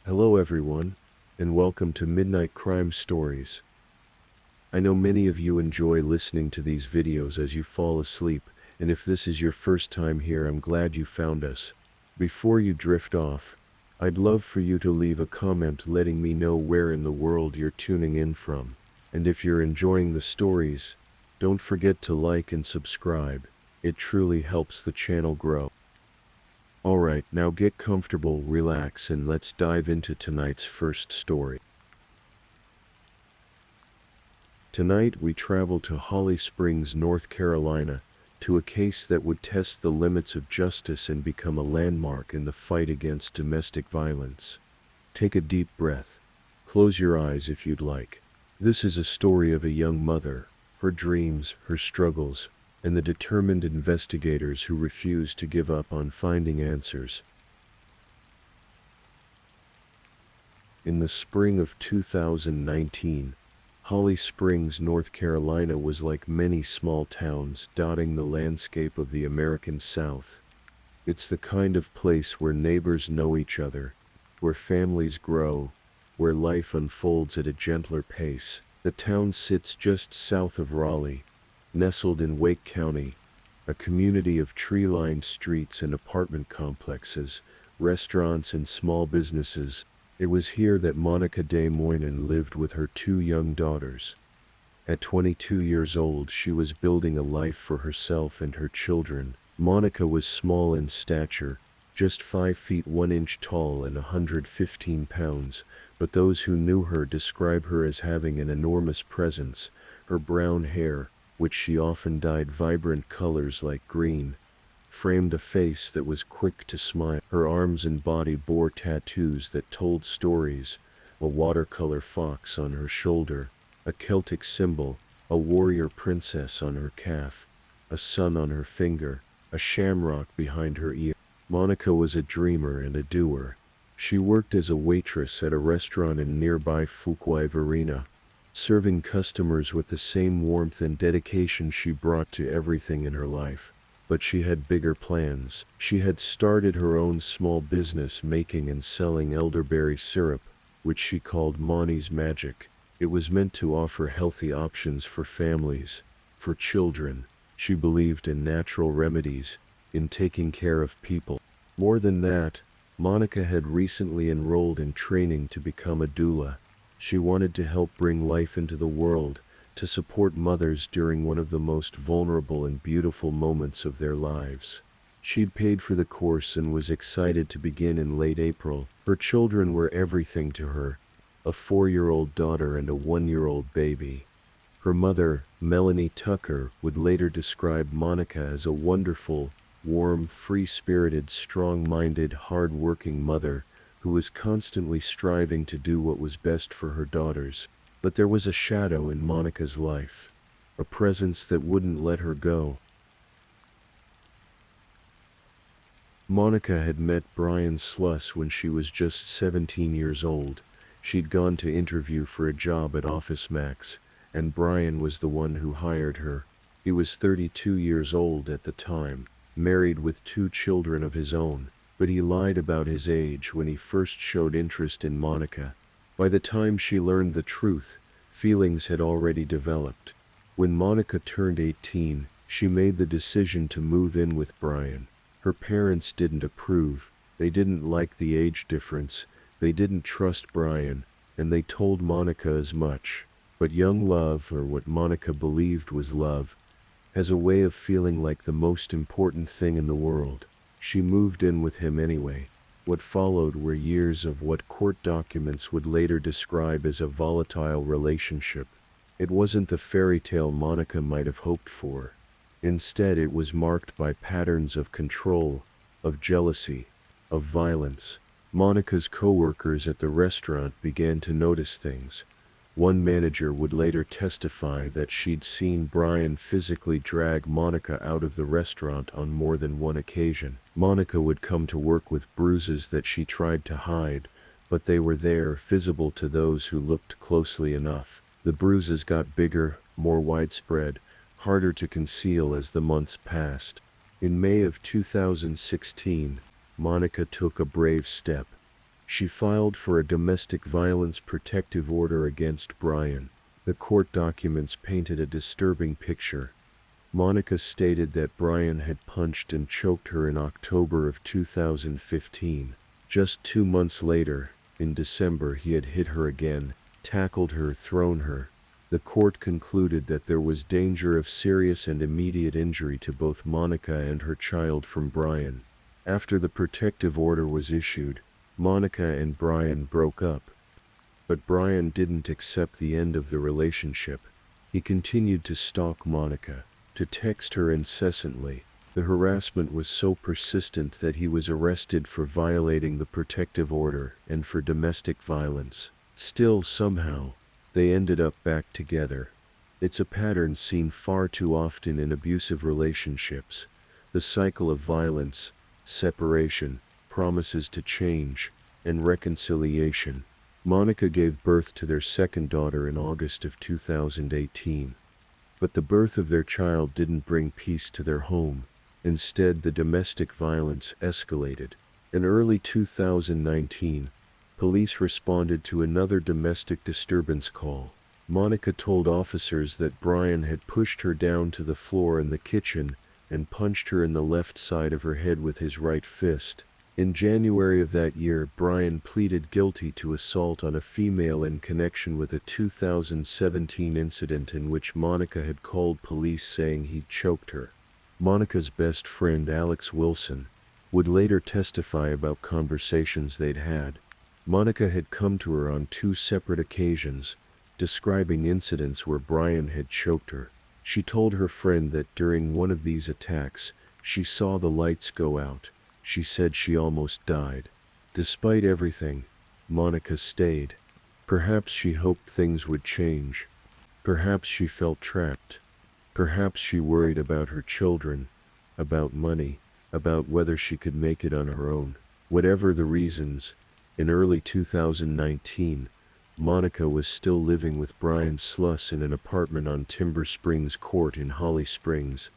Hello everyone, and welcome to Midnight Crime Stories. I know many of you enjoy listening to these videos as you fall asleep, and if this is your first time here, I'm glad you found us. Before you drift off, I'd love for you to leave a comment letting me know where in the world you're tuning in from. And if you're enjoying the stories, don't forget to like and subscribe. It truly helps the channel grow. Alright, now get comfortable, relax, and let's dive into tonight's first story. Tonight we travel to Holly Springs, North Carolina, to a case that would test the limits of justice and become a landmark in the fight against domestic violence. Take a deep breath. Close your eyes if you'd like. This is a story of a young mother, her dreams, her struggles, and the determined investigators who refuse to give up on finding answers. In the spring of 2019, Holly Springs, North Carolina was like many small towns dotting the landscape of the American South. It's the kind of place where neighbors know each other, where families grow, where life unfolds at a gentler pace. The town sits just south of Raleigh, nestled in Wake County, a community of tree-lined streets and apartment complexes, restaurants and small businesses. It was here that Monica Des Moines lived with her two young daughters. At 22 years old, she was building a life for herself and her children. Monica was small in stature, just 5 feet 1 inch tall and 115 pounds, but those who knew her describe her as having an enormous presence. Her brown hair, which she often dyed vibrant colors like green, framed a face that was quick to smile. Her arms and body bore tattoos that told stories: a watercolor fox on her shoulder, a Celtic symbol, a warrior princess on her calf, a sun on her finger, a shamrock behind her ear. Monica was a dreamer and a doer. She worked as a waitress at a restaurant in nearby Fuquay-Varina, serving customers with the same warmth and dedication she brought to everything in her life. But she had bigger plans. She had started her own small business making and selling elderberry syrup, which she called Monty's Magic. It was meant to offer healthy options for families, for children. She believed in natural remedies, in taking care of people. More than that, Monica had recently enrolled in training to become a doula. She wanted to help bring life into the world, to support mothers during one of the most vulnerable and beautiful moments of their lives. She'd paid for the course and was excited to begin in late April. Her children were everything to her, a 4-year-old daughter and a 1-year-old baby. Her mother, Melanie Tucker, would later describe Monica as a wonderful, warm, free-spirited, strong-minded, hard-working mother who was constantly striving to do what was best for her daughters. But there was a shadow in Monica's life, a presence that wouldn't let her go. Monica had met Brian Sluss when she was just 17 years old. She'd gone to interview for a job at Office Max, and Brian was the one who hired her. He was 32 years old at the time, married with 2 children of his own, but he lied about his age when he first showed interest in Monica. By the time she learned the truth, feelings had already developed. When Monica turned 18, she made the decision to move in with Brian. Her parents didn't approve, they didn't like the age difference, they didn't trust Brian, and they told Monica as much. But young love, or what Monica believed was love, has a way of feeling like the most important thing in the world. She moved in with him anyway. What followed were years of what court documents would later describe as a volatile relationship. It wasn't the fairy tale Monica might have hoped for. Instead, it was marked by patterns of control, of jealousy, of violence. Monica's co-workers at the restaurant began to notice things. One manager would later testify that she'd seen Brian physically drag Monica out of the restaurant on more than one occasion. Monica would come to work with bruises that she tried to hide, but they were there, visible to those who looked closely enough. The bruises got bigger, more widespread, harder to conceal as the months passed. In May of 2016, Monica took a brave step. She filed for a domestic violence protective order against Brian. The court documents painted a disturbing picture. Monica stated that Brian had punched and choked her in October of 2015. Just 2 months later, in December, he had hit her again, tackled her, thrown her. The court concluded that there was danger of serious and immediate injury to both Monica and her child from Brian. After the protective order was issued, Monica and Brian broke up. But Brian didn't accept the end of the relationship. He continued to stalk Monica, to text her incessantly. The harassment was so persistent that he was arrested for violating the protective order and for domestic violence. Still, somehow, they ended up back together. It's a pattern seen far too often in abusive relationships. The cycle of violence, separation, promises to change, and reconciliation. Monica gave birth to their second daughter in August of 2018. But the birth of their child didn't bring peace to their home. Instead, the domestic violence escalated. In early 2019, police responded to another domestic disturbance call. Monica told officers that Brian had pushed her down to the floor in the kitchen and punched her in the left side of her head with his right fist. In January of that year, Brian pleaded guilty to assault on a female in connection with a 2017 incident in which Monica had called police saying he'd choked her. Monica's best friend, Alex Wilson, would later testify about conversations they'd had. Monica had come to her on 2 separate occasions, describing incidents where Brian had choked her. She told her friend that during one of these attacks, she saw the lights go out. She said she almost died. Despite everything, Monica stayed. Perhaps she hoped things would change. Perhaps she felt trapped. Perhaps she worried about her children, about money, about whether she could make it on her own. Whatever the reasons, in early 2019, Monica was still living with Brian Sluss in an apartment on Timber Springs Court in Holly Springs.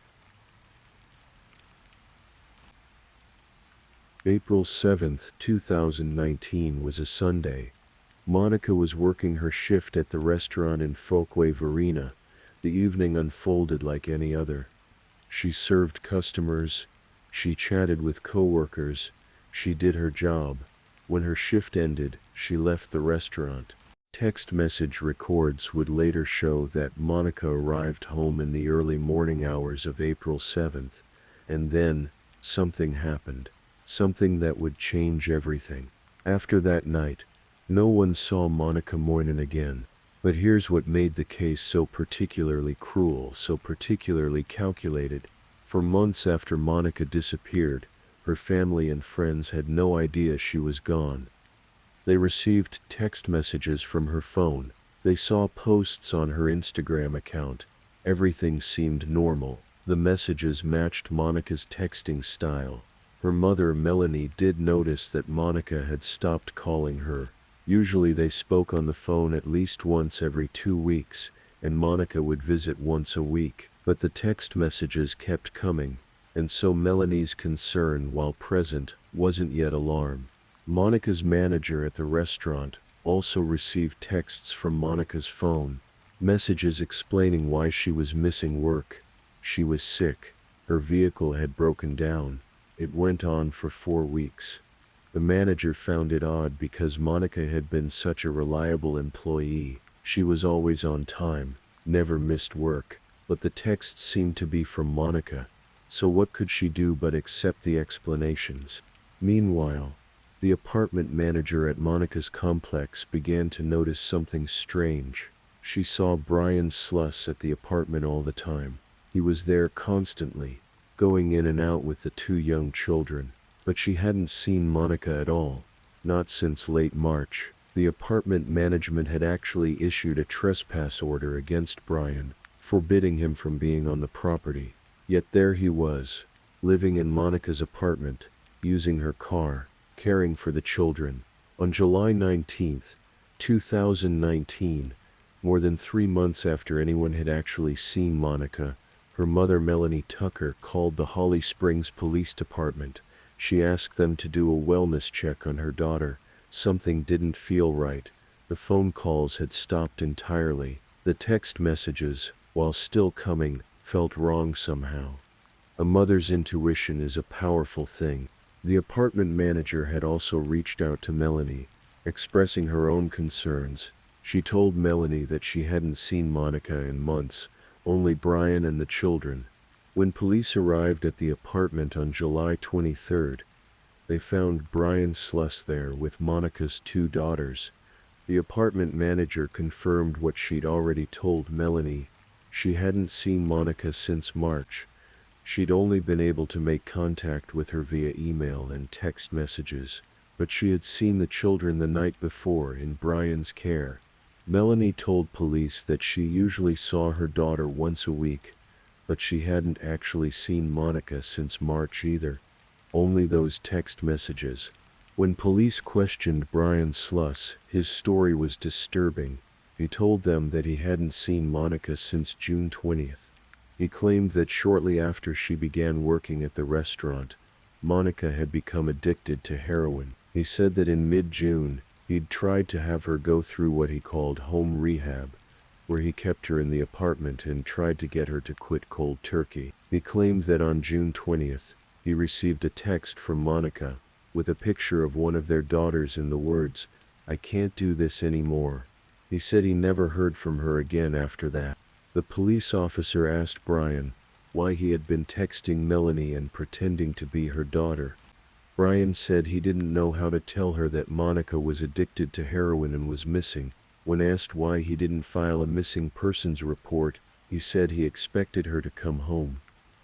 April 7, 2019 was a Sunday. Monica was working her shift at the restaurant in Folkway Arena. The evening unfolded like any other. She served customers, she chatted with coworkers, she did her job. When her shift ended, she left the restaurant. Text message records would later show that Monica arrived home in the early morning hours of April 7th, and then, something happened. Something that would change everything. After that night, no one saw Monica Moynihan again. But here's what made the case so particularly cruel, so particularly calculated. For months after Monica disappeared, her family and friends had no idea she was gone. They received text messages from her phone. They saw posts on her Instagram account. Everything seemed normal. The messages matched Monica's texting style. Her mother, Melanie, did notice that Monica had stopped calling her. Usually they spoke on the phone at least once every 2 weeks, and Monica would visit once a week. But the text messages kept coming, and so Melanie's concern, while present, wasn't yet alarm. Monica's manager at the restaurant also received texts from Monica's phone, messages explaining why she was missing work. She was sick. Her vehicle had broken down. It went on for 4 weeks. The manager found it odd because Monica had been such a reliable employee. She was always on time, never missed work, but the texts seemed to be from Monica. So what could she do but accept the explanations? Meanwhile, the apartment manager at Monica's complex began to notice something strange. She saw Brian Sluss at the apartment all the time. He was there constantly, going in and out with the 2 young children. But she hadn't seen Monica at all, not since late March. The apartment management had actually issued a trespass order against Brian, forbidding him from being on the property. Yet there he was, living in Monica's apartment, using her car, caring for the children. On July 19, 2019, more than 3 months after anyone had actually seen Monica, her mother, Melanie Tucker, called the Holly Springs Police Department. She asked them to do a wellness check on her daughter, Something didn't feel right. The phone calls had stopped entirely. The text messages, while still coming, felt wrong somehow. A mother's intuition is a powerful thing. The apartment manager had also reached out to Melanie, expressing her own concerns. She told Melanie that she hadn't seen Monica in months, only Brian and the children. When police arrived at the apartment on July 23rd, they found Brian Sluss there with Monica's 2 daughters. The apartment manager confirmed what she'd already told Melanie. She hadn't seen Monica since March. She'd only been able to make contact with her via email and text messages, but she had seen the children the night before in Brian's care. Melanie told police that she usually saw her daughter once a week, but she hadn't actually seen Monica since March either. Only those text messages. When police questioned Brian Sluss, his story was disturbing. He told them that he hadn't seen Monica since June 20th. He claimed that shortly after she began working at the restaurant, Monica had become addicted to heroin. He said that in mid-June, he'd tried to have her go through what he called home rehab, where he kept her in the apartment and tried to get her to quit cold turkey. He claimed that on June 20th, he received a text from Monica, with a picture of one of their daughters and the words, "I can't do this anymore." He said he never heard from her again after that. The police officer asked Brian why he had been texting Melanie and pretending to be her daughter. Brian said he didn't know how to tell her that Monica was addicted to heroin and was missing. When asked why he didn't file a missing persons report, he said he expected her to come home.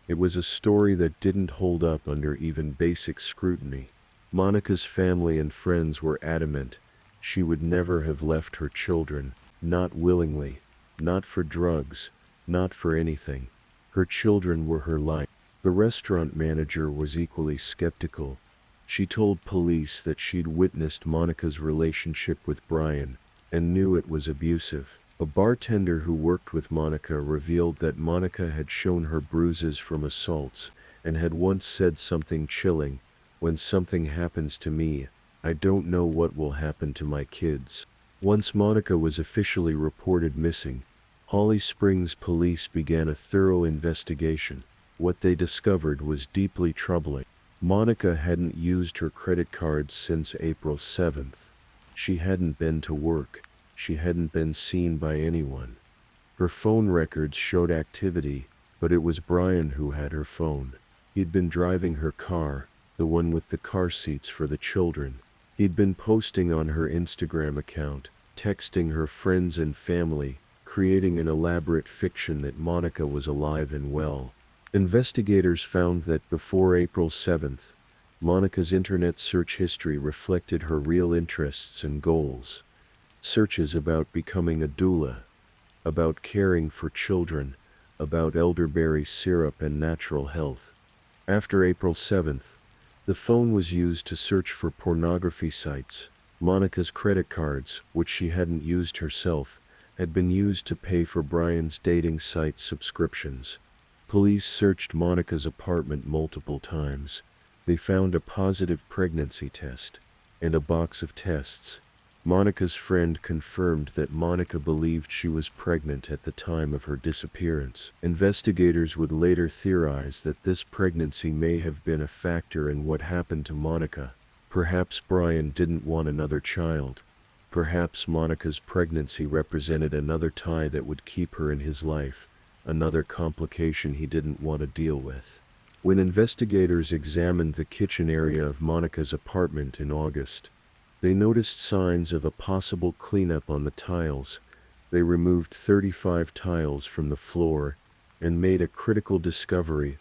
It was a story that didn't hold up under even basic scrutiny. Monica's family and friends were adamant she would never have left her children, not willingly, not for drugs, not for anything. Her children were her life. The restaurant manager was equally skeptical. She told police that she'd witnessed Monica's relationship with Brian and knew it was abusive. A bartender who worked with Monica revealed that Monica had shown her bruises from assaults and had once said something chilling, "When something happens to me, I don't know what will happen to my kids." Once Monica was officially reported missing, Holly Springs police began a thorough investigation. What they discovered was deeply troubling. Monica hadn't used her credit cards since April 7th. She hadn't been to work. She hadn't been seen by anyone. Her phone records showed activity, but it was Brian who had her phone. He'd been driving her car, the one with the car seats for the children. He'd been posting on her Instagram account, texting her friends and family, creating an elaborate fiction that Monica was alive and well. Investigators found that before April 7th, Monica's internet search history reflected her real interests and goals. Searches about becoming a doula, about caring for children, about elderberry syrup and natural health. After April 7th, the phone was used to search for pornography sites. Monica's credit cards, which she hadn't used herself, had been used to pay for Brian's dating site subscriptions. Police searched Monica's apartment multiple times. They found a positive pregnancy test and a box of tests. Monica's friend confirmed that Monica believed she was pregnant at the time of her disappearance. Investigators would later theorize that this pregnancy may have been a factor in what happened to Monica. Perhaps Brian didn't want another child. Perhaps Monica's pregnancy represented another tie that would keep her in his life, another complication he didn't want to deal with. When investigators examined the kitchen area of Monica's apartment in August, they noticed signs of a possible cleanup on the tiles. They removed 35 tiles from the floor and made a critical discovery.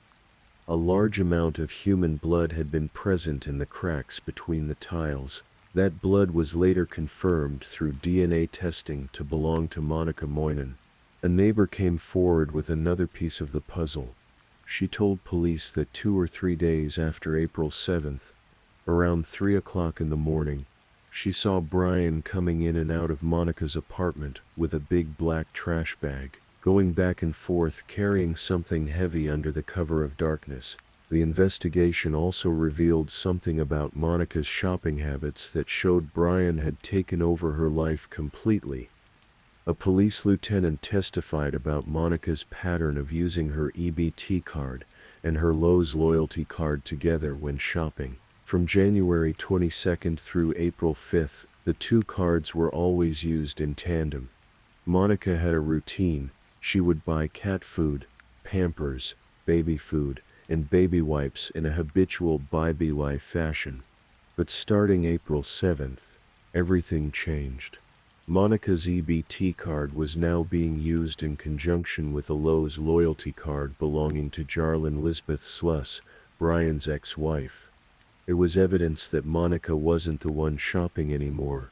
A large amount of human blood had been present in the cracks between the tiles. That blood was later confirmed through DNA testing to belong to Monica Moynihan. A neighbor came forward with another piece of the puzzle. She told police that 2 or 3 days after April 7th, around 3 o'clock in the morning, she saw Brian coming in and out of Monica's apartment with a big black trash bag, going back and forth carrying something heavy under the cover of darkness. The investigation also revealed something about Monica's shopping habits that showed Brian had taken over her life completely. A police lieutenant testified about Monica's pattern of using her EBT card and her Lowe's loyalty card together when shopping. From January 22nd through April 5th, the two cards were always used in tandem. Monica had a routine. She would buy cat food, Pampers, baby food, and baby wipes in a habitual buy-be-lie fashion. But starting April 7th, everything changed. Monica's EBT card was now being used in conjunction with a Lowe's loyalty card belonging to Jarlyn Lisbeth Sluss, Brian's ex-wife. It was evidence that Monica wasn't the one shopping anymore.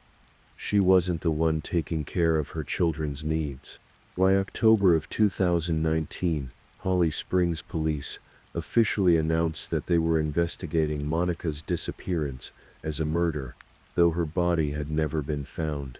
She wasn't the one taking care of her children's needs. By October of 2019, Holly Springs police officially announced that they were investigating Monica's disappearance as a murder, though her body had never been found.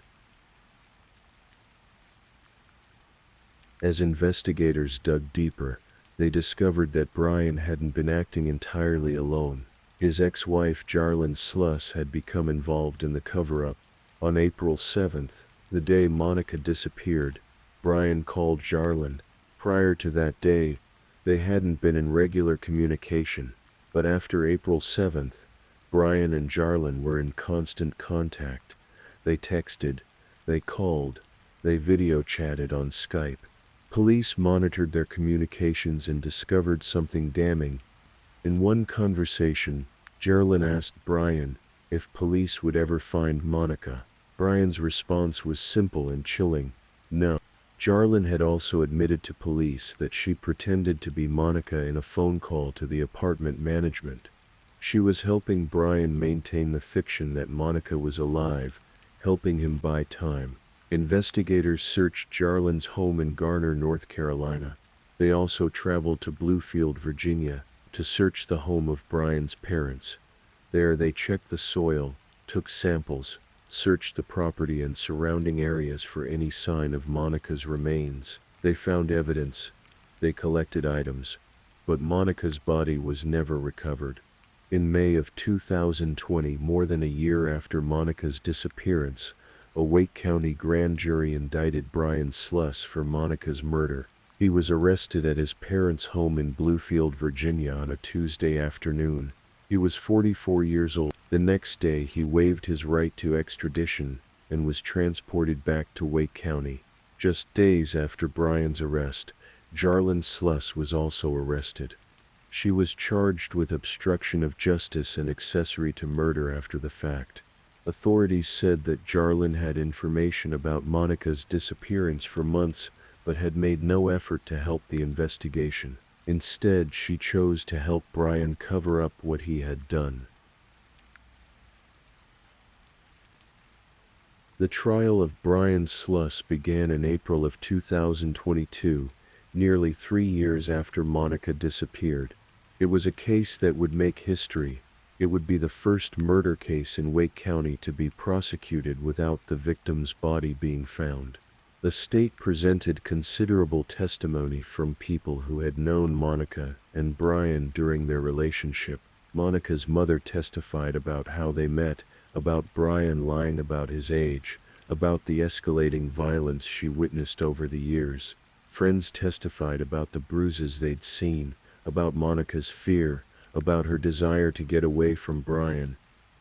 As investigators dug deeper, they discovered that Brian hadn't been acting entirely alone. His ex-wife Jarlyn Sluss had become involved in the cover-up. On April 7th, the day Monica disappeared, Brian called Jarlyn. Prior to that day, they hadn't been in regular communication, but after April 7th, Brian and Jarlyn were in constant contact. They texted, they called, they video chatted on Skype. Police monitored their communications and discovered something damning. In one conversation, Jarlyn asked Brian if police would ever find Monica. Brian's response was simple and chilling: no. Jarlyn had also admitted to police that she pretended to be Monica in a phone call to the apartment management. She was helping Brian maintain the fiction that Monica was alive, helping him buy time. Investigators searched Jarlyn's home in Garner, North Carolina. They also traveled to Bluefield, Virginia, to search the home of Brian's parents. There they checked the soil, took samples, searched the property and surrounding areas for any sign of Monica's remains. They found evidence. They collected items. But Monica's body was never recovered. In May of 2020, more than a year after Monica's disappearance, a Wake County grand jury indicted Brian Sluss for Monica's murder. He was arrested at his parents' home in Bluefield, Virginia on a Tuesday afternoon. He was 44 years old. The next day he waived his right to extradition and was transported back to Wake County. Just days after Brian's arrest, Jarlyn Sluss was also arrested. She was charged with obstruction of justice and accessory to murder after the fact. Authorities said that Jarlyn had information about Monica's disappearance for months, but had made no effort to help the investigation. Instead, she chose to help Brian cover up what he had done. The trial of Brian Sluss began in April of 2022, nearly 3 years after Monica disappeared. It was a case that would make history. It would be the first murder case in Wake County to be prosecuted without the victim's body being found. The state presented considerable testimony from people who had known Monica and Brian during their relationship. Monica's mother testified about how they met, about Brian lying about his age, about the escalating violence she witnessed over the years. Friends testified about the bruises they'd seen, about Monica's fear, about her desire to get away from Brian.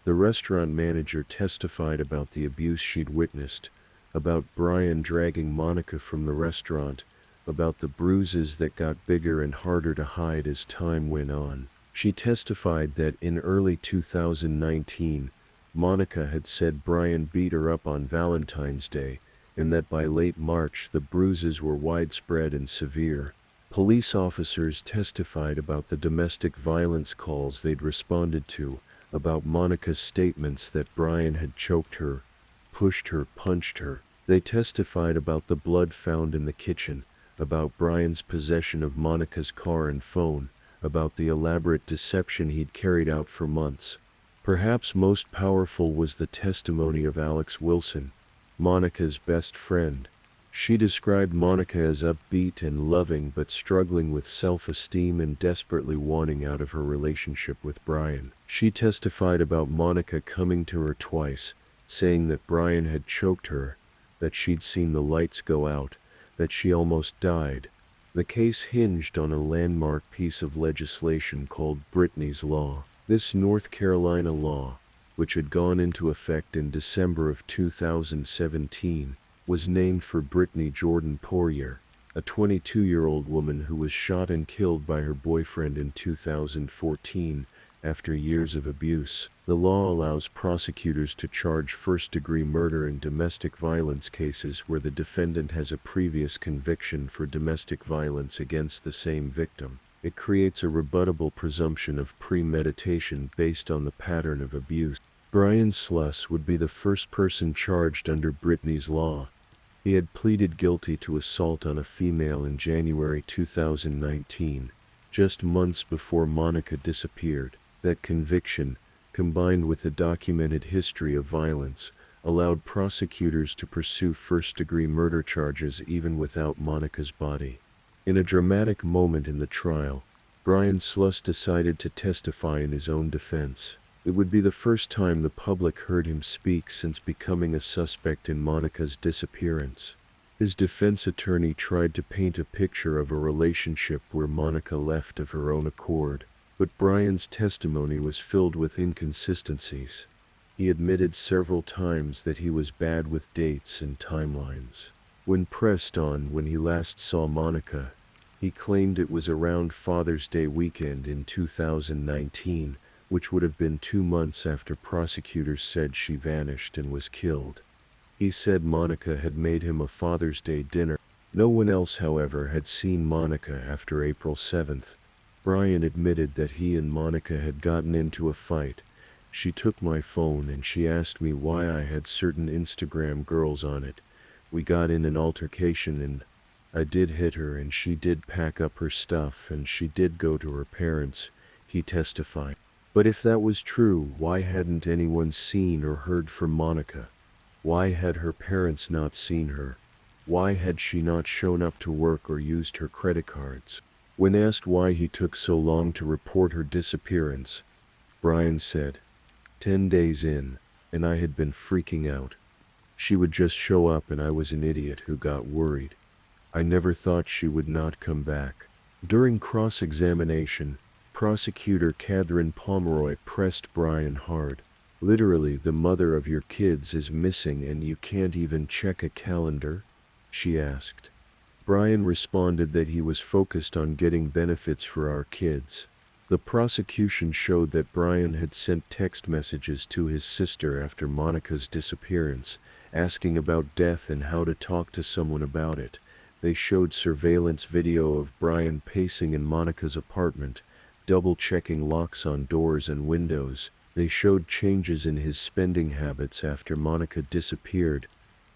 The restaurant manager testified about the abuse she'd witnessed, about Brian dragging Monica from the restaurant, about the bruises that got bigger and harder to hide as time went on. She testified that in early 2019, Monica had said Brian beat her up on Valentine's Day, and that by late March the bruises were widespread and severe. Police officers testified about the domestic violence calls they'd responded to, about Monica's statements that Brian had choked her, pushed her, punched her. They testified about the blood found in the kitchen, about Brian's possession of Monica's car and phone, about the elaborate deception he'd carried out for months. Perhaps most powerful was the testimony of Alex Wilson, Monica's best friend. She described Monica as upbeat and loving but struggling with self-esteem and desperately wanting out of her relationship with Brian. She testified about Monica coming to her twice, saying that Brian had choked her, that she'd seen the lights go out, that she almost died. The case hinged on a landmark piece of legislation called Brittany's Law. This North Carolina law, which had gone into effect in December of 2017, was named for Brittany Jordan Poirier, a 22-year-old woman who was shot and killed by her boyfriend in 2014 after years of abuse. The law allows prosecutors to charge first-degree murder in domestic violence cases where the defendant has a previous conviction for domestic violence against the same victim. It creates a rebuttable presumption of premeditation based on the pattern of abuse. Brian Sluss would be the first person charged under Brittany's Law. He had pleaded guilty to assault on a female in January 2019, just months before Monica disappeared. That conviction, combined with the documented history of violence, allowed prosecutors to pursue first-degree murder charges even without Monica's body. In a dramatic moment in the trial, Brian Sluss decided to testify in his own defense. It would be the first time the public heard him speak since becoming a suspect in Monica's disappearance. His defense attorney tried to paint a picture of a relationship where Monica left of her own accord, but Brian's testimony was filled with inconsistencies. He admitted several times that he was bad with dates and timelines. When pressed on when he last saw Monica, he claimed it was around Father's Day weekend in 2019, which would have been 2 months after prosecutors said she vanished and was killed. He said Monica had made him a Father's Day dinner. No one else, however, had seen Monica after April 7th. Brian admitted that he and Monica had gotten into a fight. She took my phone and she asked me why I had certain Instagram girls on it. We got in an altercation and I did hit her and she did pack up her stuff and she did go to her parents, he testified. But if that was true, why hadn't anyone seen or heard from Monica? Why had her parents not seen her? Why had she not shown up to work or used her credit cards? When asked why he took so long to report her disappearance, Brian said, 10 days in, and I had been freaking out. She would just show up and I was an idiot who got worried. I never thought she would not come back. During cross-examination, Prosecutor Catherine Pomeroy pressed Brian hard. Literally, the mother of your kids is missing and you can't even check a calendar? She asked. Brian responded that he was focused on getting benefits for our kids. The prosecution showed that Brian had sent text messages to his sister after Monica's disappearance, asking about death and how to talk to someone about it. They showed surveillance video of Brian pacing in Monica's apartment, double-checking locks on doors and windows. They showed changes in his spending habits after Monica disappeared,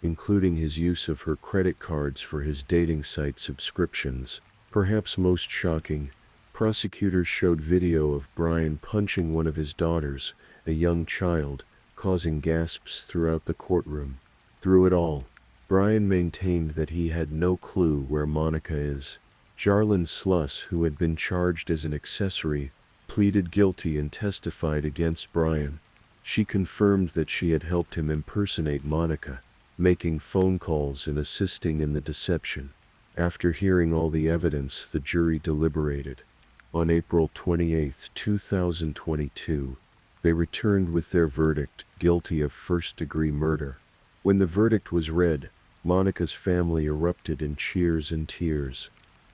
including his use of her credit cards for his dating site subscriptions. Perhaps most shocking, prosecutors showed video of Brian punching one of his daughters, a young child, causing gasps throughout the courtroom. Through it all, Brian maintained that he had no clue where Monica is. Jarlyn Sluss, who had been charged as an accessory, pleaded guilty and testified against Brian. She confirmed that she had helped him impersonate Monica, making phone calls and assisting in the deception. After hearing all the evidence, the jury deliberated. On April 28, 2022, they returned with their verdict, guilty of first-degree murder. When the verdict was read, Monica's family erupted in cheers and tears.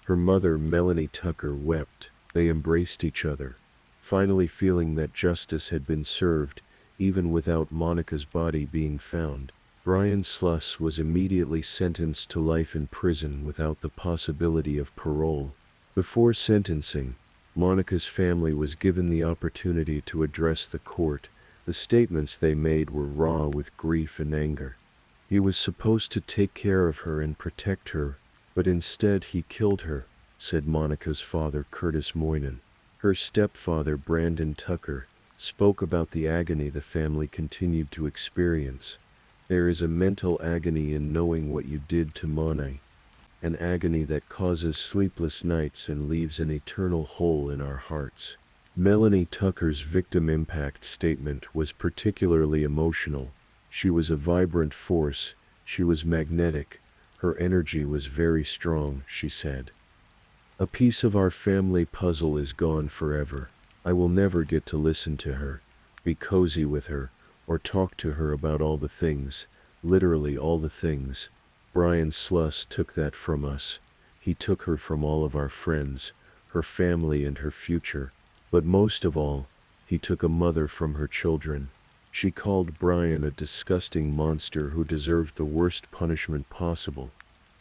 Her mother, Melanie Tucker, wept. They embraced each other, finally feeling that justice had been served, even without Monica's body being found. Brian Sluss was immediately sentenced to life in prison without the possibility of parole. Before sentencing, Monica's family was given the opportunity to address the court. The statements they made were raw with grief and anger. He was supposed to take care of her and protect her, but instead he killed her, said Monica's father, Curtis Moynan. Her stepfather, Brandon Tucker, spoke about the agony the family continued to experience. There is a mental agony in knowing what you did to Monet, an agony that causes sleepless nights and leaves an eternal hole in our hearts. Melanie Tucker's victim impact statement was particularly emotional. She was a vibrant force, she was magnetic, her energy was very strong, she said. A piece of our family puzzle is gone forever. I will never get to listen to her, be cozy with her, or talk to her about all the things, literally all the things. Brian Sluss took that from us. He took her from all of our friends, her family and her future. But most of all, he took a mother from her children. She called Brian a disgusting monster who deserved the worst punishment possible.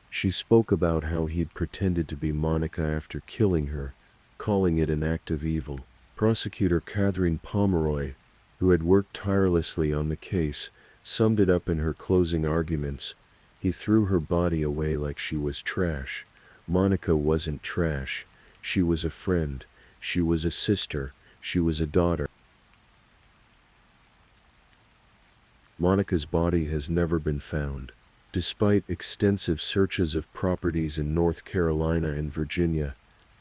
She spoke about how he'd pretended to be Monica after killing her, calling it an act of evil. Prosecutor Catherine Pomeroy, who had worked tirelessly on the case, summed it up in her closing arguments. He threw her body away like she was trash. Monica wasn't trash. She was a friend. She was a sister. She was a daughter. Monica's body has never been found. Despite extensive searches of properties in North Carolina and Virginia,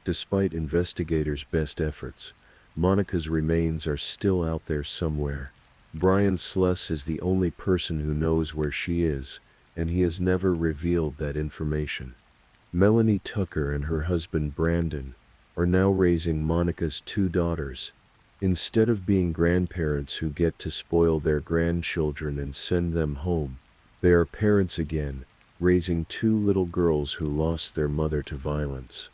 despite investigators' best efforts, Monica's remains are still out there somewhere. Brian Sluss is the only person who knows where she is, and he has never revealed that information. Melanie Tucker and her husband Brandon are now raising Monica's 2 daughters. Instead of being grandparents who get to spoil their grandchildren and send them home, they are parents again, raising 2 little girls who lost their mother to violence.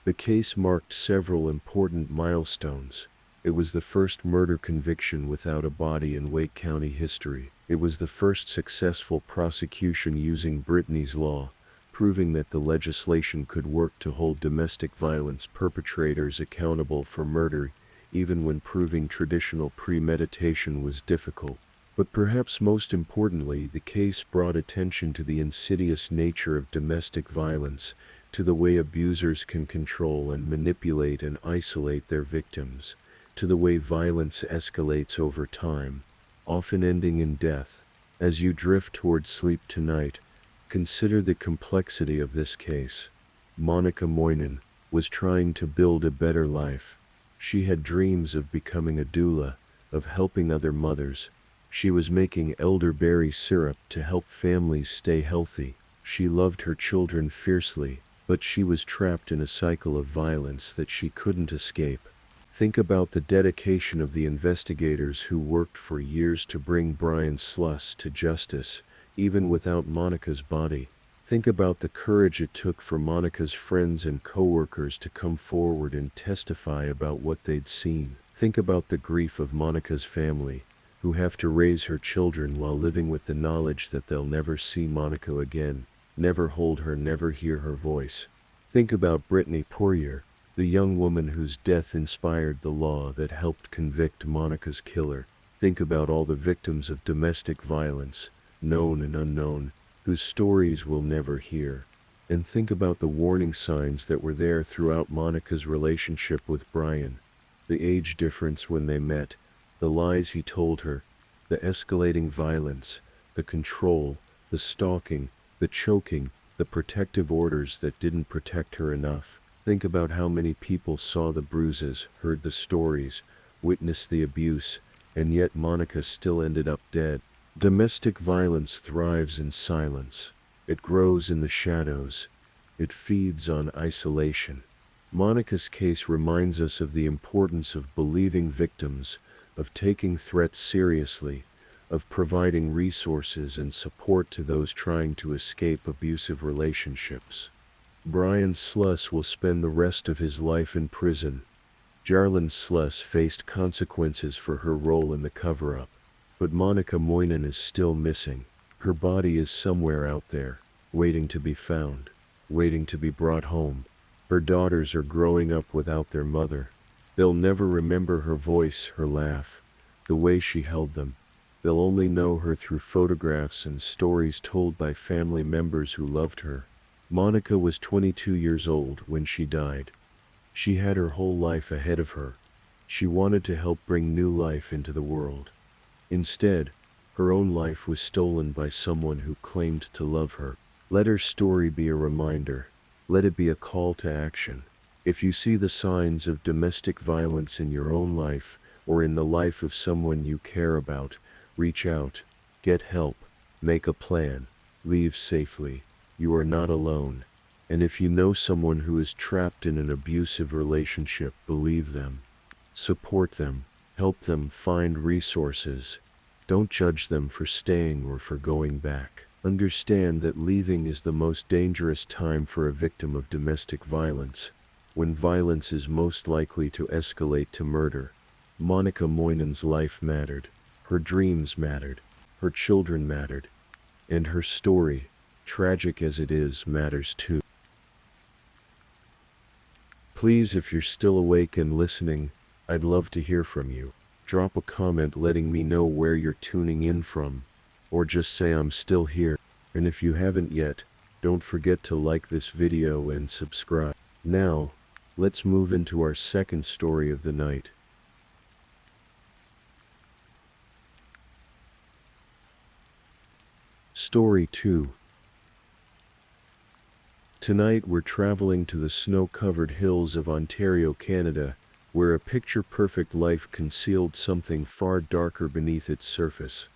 The case marked several important milestones. It was the first murder conviction without a body in Wake County history. It was the first successful prosecution using Brittany's Law, proving that the legislation could work to hold domestic violence perpetrators accountable for murder, even when proving traditional premeditation was difficult. But perhaps most importantly, the case brought attention to the insidious nature of domestic violence, to the way abusers can control and manipulate and isolate their victims, to the way violence escalates over time, often ending in death. As you drift toward sleep tonight, consider the complexity of this case. Monica Moynihan was trying to build a better life. She had dreams of becoming a doula, of helping other mothers. She was making elderberry syrup to help families stay healthy. She loved her children fiercely, but she was trapped in a cycle of violence that she couldn't escape. Think about the dedication of the investigators who worked for years to bring Brian Sluss to justice, even without Monica's body. Think about the courage it took for Monica's friends and coworkers to come forward and testify about what they'd seen. Think about the grief of Monica's family, who have to raise her children while living with the knowledge that they'll never see Monica again, never hold her, never hear her voice. Think about Brittany Poirier, the young woman whose death inspired the law that helped convict Monica's killer. Think about all the victims of domestic violence, known and unknown, whose stories we'll never hear. And think about the warning signs that were there throughout Monica's relationship with Brian. The age difference when they met, the lies he told her, the escalating violence, the control, the stalking, the choking, the protective orders that didn't protect her enough. Think about how many people saw the bruises, heard the stories, witnessed the abuse, and yet Monica still ended up dead. Domestic violence thrives in silence. It grows in the shadows. It feeds on isolation. Monica's case reminds us of the importance of believing victims, of taking threats seriously, of providing resources and support to those trying to escape abusive relationships. Brian Sluss will spend the rest of his life in prison. Jarlyn Sluss faced consequences for her role in the cover-up, but Monica Moynihan is still missing. Her body is somewhere out there, waiting to be found, waiting to be brought home. Her daughters are growing up without their mother. They'll never remember her voice, her laugh, the way she held them. They'll only know her through photographs and stories told by family members who loved her. Monica was 22 years old when she died. She had her whole life ahead of her. She wanted to help bring new life into the world. Instead, Her own life was stolen by someone who claimed to love her. Let her story be a reminder. Let it be a call to action. If you see the signs of domestic violence in your own life, or in the life of someone you care about, reach out, get help, make a plan, leave safely. You are not alone. And if you know someone who is trapped in an abusive relationship, believe them. Support them. Help them find resources. Don't judge them for staying or for going back. Understand that leaving is the most dangerous time for a victim of domestic violence, when violence is most likely to escalate to murder. Monica Moynan's life mattered. Her dreams mattered. Her children mattered. And her story, tragic as it is, matters too. Please, if you're still awake and listening, I'd love to hear from you. Drop a comment letting me know where you're tuning in from, or just say I'm still here. And if you haven't yet, don't forget to like this video and subscribe. Now, let's move into our second story of the night. Story 2. Tonight we're traveling to the snow-covered hills of Ontario, Canada, where a picture-perfect life concealed something far darker beneath its surface.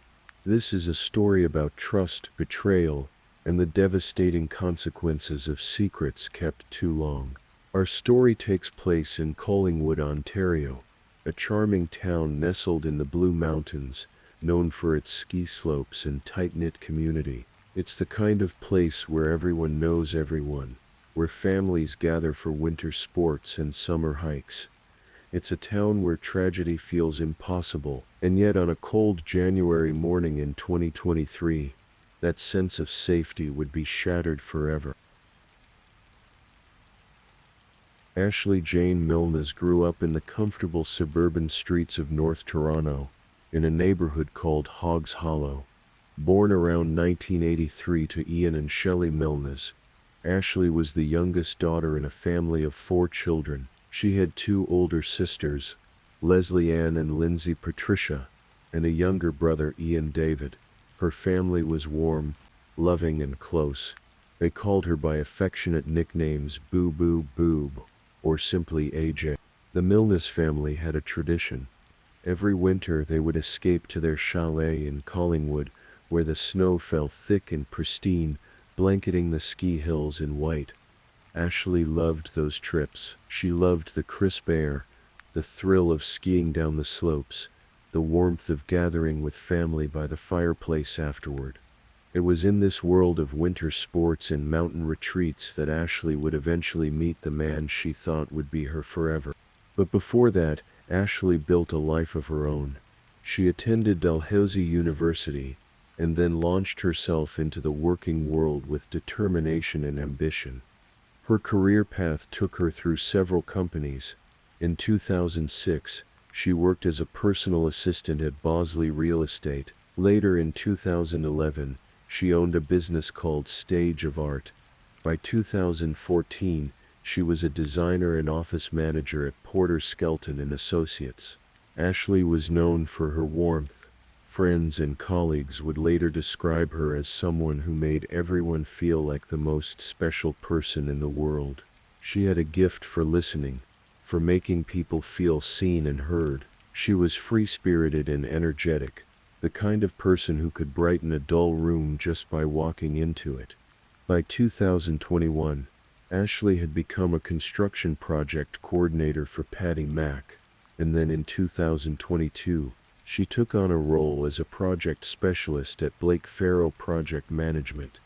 This is a story about trust, betrayal, and the devastating consequences of secrets kept too long. Our story takes place in Collingwood, Ontario, a charming town nestled in the Blue Mountains, known for its ski slopes and tight-knit community. It's the kind of place where everyone knows everyone, where families gather for winter sports and summer hikes. It's a town where tragedy feels impossible, and yet on a cold January morning in 2023, that sense of safety would be shattered forever. Ashley Jane Milnes grew up in the comfortable suburban streets of North Toronto, in a neighborhood called Hoggs Hollow. Born around 1983 to Ian and Shelley Milnes, Ashley was the youngest daughter in a family of 4 children. She had 2 older sisters, Leslie Ann and Lindsay Patricia, and a younger brother, Ian David. Her family was warm, loving, and close. They called her by affectionate nicknames Boo Boo Boob, or simply AJ. The Milnes family had a tradition. Every winter they would escape to their chalet in Collingwood, where the snow fell thick and pristine, blanketing the ski hills in white. Ashley loved those trips. She loved the crisp air, the thrill of skiing down the slopes, the warmth of gathering with family by the fireplace afterward. It was in this world of winter sports and mountain retreats that Ashley would eventually meet the man she thought would be her forever. But before that, Ashley built a life of her own. She attended Dalhousie University, and then launched herself into the working world with determination and ambition. Her career path took her through several companies. In 2006, she worked as a personal assistant at Bosley Real Estate. Later in 2011, she owned a business called Stage of Art. By 2014, she was a designer and office manager at Porter Skelton and Associates. Ashley was known for her warmth. Friends and colleagues would later describe her as someone who made everyone feel like the most special person in the world. She had a gift for listening, for making people feel seen and heard. She was free-spirited and energetic, the kind of person who could brighten a dull room just by walking into it. By 2021, Ashley had become a construction project coordinator for Patty Mack, and then in 2022, she took on a role as a project specialist at Blake Farrell Project Management.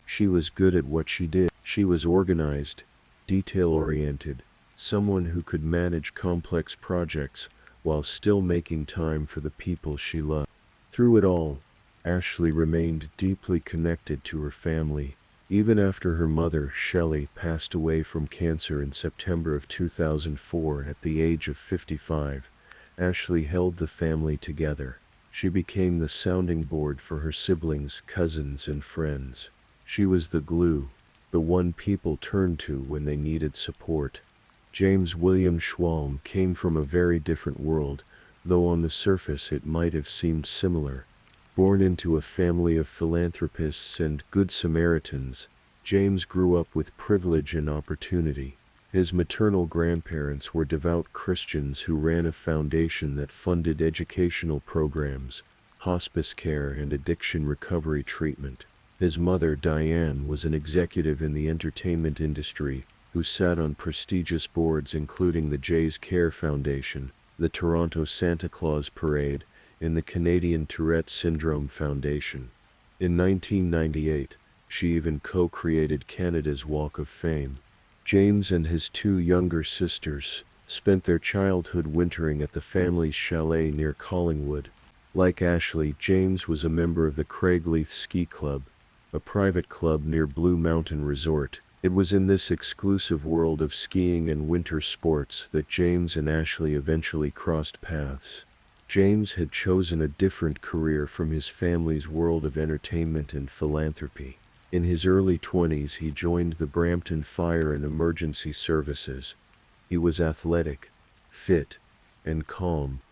She was good at what she did. She was organized, detail-oriented, someone who could manage complex projects while still making time for the people she loved. Through it all, Ashley remained deeply connected to her family. Even after her mother, Shelley, passed away from cancer in September of 2004 at the age of 55, Ashley held the family together. She became the sounding board for her siblings, cousins, and friends. She was the glue, the one people turned to when they needed support. James William Schwalm came from a very different world, though on the surface it might have seemed similar. Born into a family of philanthropists and good Samaritans, James grew up with privilege and opportunity. His maternal grandparents were devout Christians who ran a foundation that funded educational programs, hospice care, and addiction recovery treatment. His mother, Diane, was an executive in the entertainment industry who sat on prestigious boards including the Jay's Care Foundation, the Toronto Santa Claus Parade, and the Canadian Tourette Syndrome Foundation. In 1998, she even co-created Canada's Walk of Fame. James and his two younger sisters spent their childhood wintering at the family's chalet near Collingwood. Like Ashley, James was a member of the Craigleith Ski Club, a private club near Blue Mountain Resort. It was in this exclusive world of skiing and winter sports that James and Ashley eventually crossed paths. James had chosen a different career from his family's world of entertainment and philanthropy. In his early 20s, he joined the Brampton Fire and Emergency Services. He was athletic, fit, and calm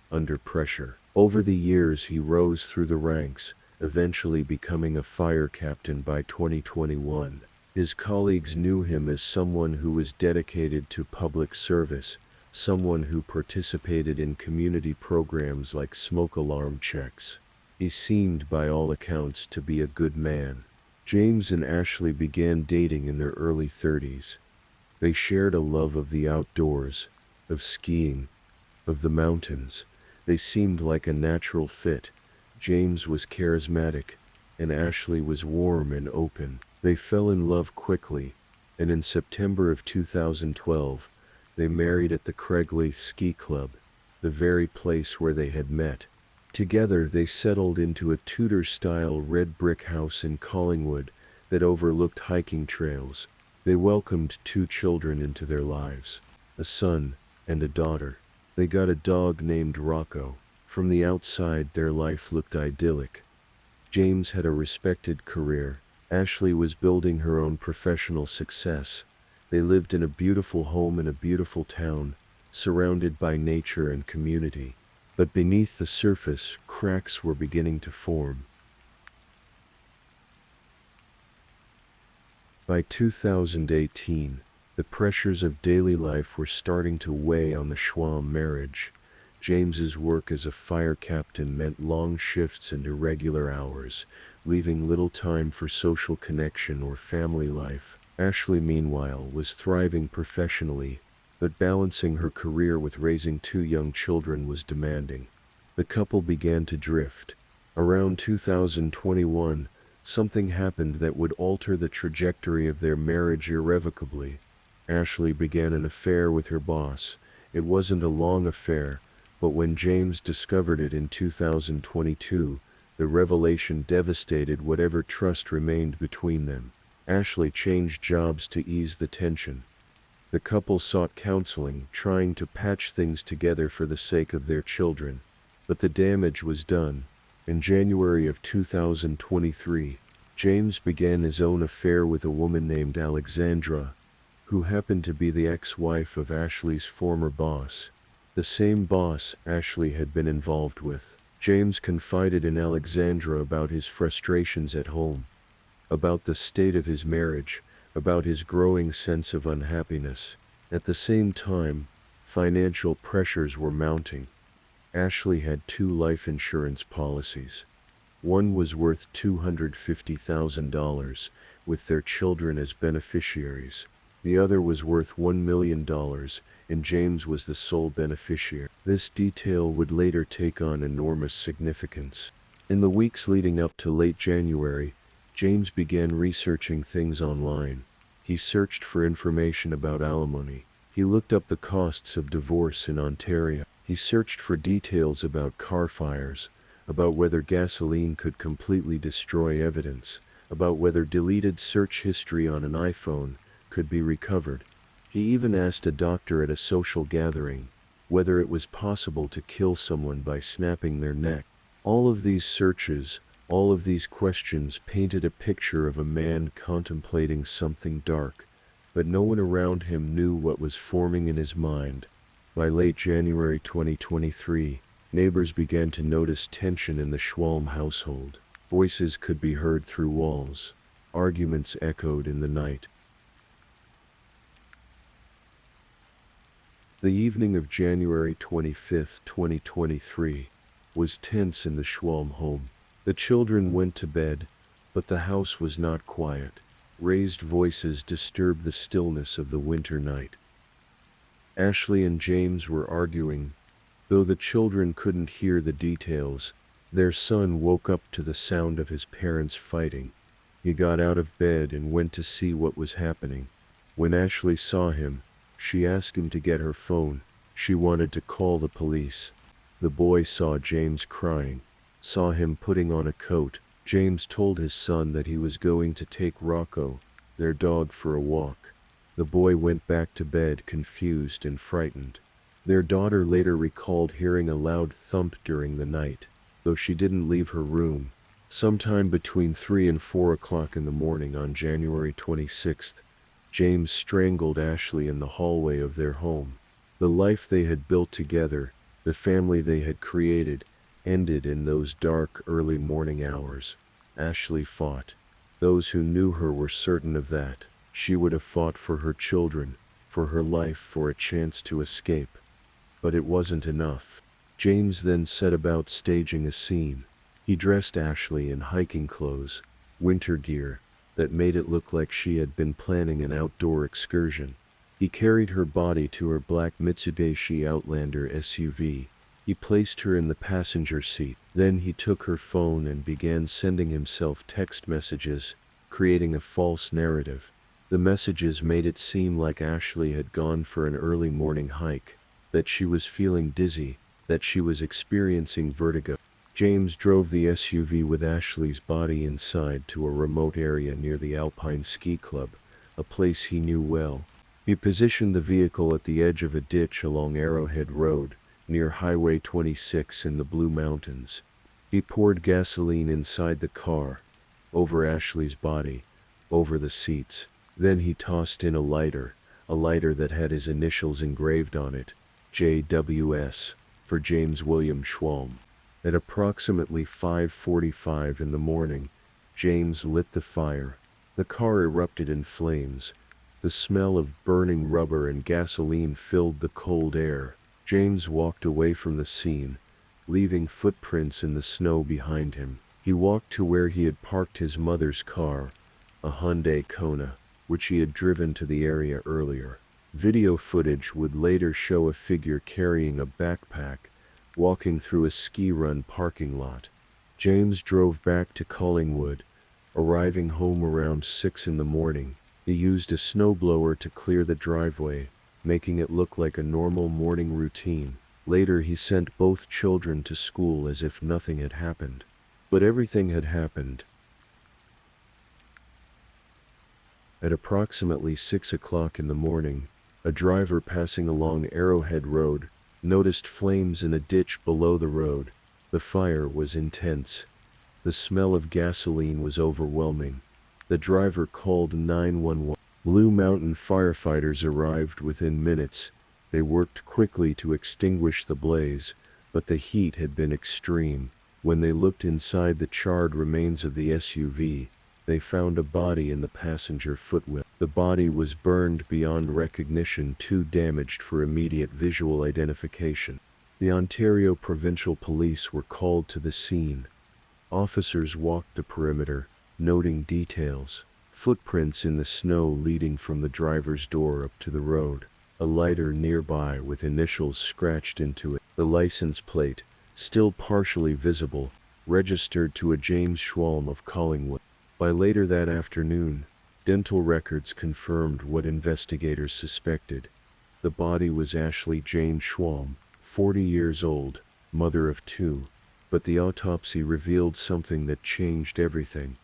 under pressure. Over the years, he rose through the ranks, eventually becoming a fire captain by 2021. His colleagues knew him as someone who was dedicated to public service, someone who participated in community programs like smoke alarm checks. He seemed, by all accounts, to be a good man. James and Ashley began dating in their early 30s. They shared a love of the outdoors, of skiing, of the mountains. They seemed like a natural fit. James was charismatic, and Ashley was warm and open. They fell in love quickly, and in September of 2012, they married at the Craigleith Ski Club, the very place where they had met. Together they settled into a Tudor-style red brick house in Collingwood that overlooked hiking trails. They welcomed 2 children into their lives, a son and a daughter. They got a dog named Rocco. From the outside, their life looked idyllic. James had a respected career. Ashley was building her own professional success. They lived in a beautiful home in a beautiful town, surrounded by nature and community. But beneath the surface, cracks were beginning to form. By 2018, the pressures of daily life were starting to weigh on the Schwamm marriage. James's work as a fire captain meant long shifts and irregular hours, leaving little time for social connection or family life. Ashley, meanwhile, was thriving professionally, but balancing her career with raising 2 young children was demanding. The couple began to drift. Around 2021, something happened that would alter the trajectory of their marriage irrevocably. Ashley began an affair with her boss. It wasn't a long affair, but when James discovered it in 2022, the revelation devastated whatever trust remained between them. Ashley changed jobs to ease the tension. The couple sought counseling, trying to patch things together for the sake of their children. But the damage was done. In January of 2023, James began his own affair with a woman named Alexandra, who happened to be the ex-wife of Ashley's former boss. The same boss Ashley had been involved with. James confided in Alexandra about his frustrations at home, about the state of his marriage, about his growing sense of unhappiness. At the same time, financial pressures were mounting. Ashley had 2 life insurance policies. One was worth $250,000, with their children as beneficiaries. The other was worth $1 million, and James was the sole beneficiary. This detail would later take on enormous significance. In the weeks leading up to late January, James began researching things online. He searched for information about alimony. He looked up the costs of divorce in Ontario. He searched for details about car fires, about whether gasoline could completely destroy evidence, about whether deleted search history on an iPhone could be recovered. He even asked a doctor at a social gathering whether it was possible to kill someone by snapping their neck. All of these searches, all of these questions painted a picture of a man contemplating something dark, but no one around him knew what was forming in his mind. By late January 2023, Neighbors began to notice tension in the Schwalm household. Voices could be heard through walls. Arguments echoed in the night. The evening of January 25, 2023, was tense in the Schwalm home. The children went to bed, but the house was not quiet. Raised voices disturbed the stillness of the winter night. Ashley and James were arguing. Though the children couldn't hear the details, their son woke up to the sound of his parents fighting. He got out of bed and went to see what was happening. When Ashley saw him, she asked him to get her phone. She wanted to call the police. The boy saw James crying, saw him putting on a coat. James told his son that he was going to take Rocco, their dog, for a walk. The boy went back to bed confused and frightened. Their daughter later recalled hearing a loud thump during the night, though she didn't leave her room. Sometime between 3 and 4 o'clock in the morning on January 26th, James strangled Ashley in the hallway of their home. The life they had built together, the family they had created, ended in those dark early morning hours. Ashley fought. Those who knew her were certain of that. She would have fought for her children, for her life, for a chance to escape. But it wasn't enough. James then set about staging a scene. He dressed Ashley in hiking clothes, winter gear, that made it look like she had been planning an outdoor excursion. He carried her body to her black Mitsubishi Outlander SUV. He placed her in the passenger seat. Then he took her phone and began sending himself text messages, creating a false narrative. The messages made it seem like Ashley had gone for an early morning hike, that she was feeling dizzy, that she was experiencing vertigo. James drove the SUV with Ashley's body inside to a remote area near the Alpine Ski Club, a place he knew well. He positioned the vehicle at the edge of a ditch along Arrowhead Road, near Highway 26 in the Blue Mountains. He poured gasoline inside the car, over Ashley's body, over the seats. Then he tossed in a lighter that had his initials engraved on it, JWS, for James William Schwalm. At approximately 5:45 in the morning, James lit the fire. The car erupted in flames. The smell of burning rubber and gasoline filled the cold air. James walked away from the scene, leaving footprints in the snow behind him. He walked to where he had parked his mother's car, a Hyundai Kona, which he had driven to the area earlier. Video footage would later show a figure carrying a backpack, walking through a ski run parking lot. James drove back to Collingwood, arriving home around 6 in the morning. He used a snowblower to clear the driveway, making it look like a normal morning routine. Later he sent both children to school as if nothing had happened. But everything had happened. At approximately 6 o'clock in the morning, a driver passing along Arrowhead Road noticed flames in a ditch below the road. The fire was intense. The smell of gasoline was overwhelming. The driver called 911. Blue Mountain firefighters arrived within minutes. They worked quickly to extinguish the blaze, but the heat had been extreme. When they looked inside the charred remains of the SUV, they found a body in the passenger footwell. The body was burned beyond recognition, too damaged for immediate visual identification. The Ontario Provincial Police were called to the scene. Officers walked the perimeter, noting details. Footprints in the snow leading from the driver's door up to the road. A lighter nearby with initials scratched into it. The license plate, still partially visible, registered to a James Schwalm of Collingwood. By later that afternoon, dental records confirmed what investigators suspected. The body was Ashley Jane Schwalm, 40 years old, mother of 2. But the autopsy revealed something that changed everything.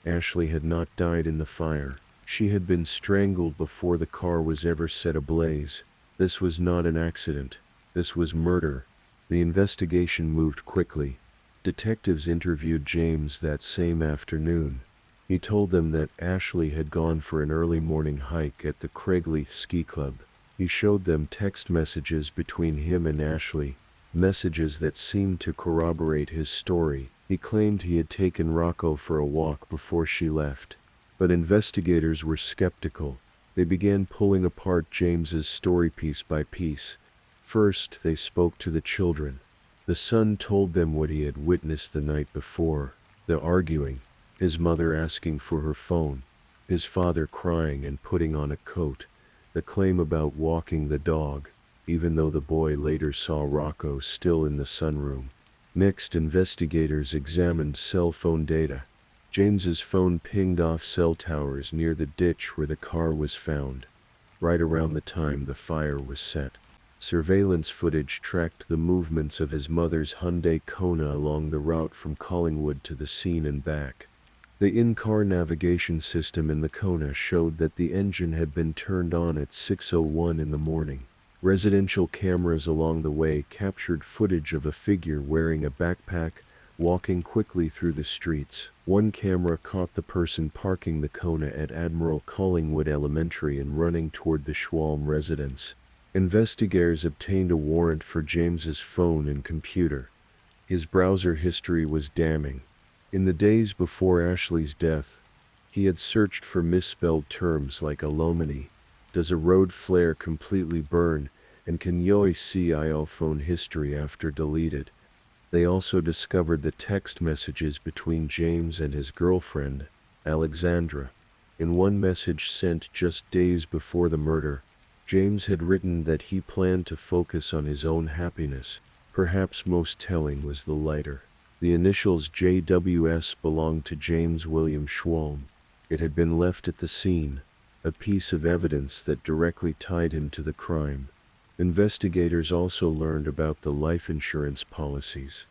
Ashley had not died in the fire. She had been strangled before the car was ever set ablaze. This was not an accident. This was murder. The investigation moved quickly. Detectives interviewed James that same afternoon. He told them that Ashley had gone for an early morning hike at the Craigleith Ski Club. He showed them text messages between him and Ashley, messages that seemed to corroborate his story. He claimed he had taken Rocco for a walk before she left. But investigators were skeptical. They began pulling apart James's story piece by piece. First, they spoke to the children. The son told them what he had witnessed the night before: the arguing, his mother asking for her phone, his father crying and putting on a coat, the claim about walking the dog, even though the boy later saw Rocco still in the sunroom. Next, investigators examined cell phone data. James's phone pinged off cell towers near the ditch where the car was found, right around the time the fire was set. Surveillance footage tracked the movements of his mother's Hyundai Kona along the route from Collingwood to the scene and back. The in-car navigation system in the Kona showed that the engine had been turned on at 6:01 in the morning. Residential cameras along the way captured footage of a figure wearing a backpack, walking quickly through the streets. One camera caught the person parking the Kona at Admiral Collingwood Elementary and running toward the Schwalm residence. Investigators obtained a warrant for James's phone and computer. His browser history was damning. In the days before Ashley's death, he had searched for misspelled terms like alumni, does a road flare completely burn, and can you see phone history after deleted. They also discovered the text messages between James and his girlfriend, Alexandra. In one message sent just days before the murder, James had written that he planned to focus on his own happiness. Perhaps most telling was the lighter. The initials JWS belonged to James William Schwalm. It had been left at the scene, a piece of evidence that directly tied him to the crime. Investigators also learned about the life insurance policies.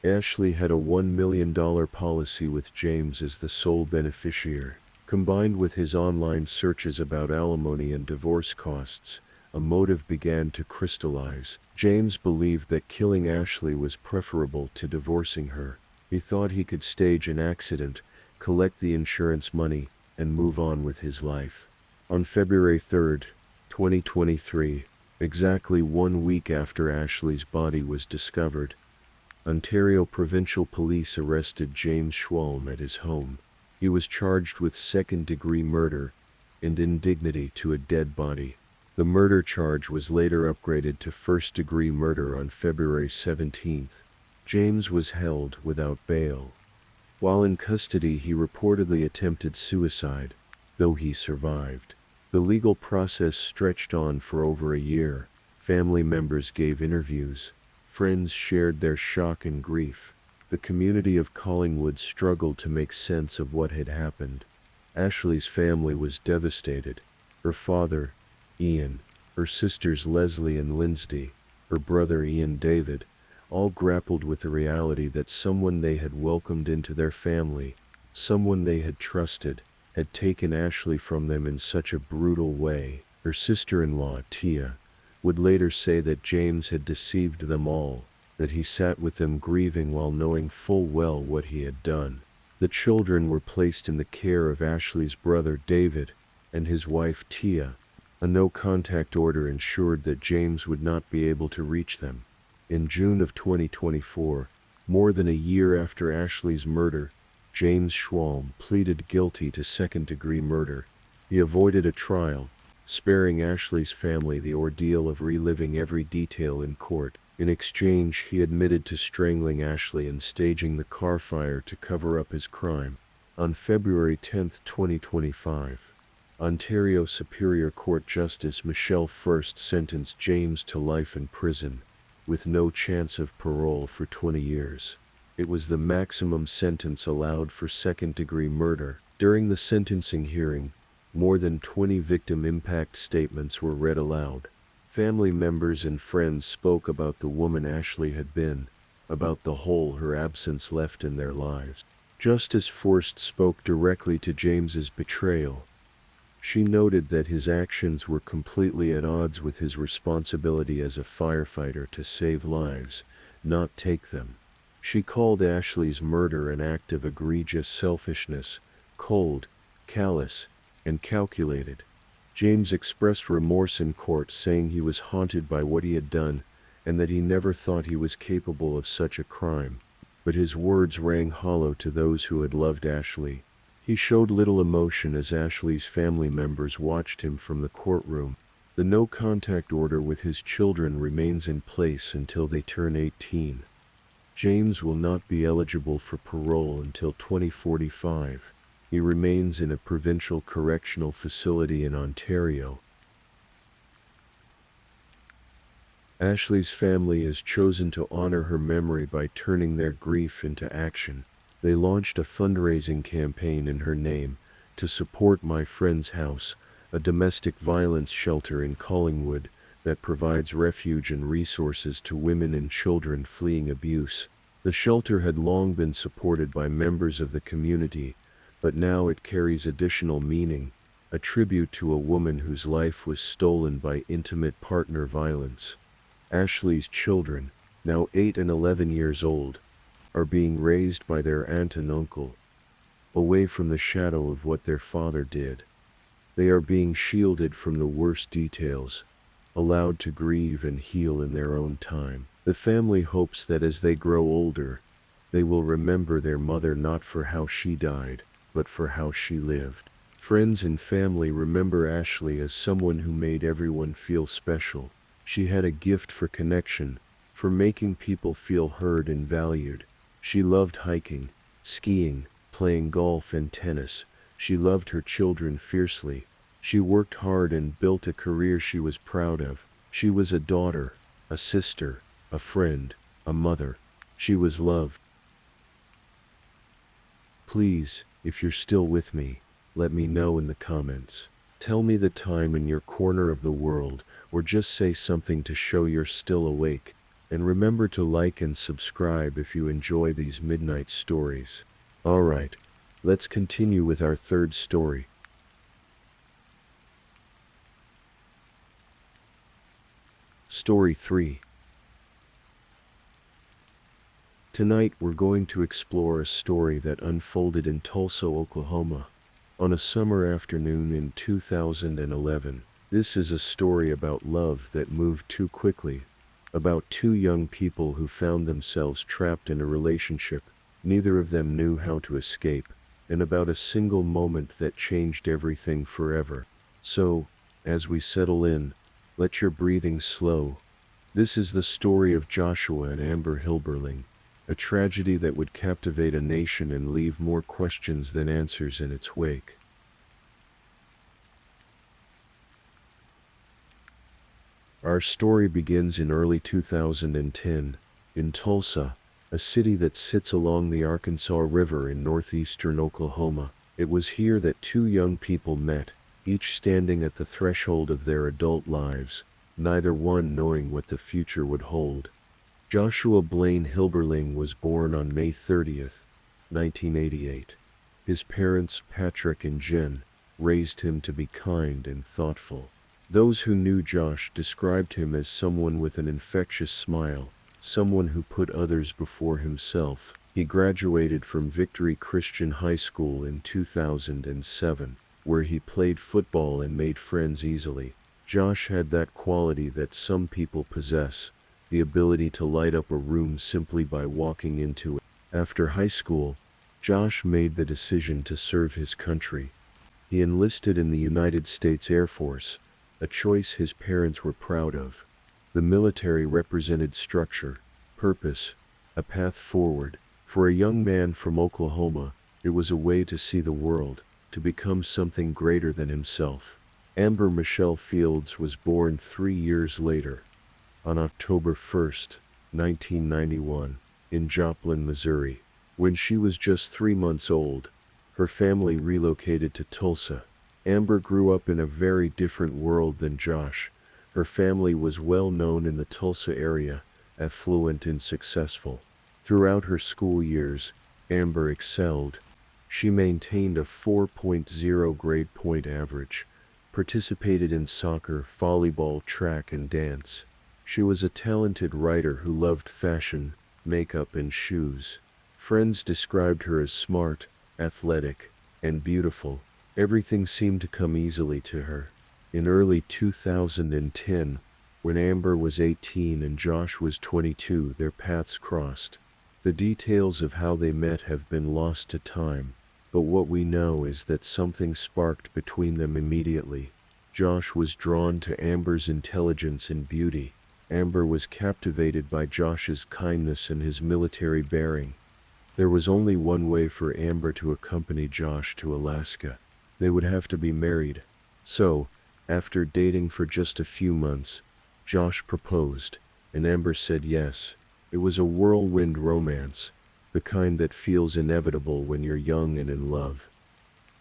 Ashley had a $1 million policy with James as the sole beneficiary. Combined with his online searches about alimony and divorce costs, a motive began to crystallize. James believed that killing Ashley was preferable to divorcing her. He thought he could stage an accident, collect the insurance money, and move on with his life. On February 3, 2023, exactly 1 week after Ashley's body was discovered, Ontario Provincial Police arrested James Schwalm at his home. He was charged with second-degree murder and indignity to a dead body. The murder charge was later upgraded to first-degree murder on February 17. James was held without bail. While in custody, he reportedly attempted suicide, though he survived. The legal process stretched on for over a year. Family members gave interviews. Friends shared their shock and grief. The community of Collingwood struggled to make sense of what had happened. Ashley's family was devastated. Her father, Ian, her sisters Leslie and Lindsay, her brother Ian David, all grappled with the reality that someone they had welcomed into their family, someone they had trusted, had taken Ashley from them in such a brutal way. Her sister-in-law, Tia, would later say that James had deceived them all, that he sat with them grieving while knowing full well what he had done. The children were placed in the care of Ashley's brother David and his wife Tia. A no-contact order ensured that James would not be able to reach them. In June of 2024, more than a year after Ashley's murder, James Schwalm pleaded guilty to second-degree murder. He avoided a trial, sparing Ashley's family the ordeal of reliving every detail in court. In exchange, he admitted to strangling Ashley and staging the car fire to cover up his crime. On February 10, 2025, Ontario Superior Court Justice Michelle First sentenced James to life in prison, with no chance of parole for 20 years. It was the maximum sentence allowed for second-degree murder. During the sentencing hearing, more than 20 victim impact statements were read aloud. Family members and friends spoke about the woman Ashley had been, about the hole her absence left in their lives. Justice Forst spoke directly to James's betrayal. She noted that his actions were completely at odds with his responsibility as a firefighter to save lives, not take them. She called Ashley's murder an act of egregious selfishness, cold, callous, and calculated. James expressed remorse in court, saying he was haunted by what he had done and that he never thought he was capable of such a crime. But his words rang hollow to those who had loved Ashley. He showed little emotion as Ashley's family members watched him from the courtroom. The no-contact order with his children remains in place until they turn 18. James will not be eligible for parole until 2045. He remains in a provincial correctional facility in Ontario. Ashley's family has chosen to honor her memory by turning their grief into action. They launched a fundraising campaign in her name to support My Friend's House, a domestic violence shelter in Collingwood that provides refuge and resources to women and children fleeing abuse. The shelter had long been supported by members of the community, but now it carries additional meaning, a tribute to a woman whose life was stolen by intimate partner violence. Ashley's children, now 8 and 11 years old, are being raised by their aunt and uncle, away from the shadow of what their father did. They are being shielded from the worst details, allowed to grieve and heal in their own time. The family hopes that as they grow older, they will remember their mother not for how she died, but for how she lived. Friends and family remember Ashley as someone who made everyone feel special. She had a gift for connection, for making people feel heard and valued. She loved hiking, skiing, playing golf and tennis. She loved her children fiercely. She worked hard and built a career she was proud of. She was a daughter, a sister, a friend, a mother. She was loved. Please, if you're still with me, let me know in the comments. Tell me the time in your corner of the world, or just say something to show you're still awake. And remember to like and subscribe if you enjoy these midnight stories. Alright, let's continue with our third story. Story 3. Tonight we're going to explore a story that unfolded in Tulsa, Oklahoma, on a summer afternoon in 2011. This is a story about love that moved too quickly, about two young people who found themselves trapped in a relationship neither of them knew how to escape, and about a single moment that changed everything forever. So, as we settle in, let your breathing slow. This is the story of Joshua and Amber Hilberling, a tragedy that would captivate a nation and leave more questions than answers in its wake. Our story begins in early 2010, in Tulsa, a city that sits along the Arkansas River in northeastern Oklahoma. It was here that two young people met, each standing at the threshold of their adult lives, neither one knowing what the future would hold. Joshua Blaine Hilberling was born on May 30th, 1988. His parents, Patrick and Jen, raised him to be kind and thoughtful. Those who knew Josh described him as someone with an infectious smile, someone who put others before himself. He graduated from Victory Christian High School in 2007, where he played football and made friends easily. Josh had that quality that some people possess, the ability to light up a room simply by walking into it. After high school, Josh made the decision to serve his country. He enlisted in the United States Air Force, a choice his parents were proud of. The military represented structure, purpose, a path forward. For a young man from Oklahoma, it was a way to see the world, to become something greater than himself. Amber Michelle Fields was born 3 years later, on October 1st, 1991, in Joplin, Missouri. When she was just 3 months old, her family relocated to Tulsa. Amber grew up in a very different world than Josh. Her family was well known in the Tulsa area, affluent and successful. Throughout her school years, Amber excelled. She maintained a 4.0 grade point average, participated in soccer, volleyball, track, and dance. She was a talented writer who loved fashion, makeup, and shoes. Friends described her as smart, athletic, and beautiful. Everything seemed to come easily to her. In early 2010, When Amber was 18 and Josh was 22, their paths crossed. The details of how they met have been lost to time, but what we know is that something sparked between them immediately. Josh was drawn to Amber's intelligence and beauty. Amber was captivated by Josh's kindness and his military bearing. There was only one way for Amber to accompany Josh to Alaska. They would have to be married. So, after dating for just a few months, Josh proposed, and Amber said yes. It was a whirlwind romance, the kind that feels inevitable when you're young and in love.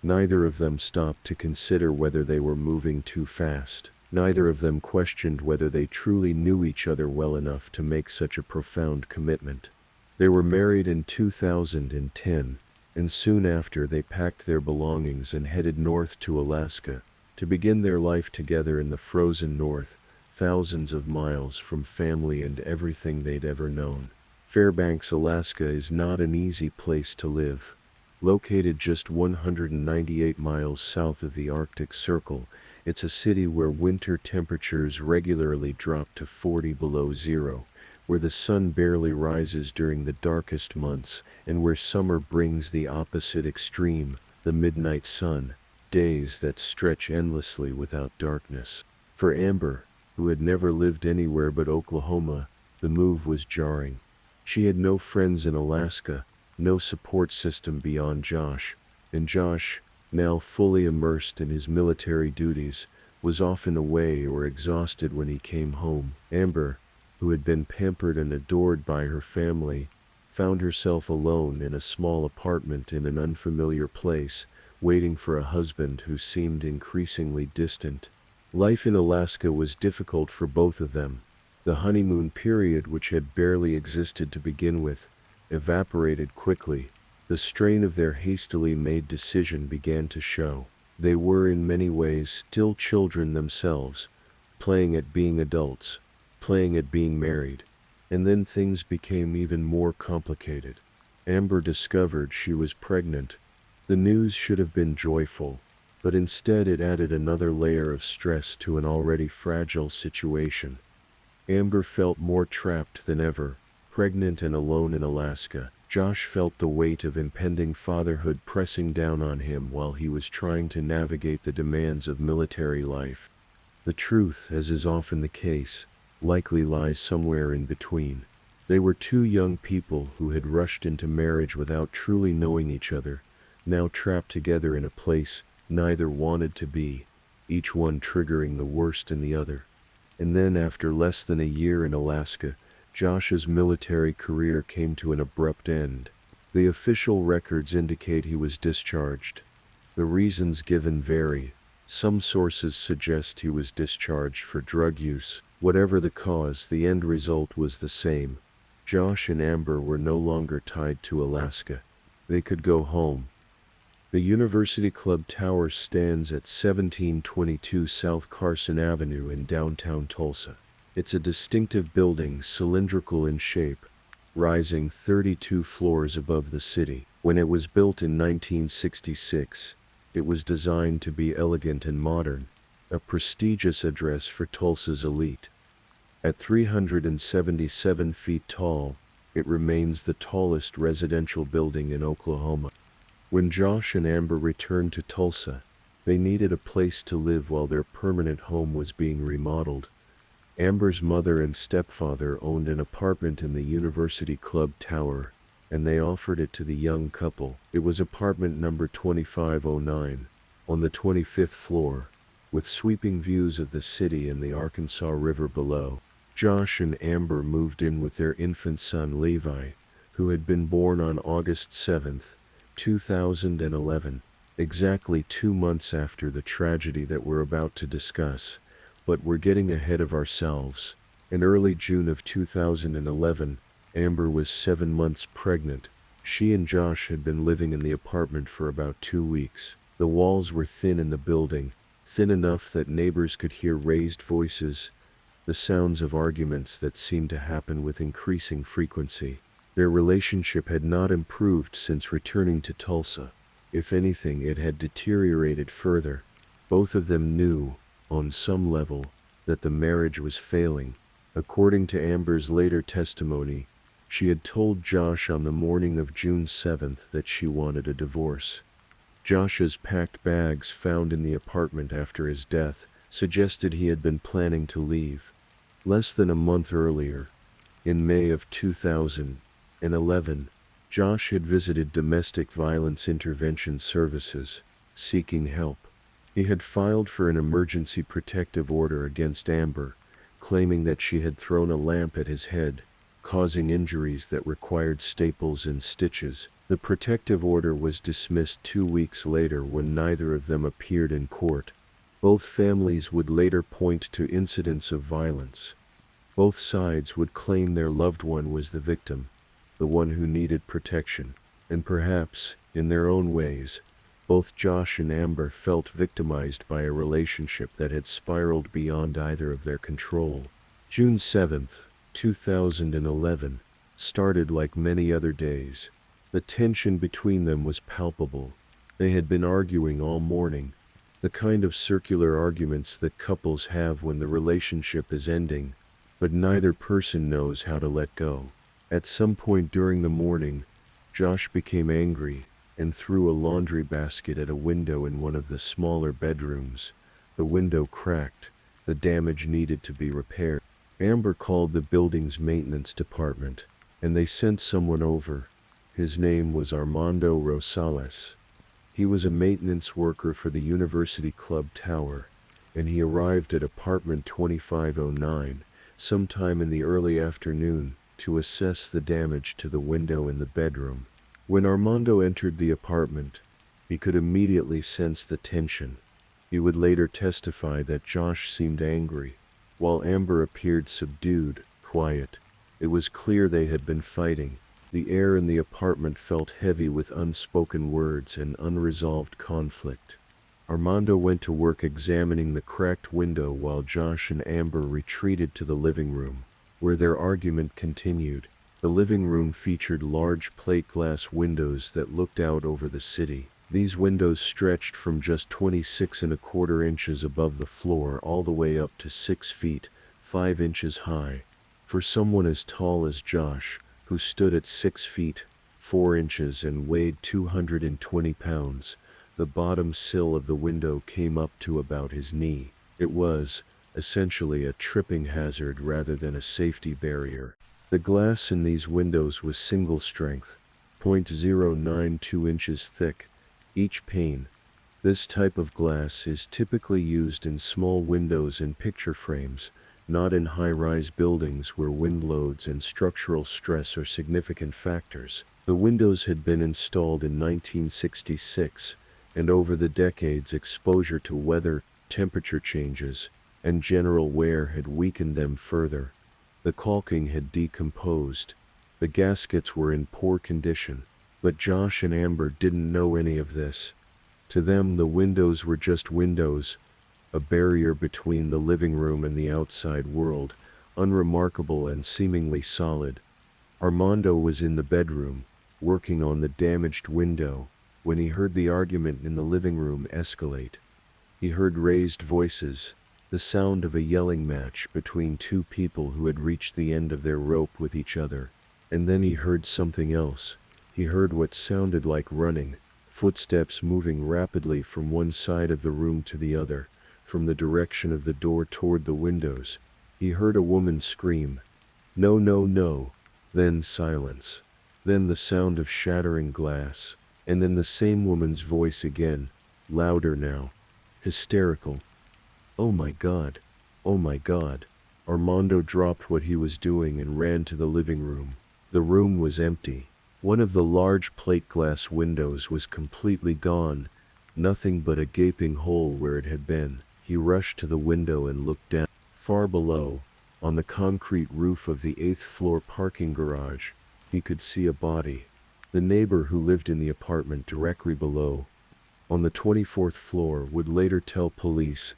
Neither of them stopped to consider whether they were moving too fast. Neither of them questioned whether they truly knew each other well enough to make such a profound commitment. They were married in 2010, and soon after they packed their belongings and headed north to Alaska, to begin their life together in the frozen north, thousands of miles from family and everything they'd ever known. Fairbanks, Alaska is not an easy place to live. Located just 198 miles south of the Arctic Circle, it's a city where winter temperatures regularly drop to 40 below zero, where the sun barely rises during the darkest months, and where summer brings the opposite extreme, the midnight sun, days that stretch endlessly without darkness. For Amber, who had never lived anywhere but Oklahoma, the move was jarring. She had no friends in Alaska, no support system beyond Josh, and Josh, now fully immersed in his military duties, was often away or exhausted when he came home. Amber, who had been pampered and adored by her family, found herself alone in a small apartment in an unfamiliar place, waiting for a husband who seemed increasingly distant. Life in Alaska was difficult for both of them. The honeymoon period, which had barely existed to begin with, evaporated quickly. The strain of their hastily made decision began to show. They were in many ways still children themselves, playing at being adults, playing at being married. And then things became even more complicated. Amber discovered she was pregnant. The news should have been joyful, but instead it added another layer of stress to an already fragile situation. Amber felt more trapped than ever, pregnant and alone in Alaska. Josh felt the weight of impending fatherhood pressing down on him while he was trying to navigate the demands of military life. The truth, as is often the case, likely lies somewhere in between. They were two young people who had rushed into marriage without truly knowing each other, now trapped together in a place neither wanted to be, each one triggering the worst in the other. And then, after less than a year in Alaska, Josh's military career came to an abrupt end. The official records indicate he was discharged. The reasons given vary. Some sources suggest he was discharged for drug use. Whatever the cause, the end result was the same. Josh and Amber were no longer tied to Alaska. They could go home. The University Club Tower stands at 1722 South Carson Avenue in downtown Tulsa. It's a distinctive building, cylindrical in shape, rising 32 floors above the city. When it was built in 1966, it was designed to be elegant and modern, a prestigious address for Tulsa's elite. At 377 feet tall, it remains the tallest residential building in Oklahoma. When Josh and Amber returned to Tulsa, they needed a place to live while their permanent home was being remodeled. Amber's mother and stepfather owned an apartment in the University Club Tower, and they offered it to the young couple. It was apartment number 2509, on the 25th floor, with sweeping views of the city and the Arkansas River below. Josh and Amber moved in with their infant son Levi, who had been born on August 7th, 2011, exactly 2 months after the tragedy that we're about to discuss. But we're getting ahead of ourselves. In early June of 2011, Amber was 7 months pregnant. She and Josh had been living in the apartment for about 2 weeks. The walls were thin in the building, thin enough that neighbors could hear raised voices, the sounds of arguments that seemed to happen with increasing frequency. Their relationship had not improved since returning to Tulsa. If anything, it had deteriorated further. Both of them knew, on some level, that the marriage was failing. According to Amber's later testimony, she had told Josh on the morning of June 7th that she wanted a divorce. Josh's packed bags found in the apartment after his death suggested he had been planning to leave. Less than a month earlier, in May of 2011, Josh had visited Domestic Violence Intervention Services, seeking help. He had filed for an emergency protective order against Amber, claiming that she had thrown a lamp at his head, causing injuries that required staples and stitches. The protective order was dismissed 2 weeks later when neither of them appeared in court. Both families would later point to incidents of violence. Both sides would claim their loved one was the victim, the one who needed protection, and perhaps, in their own ways, both Josh and Amber felt victimized by a relationship that had spiraled beyond either of their control. June 7th, 2011, started like many other days. The tension between them was palpable. They had been arguing all morning, the kind of circular arguments that couples have when the relationship is ending, but neither person knows how to let go. At some point during the morning, Josh became angry and threw a laundry basket at a window in one of the smaller bedrooms. The window cracked. The damage needed to be repaired. Amber called the building's maintenance department, and they sent someone over. His name was Armando Rosales. He was a maintenance worker for the University Club Tower, and he arrived at apartment 2509 sometime in the early afternoon to assess the damage to the window in the bedroom. When Armando entered the apartment, he could immediately sense the tension. He would later testify that Josh seemed angry, while Amber appeared subdued, quiet. It was clear they had been fighting. The air in the apartment felt heavy with unspoken words and unresolved conflict. Armando went to work examining the cracked window while Josh and Amber retreated to the living room, where their argument continued. The living room featured large plate glass windows that looked out over the city. These windows stretched from just 26¼ inches above the floor all the way up to 6 feet, 5 inches high. For someone as tall as Josh, who stood at 6 feet, 4 inches and weighed 220 pounds, the bottom sill of the window came up to about his knee. It was, essentially, a tripping hazard rather than a safety barrier. The glass in these windows was single strength, 0.092 inches thick, each pane. This type of glass is typically used in small windows and picture frames, not in high-rise buildings where wind loads and structural stress are significant factors. The windows had been installed in 1966, and over the decades exposure to weather, temperature changes, and general wear had weakened them further. The caulking had decomposed. The gaskets were in poor condition, but Josh and Amber didn't know any of this. To them, the windows were just windows, a barrier between the living room and the outside world, unremarkable and seemingly solid. Armando was in the bedroom, working on the damaged window, when he heard the argument in the living room escalate. He heard raised voices, the sound of a yelling match between two people who had reached the end of their rope with each other. And then he heard something else. He heard what sounded like running, footsteps moving rapidly from one side of the room to the other, from the direction of the door toward the windows. He heard a woman scream, "No, no, no." Then silence. Then the sound of shattering glass. And then the same woman's voice again, louder now, hysterical. "Oh my God. Oh my God." Armando dropped what he was doing and ran to the living room. The room was empty. One of the large plate glass windows was completely gone, nothing but a gaping hole where it had been. He rushed to the window and looked down. Far below, on the concrete roof of the 8th floor parking garage, he could see a body. The neighbor who lived in the apartment directly below, on the 24th floor, would later tell police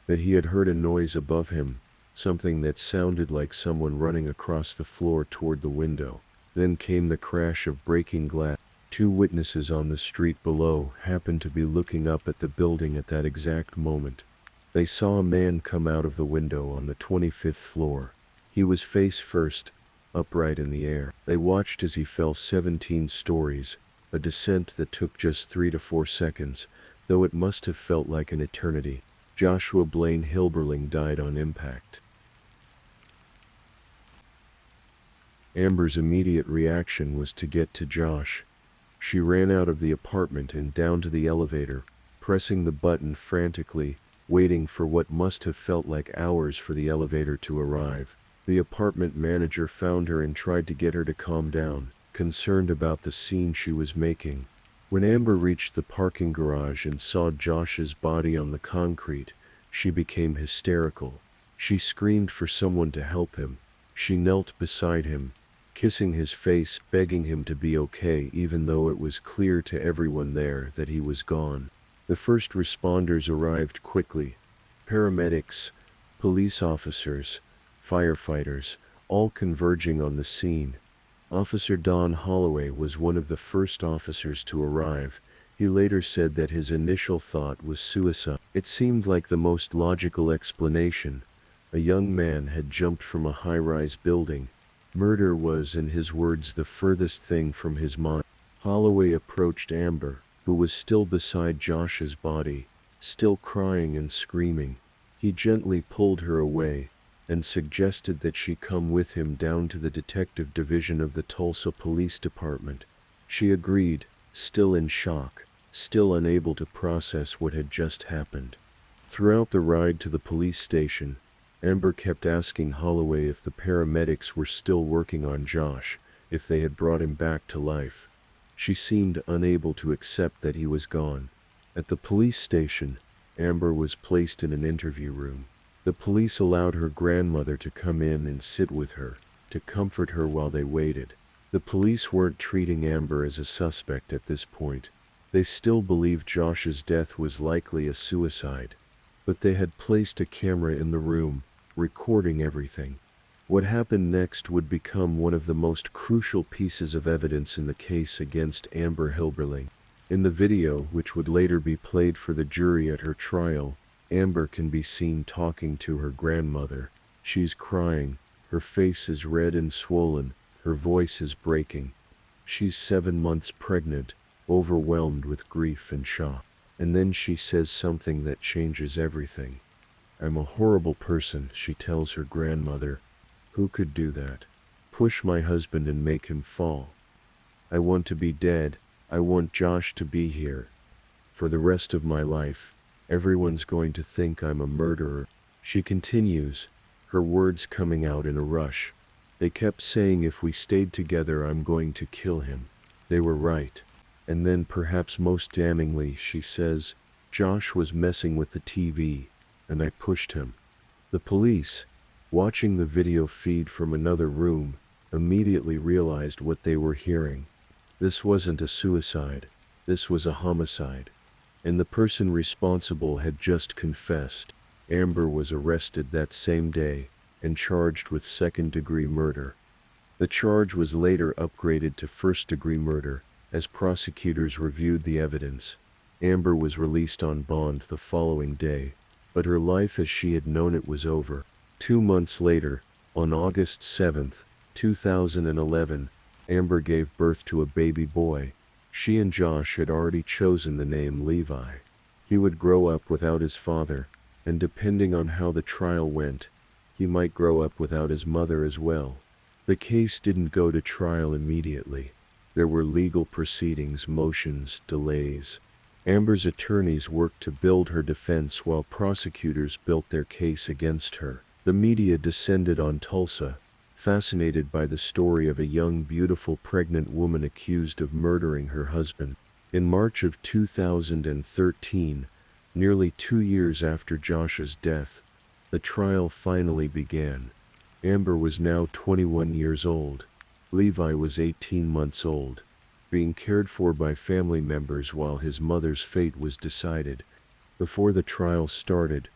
that he had heard a noise above him, something that sounded like someone running across the floor toward the window. Then came the crash of breaking glass. 2 witnesses on the street below happened to be looking up at the building at that exact moment. They saw a man come out of the window on the 25th floor. He was face first, upright in the air. They watched as he fell 17 stories, a descent that took just 3 to 4 seconds, though it must have felt like an eternity. Joshua Blaine Hilberling died on impact. Amber's immediate reaction was to get to Josh. She ran out of the apartment and down to the elevator, pressing the button frantically, waiting for what must have felt like hours for the elevator to arrive. The apartment manager found her and tried to get her to calm down, concerned about the scene she was making. When Amber reached the parking garage and saw Josh's body on the concrete, she became hysterical. She screamed for someone to help him. She knelt beside him, kissing his face, begging him to be okay, even though it was clear to everyone there that he was gone. The first responders arrived quickly. Paramedics, police officers, firefighters, all converging on the scene. Officer Don Holloway was one of the first officers to arrive. He later said that his initial thought was suicide. It seemed like the most logical explanation. A young man had jumped from a high-rise building. Murder was, in his words, the furthest thing from his mind. Holloway approached Amber, who was still beside Josh's body, still crying and screaming. He gently pulled her away and suggested that she come with him down to the detective division of the Tulsa Police Department. She agreed, still in shock, still unable to process what had just happened. Throughout the ride to the police station, Amber kept asking Holloway if the paramedics were still working on Josh, if they had brought him back to life. She seemed unable to accept that he was gone. At the police station, Amber was placed in an interview room. The police allowed her grandmother to come in and sit with her, to comfort her while they waited. The police weren't treating Amber as a suspect at this point. They still believed Josh's death was likely a suicide, but they had placed a camera in the room, recording everything. What happened next would become one of the most crucial pieces of evidence in the case against Amber Hilberling. In the video, which would later be played for the jury at her trial, Amber can be seen talking to her grandmother. She's crying, her face is red and swollen, her voice is breaking. She's 7 months pregnant, overwhelmed with grief and shock. And then she says something that changes everything. "I'm a horrible person," she tells her grandmother. "Who could do that? Push my husband and make him fall. I want to be dead. I want Josh to be here. For the rest of my life, everyone's going to think I'm a murderer." She continues, her words coming out in a rush. "They kept saying if we stayed together I'm going to kill him. They were right." And then, perhaps most damningly, she says, "Josh was messing with the TV, and I pushed him." The police, watching the video feed from another room, immediately realized what they were hearing. This wasn't a suicide, this was a homicide. And the person responsible had just confessed. Amber was arrested that same day and charged with second-degree murder. The charge was later upgraded to first-degree murder. As prosecutors reviewed the evidence, Amber was released on bond the following day, but her life as she had known it was over. 2 months later, on August 7, 2011, Amber gave birth to a baby boy. She and Josh had already chosen the name Levi. He would grow up without his father, and depending on how the trial went, he might grow up without his mother as well. The case didn't go to trial immediately. There were legal proceedings, motions, delays. Amber's attorneys worked to build her defense while prosecutors built their case against her. The media descended on Tulsa, fascinated by the story of a young, beautiful pregnant woman accused of murdering her husband. In March of 2013, nearly 2 years after Josh's death, the trial finally began. Amber was now 21 years old. Levi was 18 months old, being cared for by family members while his mother's fate was decided. Before the trial started,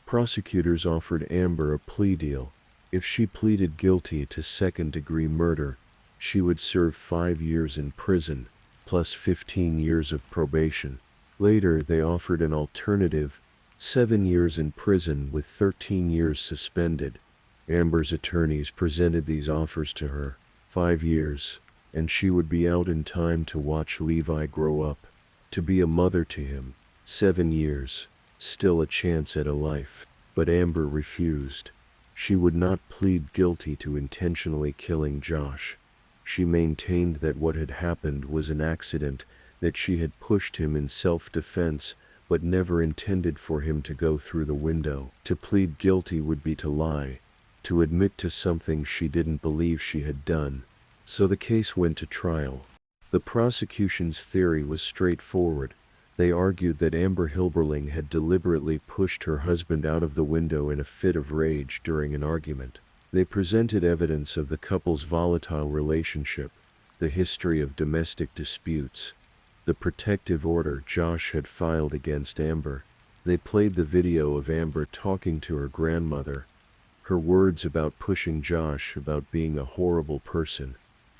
prosecutors offered Amber a plea deal. If she pleaded guilty to second-degree murder, she would serve 5 years in prison, plus 15 years of probation. Later, they offered an alternative, 7 years in prison with 13 years suspended. Amber's attorneys presented these offers to her. 5 years, and she would be out in time to watch Levi grow up, to be a mother to him. 7 years, still a chance at a life. But Amber refused. She would not plead guilty to intentionally killing Josh. She maintained that what had happened was an accident, that she had pushed him in self-defense, but never intended for him to go through the window. To plead guilty would be to lie, to admit to something she didn't believe she had done. So the case went to trial. The prosecution's theory was straightforward. They argued that Amber Hilberling had deliberately pushed her husband out of the window in a fit of rage during an argument. They presented evidence of the couple's volatile relationship, the history of domestic disputes, the protective order Josh had filed against Amber. They played the video of Amber talking to her grandmother, her words about pushing Josh, about being a horrible person.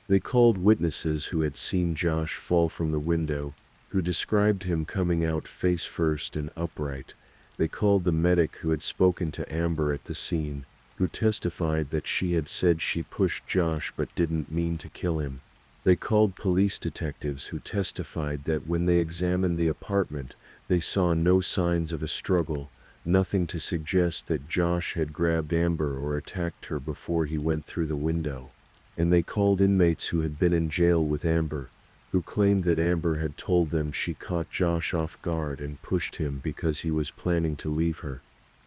They called witnesses who had seen Josh fall from the window, who described him coming out face first and upright. They called the medic who had spoken to Amber at the scene, who testified that she had said she pushed Josh but didn't mean to kill him. They called police detectives who testified that when they examined the apartment, they saw no signs of a struggle, nothing to suggest that Josh had grabbed Amber or attacked her before he went through the window. And they called inmates who had been in jail with Amber, who claimed that Amber had told them she caught Josh off guard and pushed him because he was planning to leave her.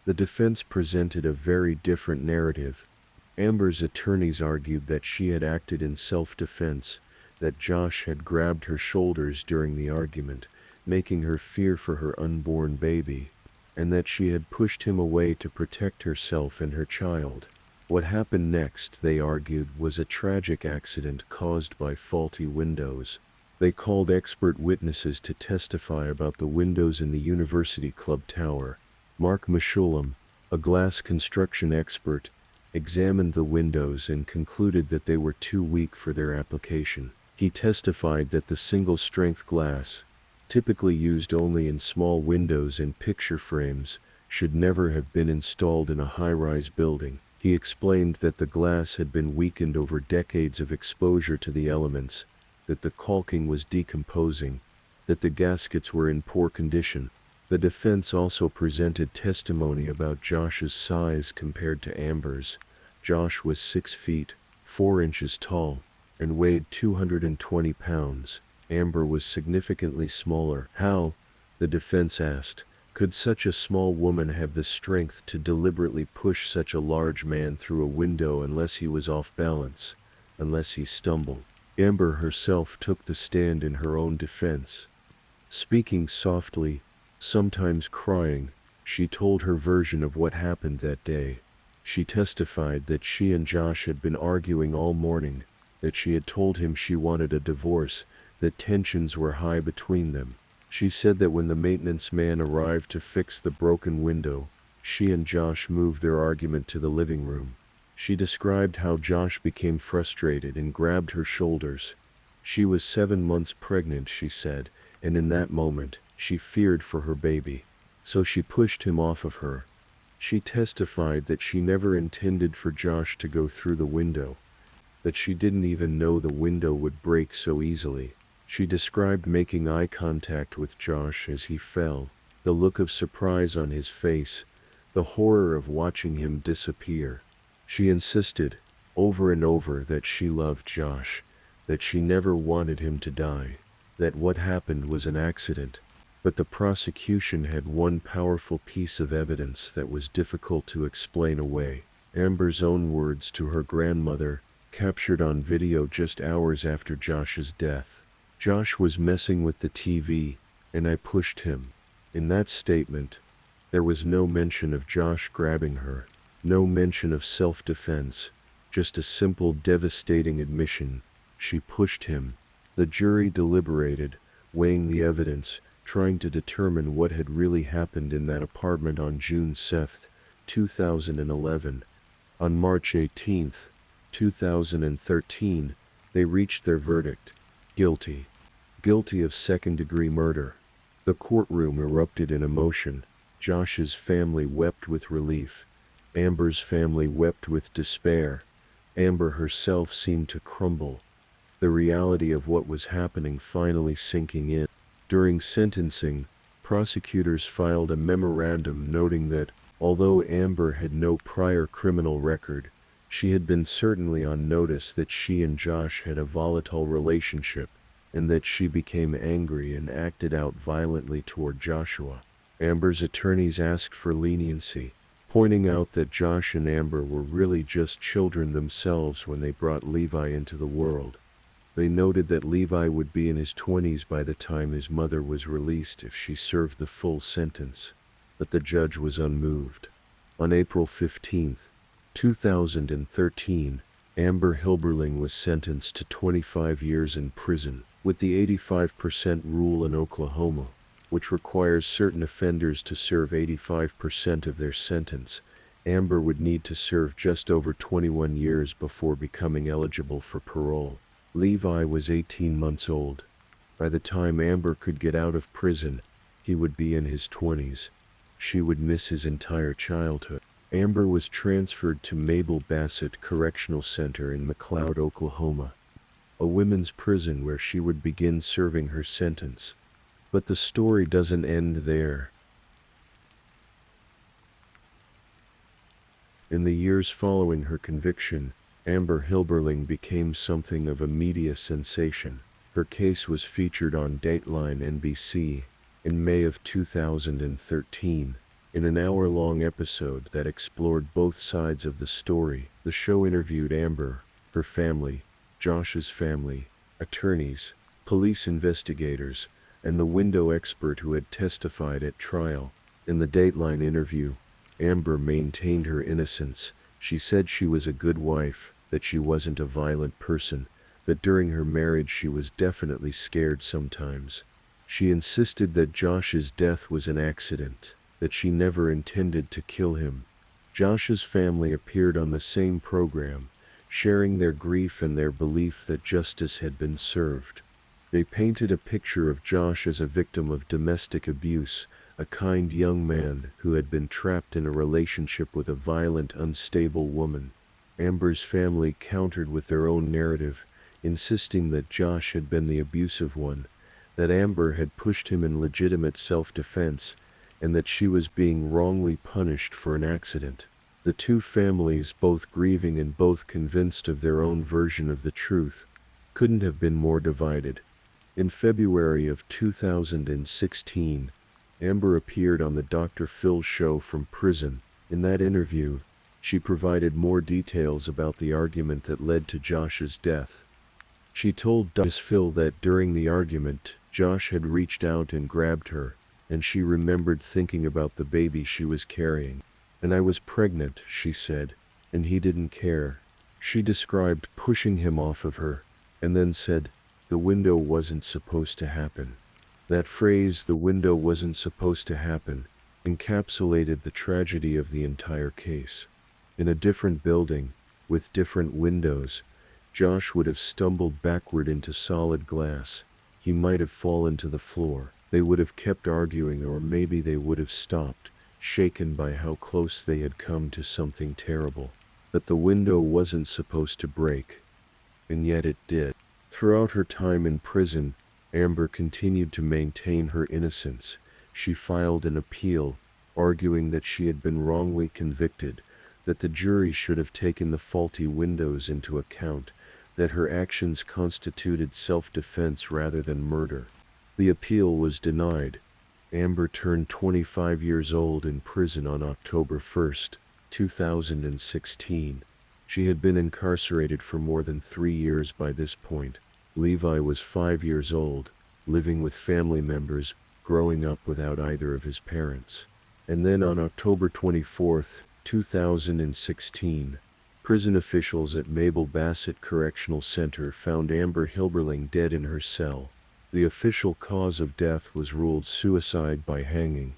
The defense presented a very different narrative. Amber's attorneys argued that she had acted in self-defense, that Josh had grabbed her shoulders during the argument, making her fear for her unborn baby, and that she had pushed him away to protect herself and her child. What happened next, they argued, was a tragic accident caused by faulty windows. They called expert witnesses to testify about the windows in the University Club Tower. Mark Meshulam, a glass construction expert, examined the windows and concluded that they were too weak for their application. He testified that the single-strength glass, typically used only in small windows and picture frames, should never have been installed in a high-rise building. He explained that the glass had been weakened over decades of exposure to the elements, that the caulking was decomposing, that the gaskets were in poor condition. The defense also presented testimony about Josh's size compared to Amber's. Josh was 6 feet, 4 inches tall, and weighed 220 pounds. Amber was significantly smaller. How, the defense asked, could such a small woman have the strength to deliberately push such a large man through a window unless he was off balance, unless he stumbled? Amber herself took the stand in her own defense. Speaking softly, sometimes crying, she told her version of what happened that day. She testified that she and Josh had been arguing all morning, that she had told him she wanted a divorce, that tensions were high between them. She said that when the maintenance man arrived to fix the broken window, she and Josh moved their argument to the living room. She described how Josh became frustrated and grabbed her shoulders. She was 7 months pregnant, she said, and in that moment, she feared for her baby. So she pushed him off of her. She testified that she never intended for Josh to go through the window, that she didn't even know the window would break so easily. She described making eye contact with Josh as he fell, the look of surprise on his face, the horror of watching him disappear. She insisted, over and over, that she loved Josh, that she never wanted him to die, that what happened was an accident. But the prosecution had one powerful piece of evidence that was difficult to explain away. Amber's own words to her grandmother, captured on video just hours after Josh's death. Josh was messing with the TV, and I pushed him. In that statement, there was no mention of Josh grabbing her, no mention of self-defense, just a simple, devastating admission: she pushed him. The jury deliberated, weighing the evidence, trying to determine what had really happened in that apartment on June 7, 2011. On March 18, 2013, they reached their verdict: guilty. Guilty of second-degree murder. The courtroom erupted in emotion. Josh's family wept with relief. Amber's family wept with despair. Amber herself seemed to crumble, the reality of what was happening finally sinking in. During sentencing, prosecutors filed a memorandum noting that, although Amber had no prior criminal record, she had been certainly on notice that she and Josh had a volatile relationship, and that she became angry and acted out violently toward Joshua. Amber's attorneys asked for leniency, pointing out that Josh and Amber were really just children themselves when they brought Levi into the world. They noted that Levi would be in his 20s by the time his mother was released if she served the full sentence, but the judge was unmoved. On April 15, 2013, Amber Hilberling was sentenced to 25 years in prison, with the 85% rule in Oklahoma, which requires certain offenders to serve 85% of their sentence. Amber would need to serve just over 21 years before becoming eligible for parole. Levi was 18 months old. By the time Amber could get out of prison, he would be in his 20s. She would miss his entire childhood. Amber was transferred to Mabel Bassett Correctional Center in McLeod, Oklahoma, a women's prison where she would begin serving her sentence. But the story doesn't end there. In the years following her conviction, Amber Hilberling became something of a media sensation. Her case was featured on Dateline NBC in May of 2013. In an hour-long episode that explored both sides of the story, the show interviewed Amber, her family, Josh's family, attorneys, police investigators, and the window expert who had testified at trial. In the Dateline interview, Amber maintained her innocence. She said she was a good wife, that she wasn't a violent person, that during her marriage she was definitely scared sometimes. She insisted that Josh's death was an accident, that she never intended to kill him. Josh's family appeared on the same program, sharing their grief and their belief that justice had been served. They painted a picture of Josh as a victim of domestic abuse, a kind young man who had been trapped in a relationship with a violent, unstable woman. Amber's family countered with their own narrative, insisting that Josh had been the abusive one, that Amber had pushed him in legitimate self-defense, and that she was being wrongly punished for an accident. The two families, both grieving and both convinced of their own version of the truth, couldn't have been more divided. In February of 2016, Amber appeared on the Dr. Phil show from prison. In that interview, she provided more details about the argument that led to Josh's death. She told Dr. Phil that during the argument, Josh had reached out and grabbed her, and she remembered thinking about the baby she was carrying. "And I was pregnant," she said, "and he didn't care." She described pushing him off of her, and then said, "The window wasn't supposed to happen." That phrase, "the window wasn't supposed to happen," encapsulated the tragedy of the entire case. In a different building, with different windows, Josh would have stumbled backward into solid glass. He might have fallen to the floor. They would have kept arguing, or maybe they would have stopped, shaken by how close they had come to something terrible. But the window wasn't supposed to break. And yet it did. Throughout her time in prison, Amber continued to maintain her innocence. She filed an appeal, arguing that she had been wrongly convicted, that the jury should have taken the faulty windows into account, that her actions constituted self-defense rather than murder. The appeal was denied. Amber turned 25 years old in prison on October 1, 2016. She had been incarcerated for more than 3 years by this point. Levi was 5 years old, living with family members, growing up without either of his parents. And then on October 24, 2016, prison officials at Mabel Bassett Correctional Center found Amber Hilberling dead in her cell. The official cause of death was ruled suicide by hanging.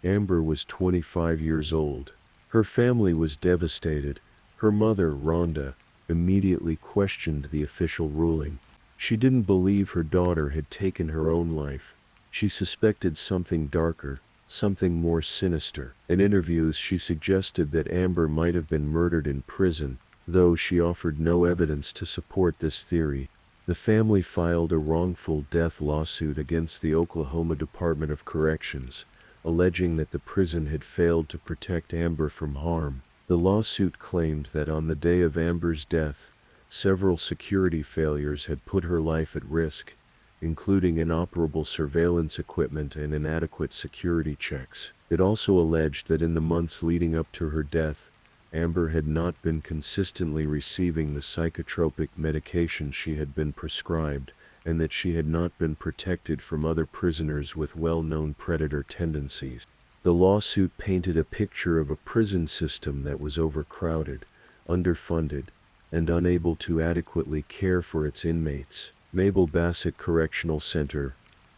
Amber was 25 years old. Her family was devastated. Her mother, Rhonda, immediately questioned the official ruling. She didn't believe her daughter had taken her own life. She suspected something darker, something more sinister. In interviews, she suggested that Amber might have been murdered in prison, though she offered no evidence to support this theory. The family filed a wrongful death lawsuit against the Oklahoma Department of Corrections, alleging that the prison had failed to protect Amber from harm. The lawsuit claimed that on the day of Amber's death, several security failures had put her life at risk, including inoperable surveillance equipment and inadequate security checks. It also alleged that in the months leading up to her death, Amber had not been consistently receiving the psychotropic medication she had been prescribed, and that she had not been protected from other prisoners with well-known predator tendencies. The lawsuit painted a picture of a prison system that was overcrowded, underfunded, and unable to adequately care for its inmates. Mabel Bassett Correctional Center,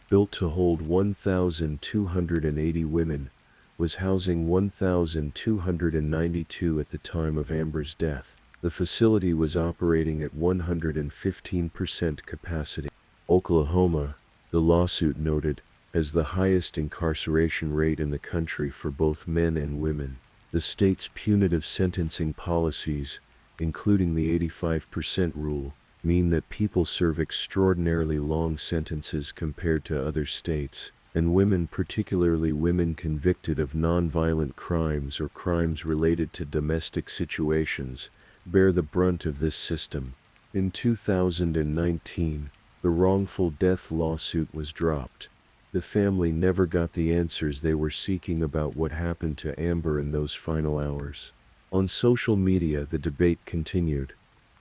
built to hold 1,280 women, was housing 1,292 at the time of Amber's death. The facility was operating at 115% capacity. Oklahoma, the lawsuit noted, has the highest incarceration rate in the country for both men and women. The state's punitive sentencing policies, including the 85% rule, mean that people serve extraordinarily long sentences compared to other states, and women, particularly women convicted of nonviolent crimes or crimes related to domestic situations, bear the brunt of this system. In 2019, the wrongful death lawsuit was dropped. The family never got the answers they were seeking about what happened to Amber in those final hours. On social media, the debate continued.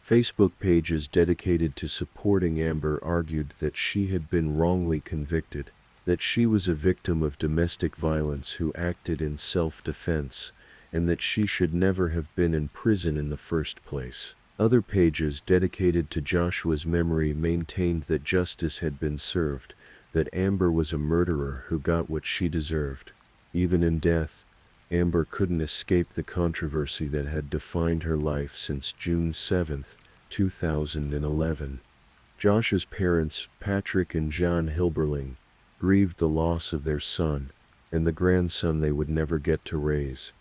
Facebook pages dedicated to supporting Amber argued that she had been wrongly convicted, that she was a victim of domestic violence who acted in self-defense, and that she should never have been in prison in the first place. Other pages dedicated to Joshua's memory maintained that justice had been served, that Amber was a murderer who got what she deserved. Even in death, Amber couldn't escape the controversy that had defined her life since June 7, 2011. Josh's parents, Patrick and John Hilberling, grieved the loss of their son, and the grandson they would never get to raise.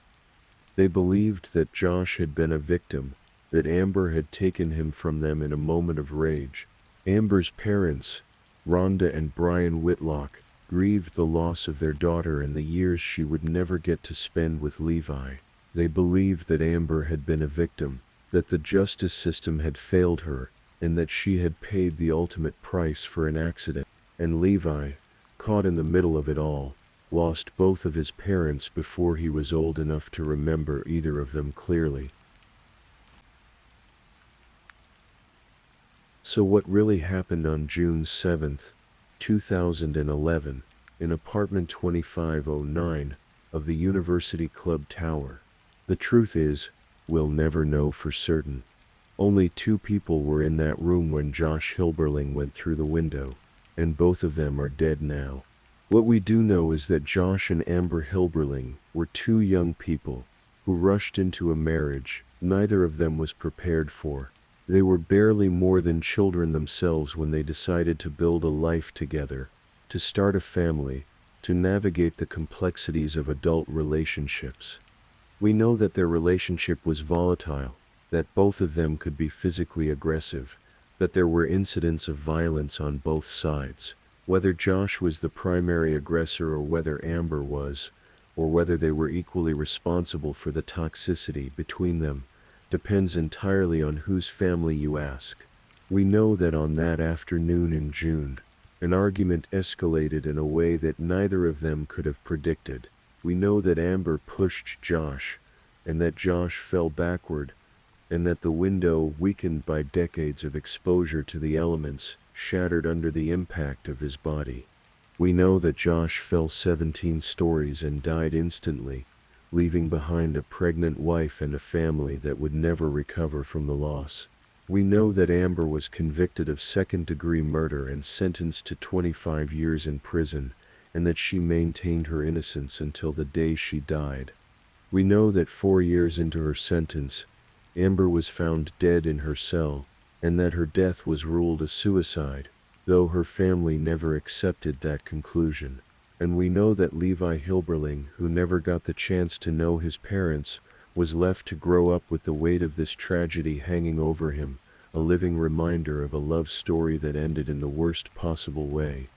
They believed that Josh had been a victim, that Amber had taken him from them in a moment of rage. Amber's parents, Rhonda and Brian Whitlock, grieved the loss of their daughter and the years she would never get to spend with Levi. They believed that Amber had been a victim, that the justice system had failed her, and that she had paid the ultimate price for an accident. And Levi, caught in the middle of it all, lost both of his parents before he was old enough to remember either of them clearly. So what really happened on June 7, 2011, in apartment 2509 of the University Club Tower? The truth is, we'll never know for certain. Only 2 people were in that room when Josh Hilberling went through the window, and both of them are dead now. What we do know is that Josh and Amber Hilberling were 2 young people who rushed into a marriage neither of them was prepared for. They were barely more than children themselves when they decided to build a life together, to start a family, to navigate the complexities of adult relationships. We know that their relationship was volatile, that both of them could be physically aggressive, that there were incidents of violence on both sides. Whether Josh was the primary aggressor or whether Amber was, or whether they were equally responsible for the toxicity between them, depends entirely on whose family you ask. We know that on that afternoon in June, an argument escalated in a way that neither of them could have predicted. We know that Amber pushed Josh, and that Josh fell backward, and that the window, weakened by decades of exposure to the elements, shattered under the impact of his body. We know that Josh fell 17 stories and died instantly, leaving behind a pregnant wife and a family that would never recover from the loss. We know that Amber was convicted of second-degree murder and sentenced to 25 years in prison, and that she maintained her innocence until the day she died. We know that 4 years into her sentence, Amber was found dead in her cell, and that her death was ruled a suicide, though her family never accepted that conclusion. And we know that Levi Hilberling, who never got the chance to know his parents, was left to grow up with the weight of this tragedy hanging over him, a living reminder of a love story that ended in the worst possible way.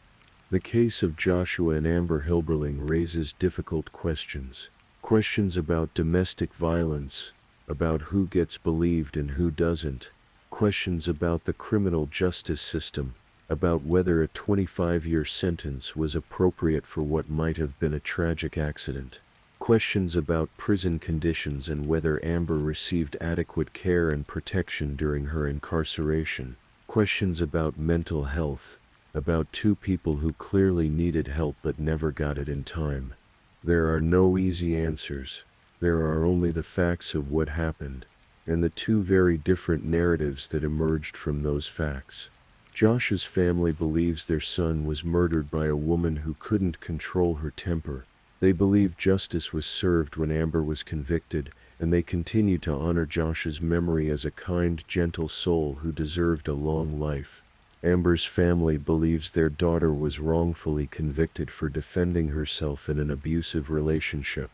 The case of Joshua and Amber Hilberling raises difficult questions. Questions about domestic violence, about who gets believed and who doesn't. Questions about the criminal justice system, about whether a 25-year sentence was appropriate for what might have been a tragic accident. Questions about prison conditions and whether Amber received adequate care and protection during her incarceration. Questions about mental health, about two people who clearly needed help but never got it in time. There are no easy answers. There are only the facts of what happened, and the two very different narratives that emerged from those facts. Josh's family believes their son was murdered by a woman who couldn't control her temper. They believe justice was served when Amber was convicted, and they continue to honor Josh's memory as a kind, gentle soul who deserved a long life. Amber's family believes their daughter was wrongfully convicted for defending herself in an abusive relationship.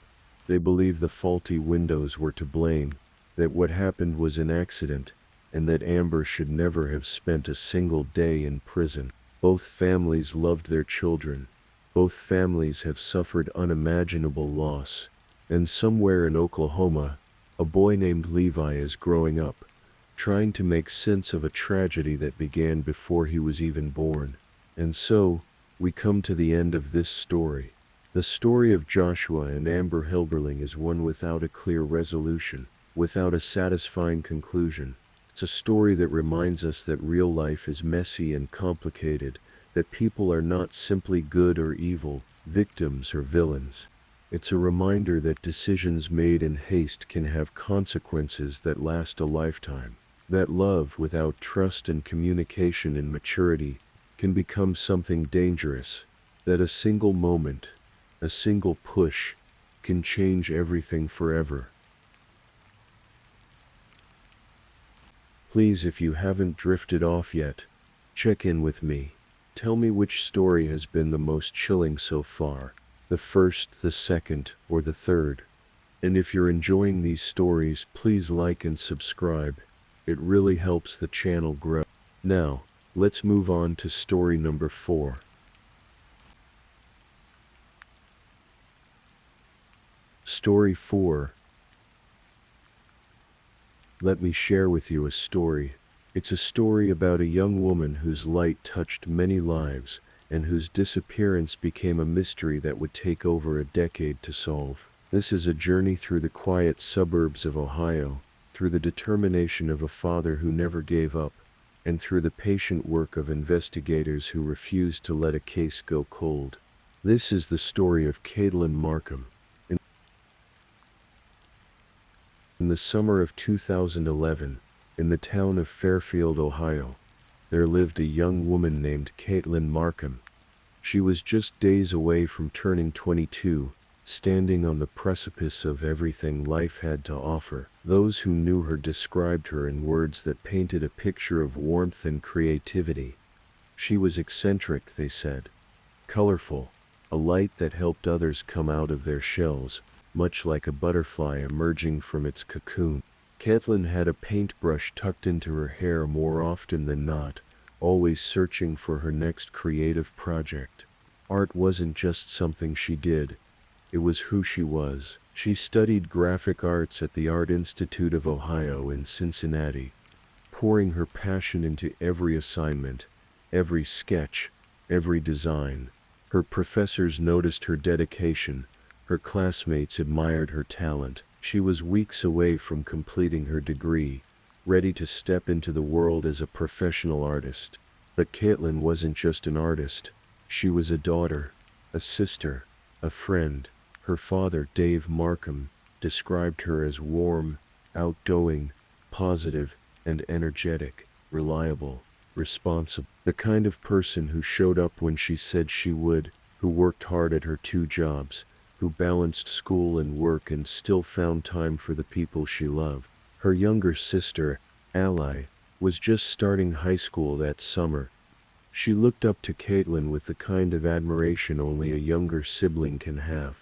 They believe the faulty windows were to blame, that what happened was an accident, and that Amber should never have spent a single day in prison. Both families loved their children. Both families have suffered unimaginable loss. And somewhere in Oklahoma, a boy named Levi is growing up, trying to make sense of a tragedy that began before he was even born. And so, we come to the end of this story. The story of Joshua and Amber Hilberling is one without a clear resolution, without a satisfying conclusion. It's a story that reminds us that real life is messy and complicated, that people are not simply good or evil, victims or villains. It's a reminder that decisions made in haste can have consequences that last a lifetime. That love without trust and communication and maturity can become something dangerous. That a single moment, a single push, can change everything forever. Please, if you haven't drifted off yet, check in with me. Tell me which story has been the most chilling so far, the first, the second, or the third. And if you're enjoying these stories, please like and subscribe. It really helps the channel grow. Now, let's move on to story number 4. Story 4. Let me share with you a story. It's a story about a young woman whose light touched many lives, and whose disappearance became a mystery that would take over a decade to solve. This is a journey through the quiet suburbs of Ohio, through the determination of a father who never gave up, and through the patient work of investigators who refused to let a case go cold. This is the story of Caitlin Markham. In the summer of 2011, in the town of Fairfield, Ohio, there lived a young woman named Caitlin Markham. She was just days away from turning 22, standing on the precipice of everything life had to offer. Those who knew her described her in words that painted a picture of warmth and creativity. She was eccentric, they said, colorful, a light that helped others come out of their shells, much like a butterfly emerging from its cocoon. Caitlin had a paintbrush tucked into her hair more often than not, always searching for her next creative project. Art wasn't just something she did. It was who she was. She studied graphic arts at the Art Institute of Ohio in Cincinnati, pouring her passion into every assignment, every sketch, every design. Her professors noticed her dedication. Her classmates admired her talent. She was weeks away from completing her degree, ready to step into the world as a professional artist. But Caitlin wasn't just an artist. She was a daughter, a sister, a friend. Her father, Dave Markham, described her as warm, outgoing, positive, and energetic, reliable, responsible. The kind of person who showed up when she said she would, who worked hard at her 2 jobs, who balanced school and work and still found time for the people she loved. Her younger sister, Ally, was just starting high school that summer. She looked up to Caitlin with the kind of admiration only a younger sibling can have.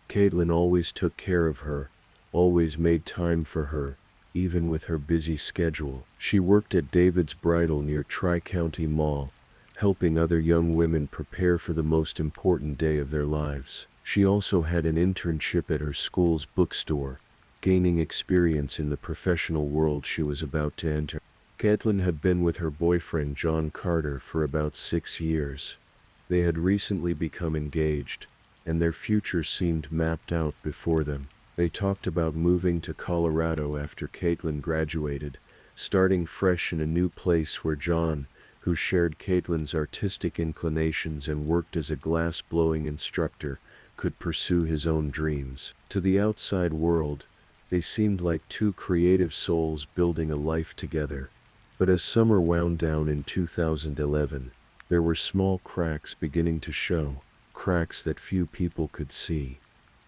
Caitlin always took care of her, always made time for her, even with her busy schedule. She worked at David's Bridal near Tri-County Mall, helping other young women prepare for the most important day of their lives. She also had an internship at her school's bookstore, gaining experience in the professional world she was about to enter. Caitlin had been with her boyfriend John Carter for about 6 years. They had recently become engaged, and their future seemed mapped out before them. They talked about moving to Colorado after Caitlin graduated, starting fresh in a new place where John, who shared Caitlin's artistic inclinations and worked as a glass-blowing instructor, could pursue his own dreams. To the outside world, they seemed like two creative souls building a life together. But as summer wound down in 2011, there were small cracks beginning to show, cracks that few people could see.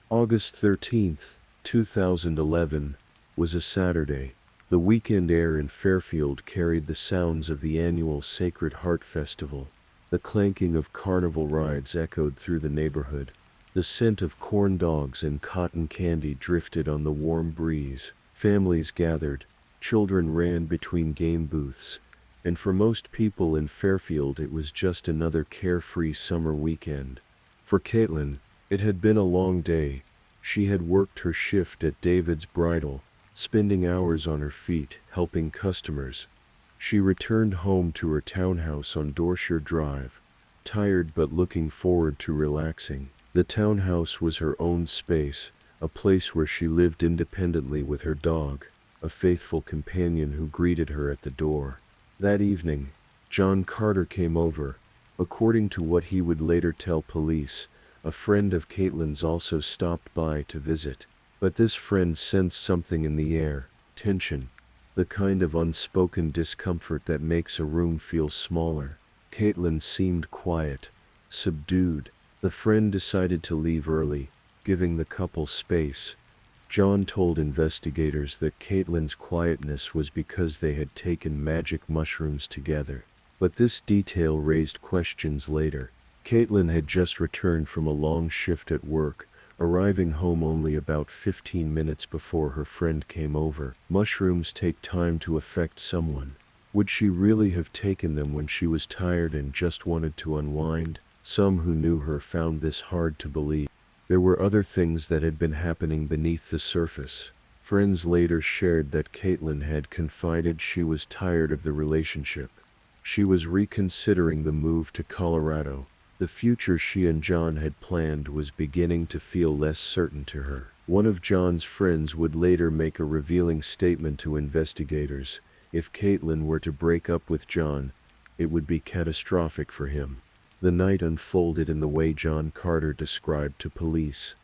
August 13th, 2011, was a Saturday. The weekend air in Fairfield carried the sounds of the annual Sacred Heart Festival. The clanking of carnival rides echoed through the neighborhood. The scent of corn dogs and cotton candy drifted on the warm breeze. Families gathered, children ran between game booths, and for most people in Fairfield it was just another carefree summer weekend. For Caitlin, it had been a long day. She had worked her shift at David's Bridal, spending hours on her feet, helping customers. She returned home to her townhouse on Dorshire Drive, tired but looking forward to relaxing. The townhouse was her own space, a place where she lived independently with her dog, a faithful companion who greeted her at the door. That evening, John Carter came over. According to what he would later tell police, a friend of Caitlin's also stopped by to visit. But this friend sensed something in the air, tension, the kind of unspoken discomfort that makes a room feel smaller. Caitlin seemed quiet, subdued. The friend decided to leave early, giving the couple space. John told investigators that Caitlin's quietness was because they had taken magic mushrooms together. But this detail raised questions later. Caitlin had just returned from a long shift at work, arriving home only about 15 minutes before her friend came over. Mushrooms take time to affect someone. Would she really have taken them when she was tired and just wanted to unwind? Some who knew her found this hard to believe. There were other things that had been happening beneath the surface. Friends later shared that Caitlin had confided she was tired of the relationship. She was reconsidering the move to Colorado. The future she and John had planned was beginning to feel less certain to her. One of John's friends would later make a revealing statement to investigators. If Caitlin were to break up with John, it would be catastrophic for him. The night unfolded in the way John Carter described to police.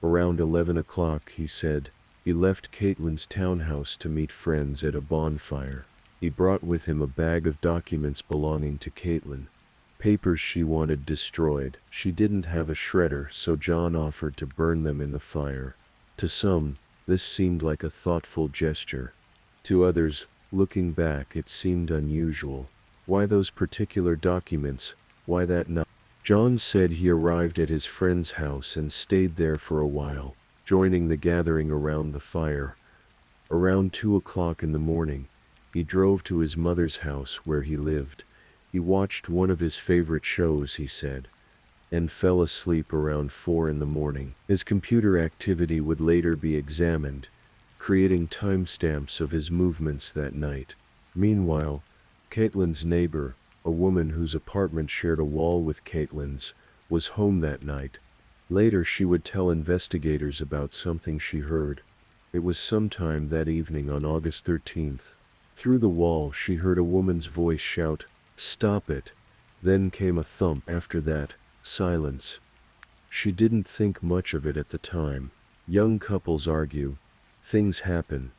Around 11 o'clock, he said, he left Caitlin's townhouse to meet friends at a bonfire. He brought with him a bag of documents belonging to Caitlin. Papers she wanted destroyed. She didn't have a shredder, so John offered to burn them in the fire. To some, this seemed like a thoughtful gesture. To others, looking back, it seemed unusual. Why those particular documents? Why that night? John said he arrived at his friend's house and stayed there for a while, joining the gathering around the fire. Around 2 o'clock in the morning, he drove to his mother's house where he lived. He watched one of his favorite shows, he said, and fell asleep around 4 in the morning. His computer activity would later be examined, creating timestamps of his movements that night. Meanwhile, Caitlin's neighbor, a woman whose apartment shared a wall with Caitlin's, was home that night. Later she would tell investigators about something she heard. It was sometime that evening on August 13th. Through the wall she heard a woman's voice shout, "Stop it." Then came a thump. After that, silence. She didn't think much of it at the time. Young couples argue. Things happen.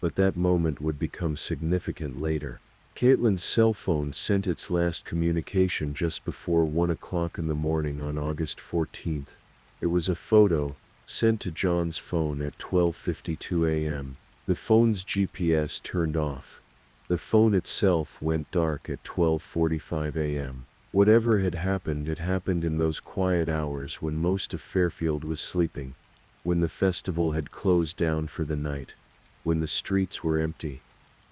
But that moment would become significant later. Caitlin's cell phone sent its last communication just before 1 o'clock in the morning on August 14th. It was a photo, sent to John's phone at 12:52 a.m. The phone's GPS turned off. The phone itself went dark at 12:45 a.m. Whatever had happened, it happened in those quiet hours when most of Fairfield was sleeping, when the festival had closed down for the night, when the streets were empty.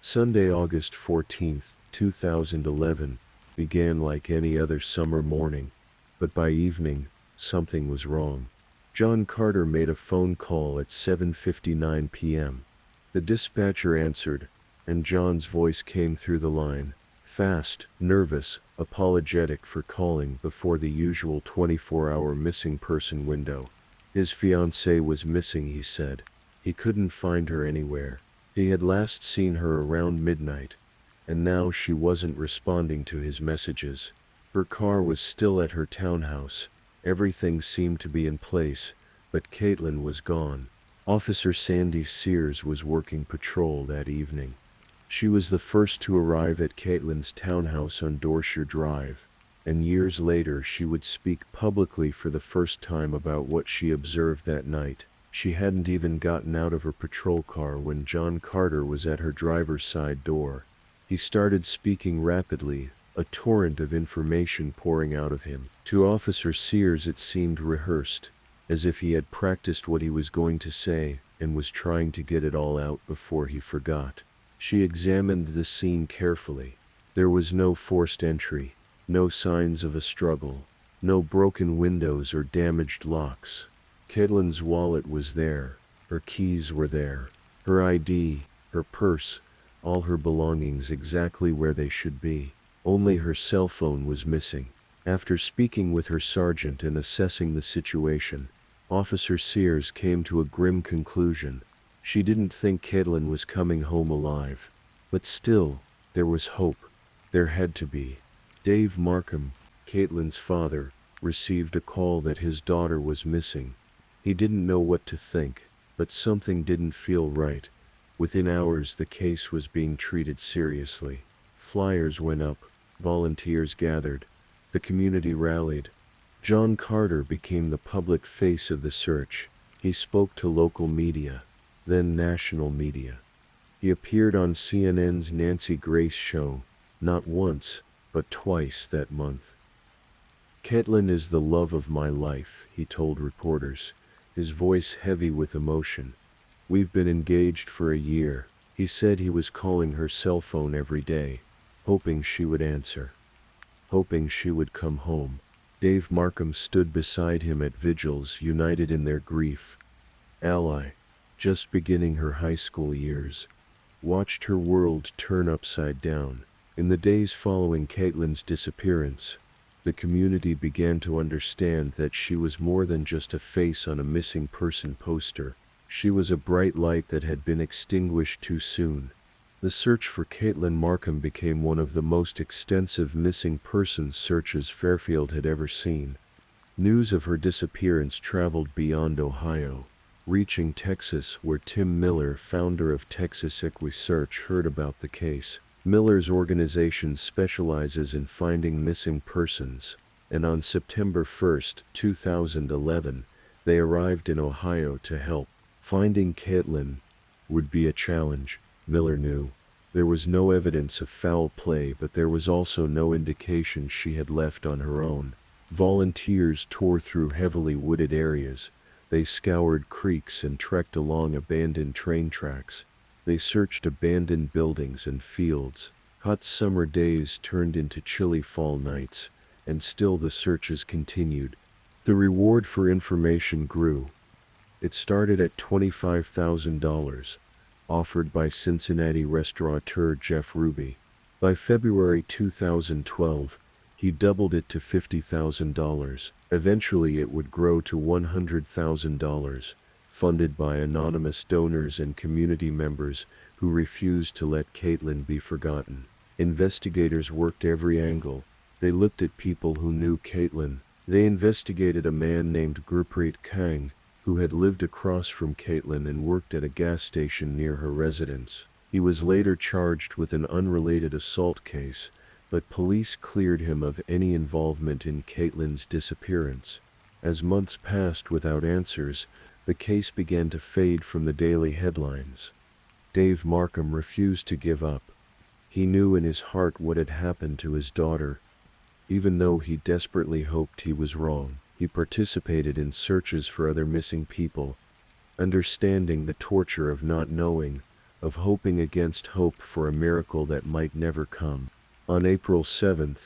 Sunday, August 14th, 2011, began like any other summer morning, but by evening, something was wrong. John Carter made a phone call at 7:59 p.m. The dispatcher answered, and John's voice came through the line, fast, nervous, apologetic for calling before the usual 24-hour missing person window. His fiancée was missing, he said. He couldn't find her anywhere. He had last seen her around midnight, and now she wasn't responding to his messages. Her car was still at her townhouse. Everything seemed to be in place, but Caitlin was gone. Officer Sandy Sears was working patrol that evening. She was the first to arrive at Caitlin's townhouse on Dorshire Drive, and years later she would speak publicly for the first time about what she observed that night. She hadn't even gotten out of her patrol car when John Carter was at her driver's side door. He started speaking rapidly, a torrent of information pouring out of him. To Officer Sears it seemed rehearsed, as if he had practiced what he was going to say and was trying to get it all out before he forgot. She examined the scene carefully. There was no forced entry, no signs of a struggle, no broken windows or damaged locks. Caitlin's wallet was there, her keys were there, her ID, her purse, all her belongings exactly where they should be. Only her cell phone was missing. After speaking with her sergeant and assessing the situation, Officer Sears came to a grim conclusion. She didn't think Caitlin was coming home alive. But still, there was hope. There had to be. Dave Markham, Caitlin's father, received a call that his daughter was missing. He didn't know what to think, but something didn't feel right. Within hours the case was being treated seriously. Flyers went up, volunteers gathered, the community rallied. John Carter became the public face of the search. He spoke to local media, then national media. He appeared on CNN's Nancy Grace show, not once, but twice that month. Caitlin is the love of my life, he told reporters, his voice heavy with emotion. We've been engaged for a year. He said he was calling her cell phone every day, hoping she would answer, hoping she would come home. Dave Markham stood beside him at vigils, united in their grief. Ally, just beginning her high school years, watched her world turn upside down. In the days following Caitlin's disappearance, the community began to understand that she was more than just a face on a missing person poster. She was a bright light that had been extinguished too soon. The search for Caitlin Markham became one of the most extensive missing persons searches Fairfield had ever seen. News of her disappearance traveled beyond Ohio, reaching Texas, where Tim Miller, founder of Texas EquiSearch, heard about the case. Miller's organization specializes in finding missing persons, and on September 1, 2011, they arrived in Ohio to help. Finding Caitlin would be a challenge, Miller knew. There was no evidence of foul play, but there was also no indication she had left on her own. Volunteers tore through heavily wooded areas. They scoured creeks and trekked along abandoned train tracks. They searched abandoned buildings and fields. Hot summer days turned into chilly fall nights, and still the searches continued. The reward for information grew. It started at $25,000, offered by Cincinnati restaurateur Jeff Ruby. By February 2012, he doubled it to $50,000. Eventually it would grow to $100,000, funded by anonymous donors and community members who refused to let Caitlin be forgotten. Investigators worked every angle. They looked at people who knew Caitlin. They investigated a man named Gurpreet Kang, who had lived across from Caitlin and worked at a gas station near her residence. He was later charged with an unrelated assault case, but police cleared him of any involvement in Caitlin's disappearance. As months passed without answers, the case began to fade from the daily headlines. Dave Markham refused to give up. He knew in his heart what had happened to his daughter. Even though he desperately hoped he was wrong, he participated in searches for other missing people, understanding the torture of not knowing, of hoping against hope for a miracle that might never come. On April 7,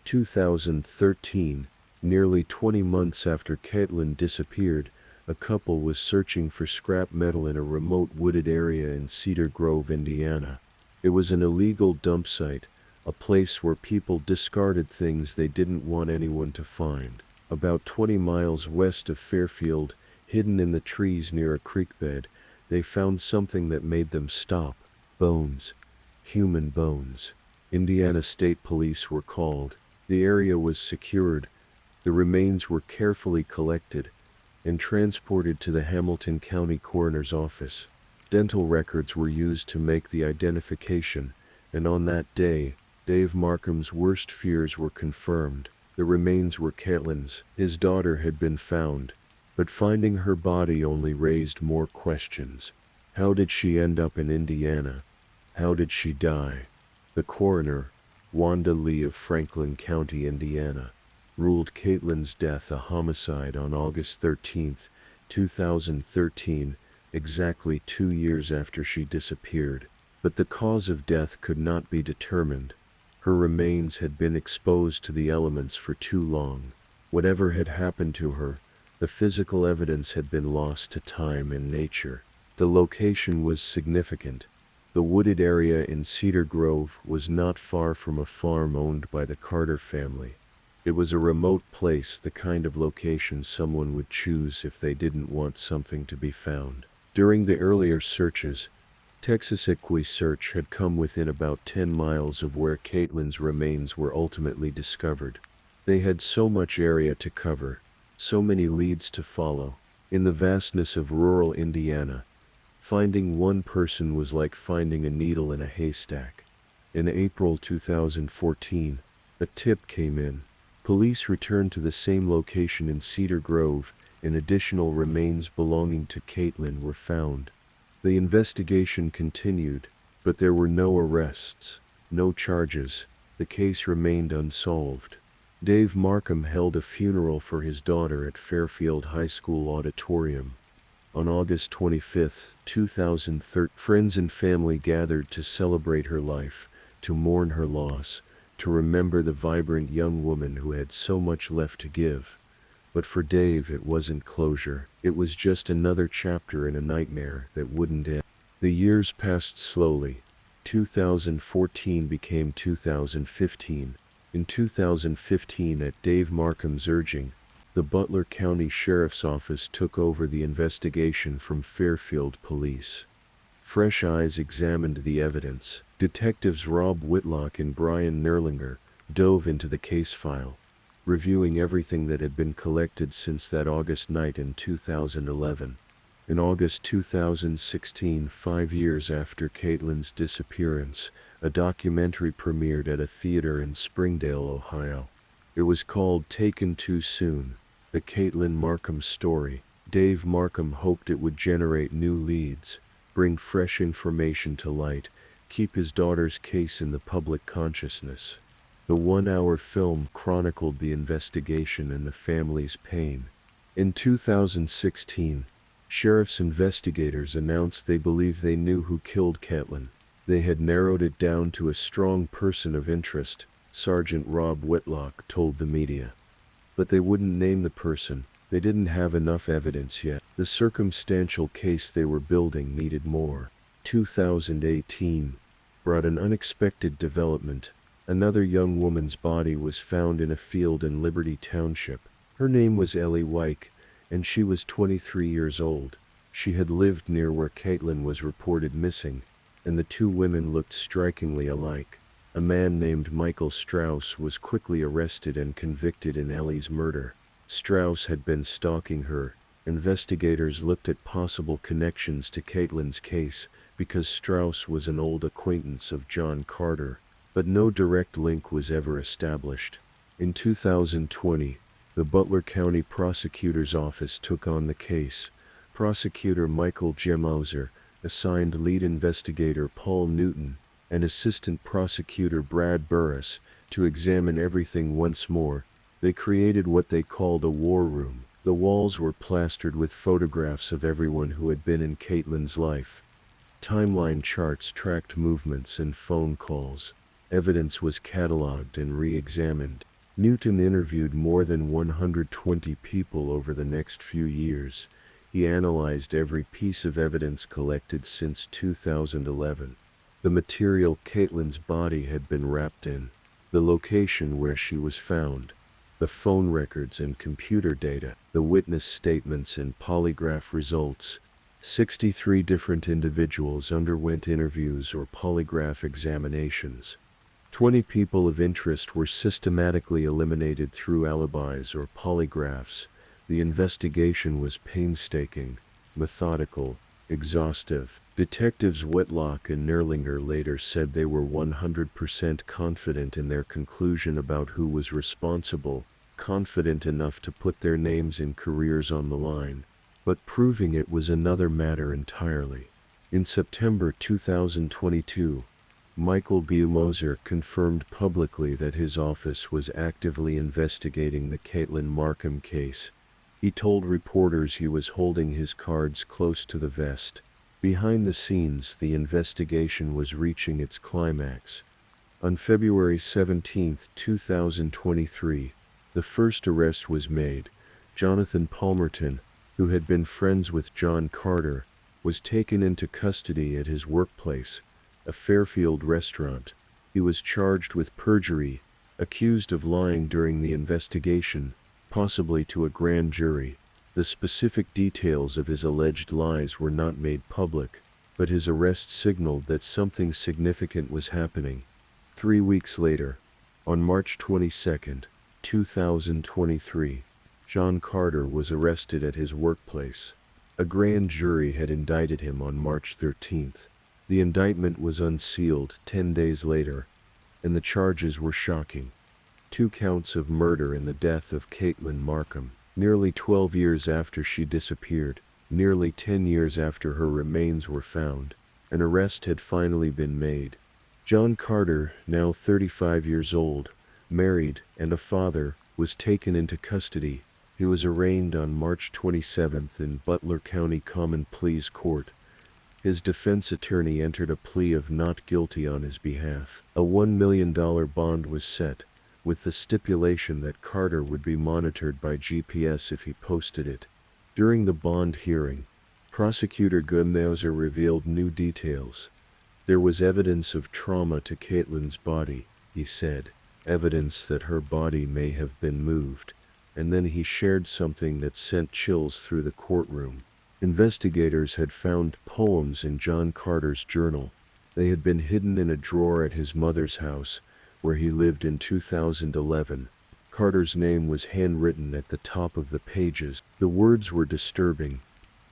2013, nearly 20 months after Caitlin disappeared, a couple was searching for scrap metal in a remote wooded area in Cedar Grove, Indiana. It was an illegal dump site, a place where people discarded things they didn't want anyone to find. About 20 miles west of Fairfield, hidden in the trees near a creek bed, they found something that made them stop. Bones. Human bones. Indiana State Police were called. The area was secured. The remains were carefully collected and transported to the Hamilton County Coroner's Office. Dental records were used to make the identification, and on that day, Dave Markham's worst fears were confirmed. The remains were Caitlin's. His daughter had been found, but finding her body only raised more questions. How did she end up in Indiana? How did she die? The coroner, Wanda Lee of Franklin County, Indiana, ruled Caitlin's death a homicide on August 13, 2013, exactly 2 years after she disappeared. But the cause of death could not be determined. Her remains had been exposed to the elements for too long. Whatever had happened to her, the physical evidence had been lost to time and nature. The location was significant. The wooded area in Cedar Grove was not far from a farm owned by the Carter family. It was a remote place, the kind of location someone would choose if they didn't want something to be found. During the earlier searches, Texas EquiSearch had come within about 10 miles of where Caitlin's remains were ultimately discovered. They had so much area to cover, so many leads to follow. In the vastness of rural Indiana, finding one person was like finding a needle in a haystack. In April 2014, a tip came in. Police returned to the same location in Cedar Grove, and additional remains belonging to Caitlin were found. The investigation continued, but there were no arrests, no charges. The case remained unsolved. Dave Markham held a funeral for his daughter at Fairfield High School auditorium. On August 25, 2013, friends and family gathered to celebrate her life, to mourn her loss, to remember the vibrant young woman who had so much left to give. But for Dave, it wasn't closure. It was just another chapter in a nightmare that wouldn't end. The years passed slowly. 2014 became 2015. In 2015, at Dave Markham's urging, the Butler County Sheriff's Office took over the investigation from Fairfield Police. Fresh eyes examined the evidence. Detectives Rob Whitlock and Brian Nerlinger dove into the case file, reviewing everything that had been collected since that August night in 2011. In August 2016, 5 years after Caitlin's disappearance, a documentary premiered at a theater in Springdale, Ohio. It was called Taken Too Soon: The Caitlin Markham Story. Dave Markham hoped it would generate new leads, bring fresh information to light, keep his daughter's case in the public consciousness. The 1-hour film chronicled the investigation and the family's pain. In 2016, sheriff's investigators announced they believed they knew who killed Caitlin. They had narrowed it down to a strong person of interest, Sergeant Rob Whitlock told the media. But they wouldn't name the person. They didn't have enough evidence yet. The circumstantial case they were building needed more. 2018 brought an unexpected development. Another young woman's body was found in a field in Liberty Township. Her name was Ellie Wyke, and she was 23 years old. She had lived near where Caitlin was reported missing, and the two women looked strikingly alike. A man named Michael Strauss was quickly arrested and convicted in Ellie's murder. Strauss had been stalking her. Investigators looked at possible connections to Caitlin's case because Strauss was an old acquaintance of John Carter, but no direct link was ever established. In 2020, the Butler County Prosecutor's Office took on the case. Prosecutor Michael Gemauser assigned lead investigator Paul Newton and Assistant Prosecutor Brad Burris, to examine everything once more. They created what they called a war room. The walls were plastered with photographs of everyone who had been in Caitlin's life. Timeline charts tracked movements and phone calls. Evidence was cataloged and re-examined. Newton interviewed more than 120 people over the next few years. He analyzed every piece of evidence collected since 2011. The material Caitlin's body had been wrapped in, the location where she was found, the phone records and computer data, the witness statements and polygraph results. 63 different individuals underwent interviews or polygraph examinations. 20 people of interest were systematically eliminated through alibis or polygraphs. The investigation was painstaking, methodical, exhaustive. Detectives Whitlock and Nerlinger later said they were 100% confident in their conclusion about who was responsible, confident enough to put their names and careers on the line. But proving it was another matter entirely. In September 2022, Michael B. Moser confirmed publicly that his office was actively investigating the Caitlin Markham case. He told reporters he was holding his cards close to the vest. Behind the scenes, the investigation was reaching its climax. On February 17, 2023, the first arrest was made. Jonathan Palmerton, who had been friends with John Carter, was taken into custody at his workplace, a Fairfield restaurant. He was charged with perjury, accused of lying during the investigation, possibly to a grand jury. The specific details of his alleged lies were not made public, but his arrest signaled that something significant was happening. 3 weeks later, on March 22, 2023, John Carter was arrested at his workplace. A grand jury had indicted him on March 13th. The indictment was unsealed 10 days later, and the charges were shocking. 2 counts of murder in the death of Caitlin Markham. Nearly 12 years after she disappeared, nearly 10 years after her remains were found, an arrest had finally been made. John Carter, now 35 years old, married, and a father, was taken into custody. He was arraigned on March 27th in Butler County Common Pleas Court. His defense attorney entered a plea of not guilty on his behalf. A $1 million bond was set, with the stipulation that Carter would be monitored by GPS if he posted it. During the bond hearing, Prosecutor Gunmauser revealed new details. There was evidence of trauma to Caitlin's body, he said, evidence that her body may have been moved, and then he shared something that sent chills through the courtroom. Investigators had found poems in John Carter's journal. They had been hidden in a drawer at his mother's house, where he lived in 2011. Carter's name was handwritten at the top of the pages. The words were disturbing,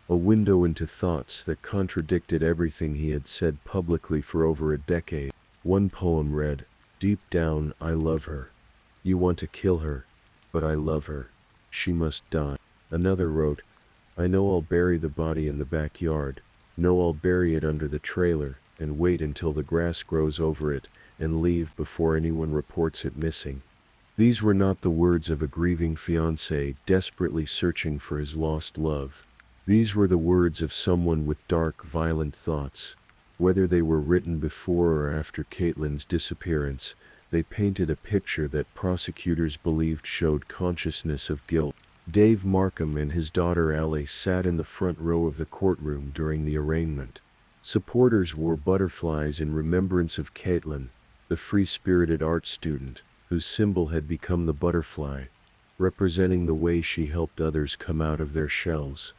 a window into thoughts that contradicted everything he had said publicly for over a decade. One poem read, "Deep down, I love her. You want to kill her, but I love her. She must die." Another wrote, "I know I'll bury the body in the backyard. Know I'll bury it under the trailer, and wait until the grass grows over it, and leave before anyone reports it missing." These were not the words of a grieving fiancé desperately searching for his lost love. These were the words of someone with dark, violent thoughts. Whether they were written before or after Caitlin's disappearance, they painted a picture that prosecutors believed showed consciousness of guilt. Dave Markham and his daughter Allie sat in the front row of the courtroom during the arraignment. Supporters wore butterflies in remembrance of Caitlin, the free-spirited art student, whose symbol had become the butterfly, representing the way she helped others come out of their shells.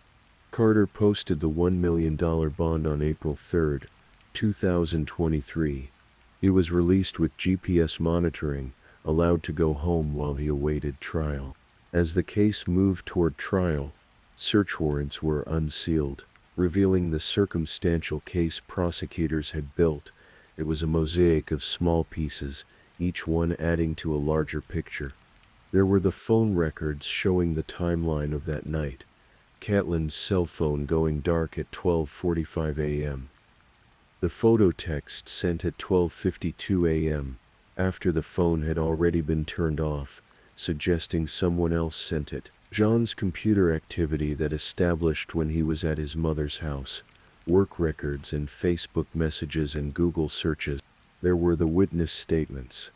Carter posted the $1 million bond on April 3, 2023. He was released with GPS monitoring, allowed to go home while he awaited trial. As the case moved toward trial, search warrants were unsealed, revealing the circumstantial case prosecutors had built. It was a mosaic of small pieces, each one adding to a larger picture. There were the phone records showing the timeline of that night. Caitlin's cell phone going dark at 12:45 a.m. The photo text sent at 12:52 a.m., after the phone had already been turned off, suggesting someone else sent it. John's computer activity that established when he was at his mother's house, work records and Facebook messages and Google searches. There were the witness statements.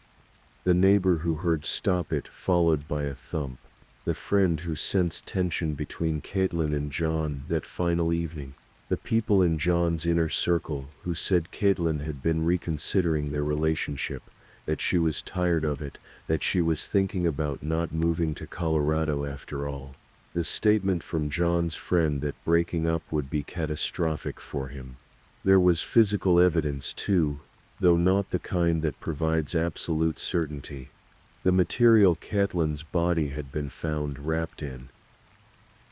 The neighbor who heard "stop it" followed by a thump. The friend who sensed tension between Caitlin and John that final evening. The people in John's inner circle who said Caitlin had been reconsidering their relationship, that she was tired of it, that she was thinking about not moving to Colorado after all. The statement from John's friend that breaking up would be catastrophic for him. There was physical evidence too, though not the kind that provides absolute certainty. The material Caitlin's body had been found wrapped in.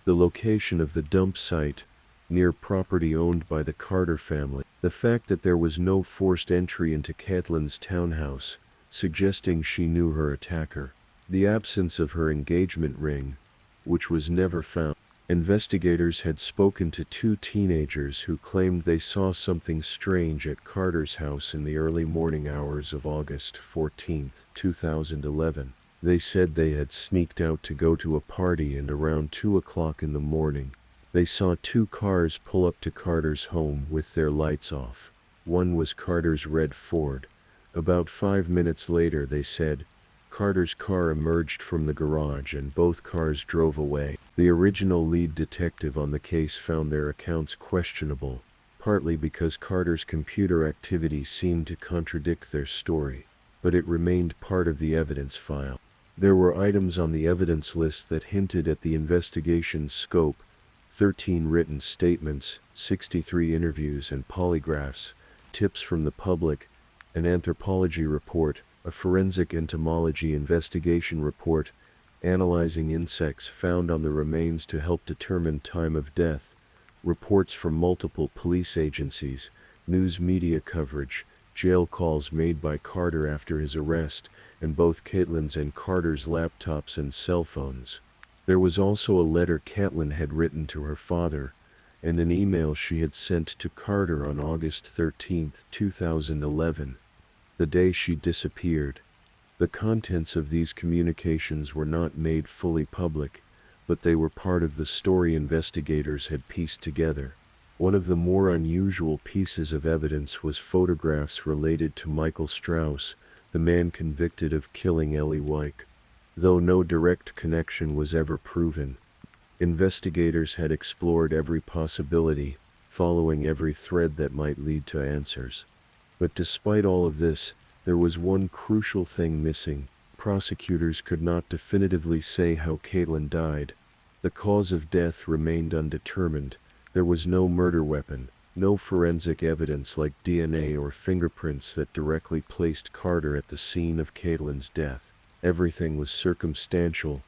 The location of the dump site, near property owned by the Carter family. The fact that there was no forced entry into Caitlin's townhouse, suggesting she knew her attacker. The absence of her engagement ring, which was never found. Investigators had spoken to two teenagers who claimed they saw something strange at Carter's house in the early morning hours of August 14, 2011. They said they had sneaked out to go to a party, and around 2 o'clock in the morning, they saw two cars pull up to Carter's home with their lights off. One was Carter's red Ford. About 5 minutes later, they said, Carter's car emerged from the garage and both cars drove away. The original lead detective on the case found their accounts questionable, partly because Carter's computer activity seemed to contradict their story, but it remained part of the evidence file. There were items on the evidence list that hinted at the investigation's scope: 13 written statements, 63 interviews and polygraphs, tips from the public, an anthropology report, a forensic entomology investigation report, analyzing insects found on the remains to help determine time of death, reports from multiple police agencies, news media coverage, jail calls made by Carter after his arrest, and both Caitlin's and Carter's laptops and cell phones. There was also a letter Caitlin had written to her father, and an email she had sent to Carter on August 13, 2011, the day she disappeared. The contents of these communications were not made fully public, but they were part of the story investigators had pieced together. One of the more unusual pieces of evidence was photographs related to Michael Strauss, the man convicted of killing Ellie Wyke. Though no direct connection was ever proven, investigators had explored every possibility, following every thread that might lead to answers. But despite all of this, there was one crucial thing missing. Prosecutors could not definitively say how Caitlin died. The cause of death remained undetermined. There was no murder weapon, no forensic evidence like DNA or fingerprints that directly placed Carter at the scene of Caitlin's death. Everything was circumstantial.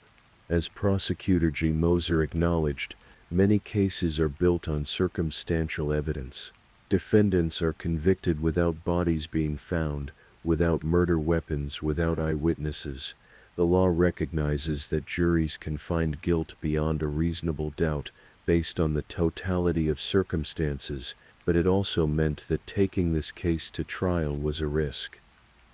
As Prosecutor G. Moser acknowledged, many cases are built on circumstantial evidence. Defendants are convicted without bodies being found, without murder weapons, without eyewitnesses. The law recognizes that juries can find guilt beyond a reasonable doubt based on the totality of circumstances, but it also meant that taking this case to trial was a risk.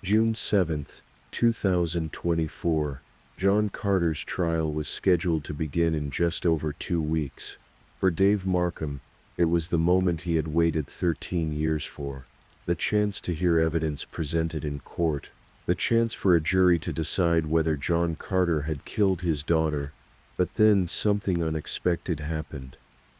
June 7, 2024, John Carter's trial was scheduled to begin in just over 2 weeks. For Dave Markham, it was the moment he had waited 13 years for. The chance to hear evidence presented in court. The chance for a jury to decide whether John Carter had killed his daughter. But then something unexpected happened.